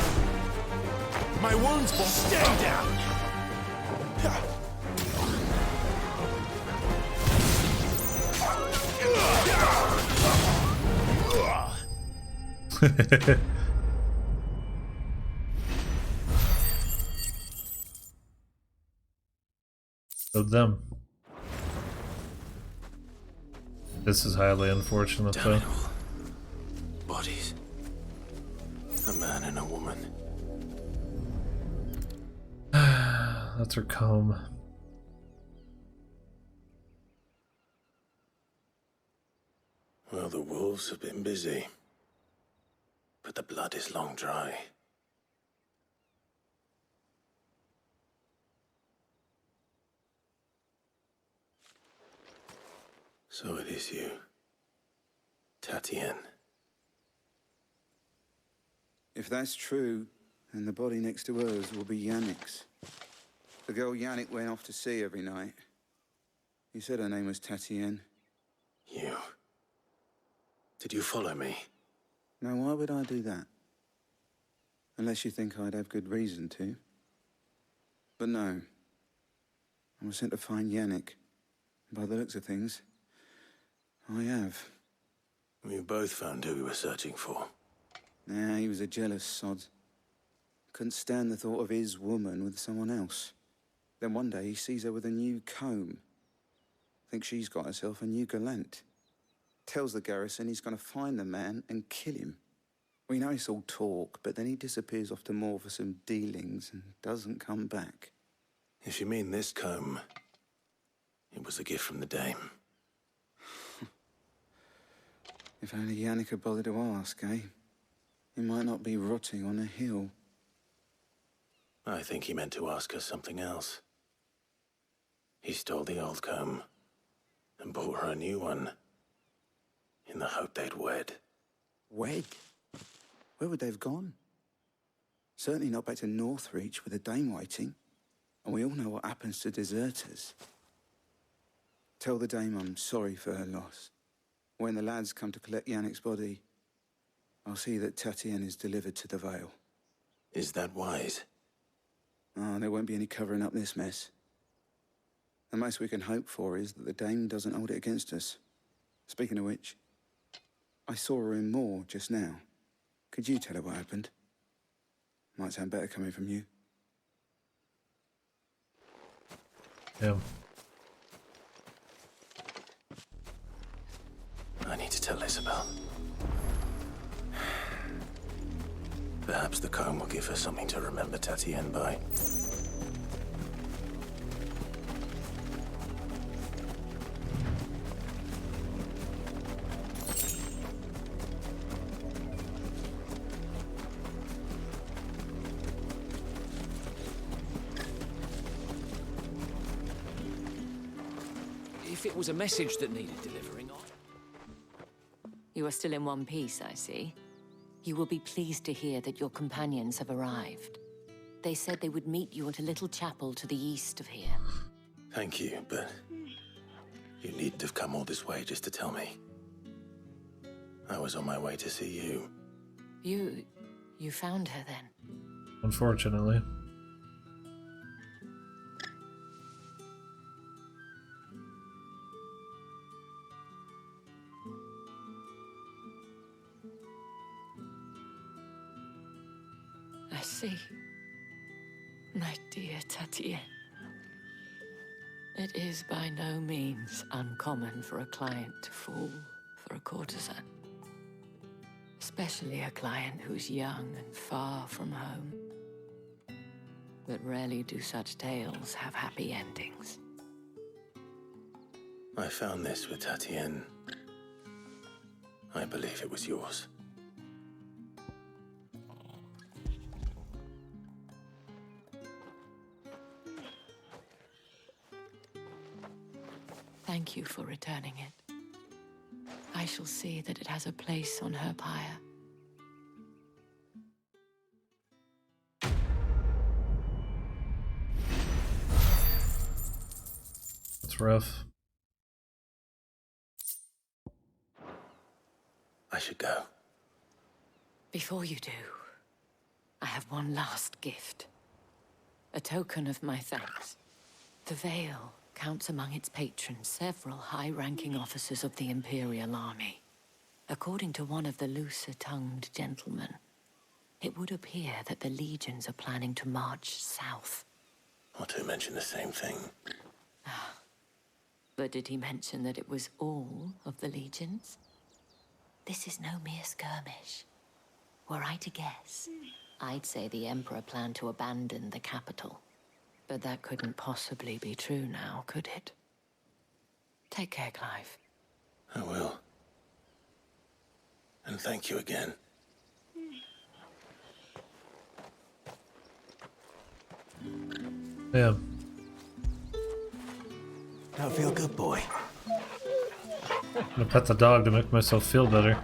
My wounds will stay down. So them. This is highly unfortunate, though. Bodies. A man and a woman. That's her comb. Well, the wolves have been busy. But the blood is long dry. So it is you, Tatienne. If that's true, then the body next to hers will be Yannick's. The girl Yannick went off to sea every night. He said her name was Tatienne. You. Did you follow me? Now, why would I do that? Unless you think I'd have good reason to. But no. I was sent to find Yannick. By the looks of things, I have. We both found who we were searching for. Nah, he was a jealous sod. Couldn't stand the thought of his woman with someone else. Then one day he sees her with a new comb. Thinks she's got herself a new gallant. Tells the garrison he's going to find the man and kill him. We know it's all talk, but then he disappears off to Moor for some dealings and doesn't come back. If you mean this comb, it was a gift from the dame. If only Yannick had bothered to ask, eh? He might not be rotting on a hill. I think he meant to ask her something else. He stole the old comb and bought her a new one in the hope they'd wed. Wed? Where would they have gone? Certainly not back to Northreach with a dame waiting. And we all know what happens to deserters. Tell the dame I'm sorry for her loss. When the lads come to collect Yannick's body, I'll see that Tatienne is delivered to the Vale. Is that wise? Oh, there won't be any covering up this mess. The most we can hope for is that the dame doesn't hold it against us. Speaking of which, I saw her in Moor just now. Could you tell her what happened? Might sound better coming from you. Yeah. I need to tell Isabel. Perhaps the comb will give her something to remember Tatienne by. If it was a message that needed delivering, You are still in one piece, I see. You will be pleased to hear that your companions have arrived. They said they would meet you at a little chapel to the east of here. Thank you, but you needn't have come all this way just to tell me. I was on my way to see you. You found her then? Unfortunately. I see. My dear Tatienne. It is by no means uncommon for a client to fall for a courtesan. Especially a client who's young and far from home. But rarely do such tales have happy endings. I found this with Tatienne. I believe it was yours. Thank you for returning it. I shall see that it has a place on her pyre. It's rough. I should go. Before you do, I have one last gift. A token of my thanks. The Veil counts among its patrons several high-ranking officers of the Imperial Army. According to one of the looser-tongued gentlemen, it would appear that the legions are planning to march south. Otto mentioned the same thing. But did he mention that it was all of the legions? This is no mere skirmish. Were I to guess, I'd say the Emperor planned to abandon the capital. But that couldn't possibly be true now, could it? Take care, Clive. I will. And thank you again. Yeah. Don't feel good, boy. I'm gonna pet the dog to make myself feel better.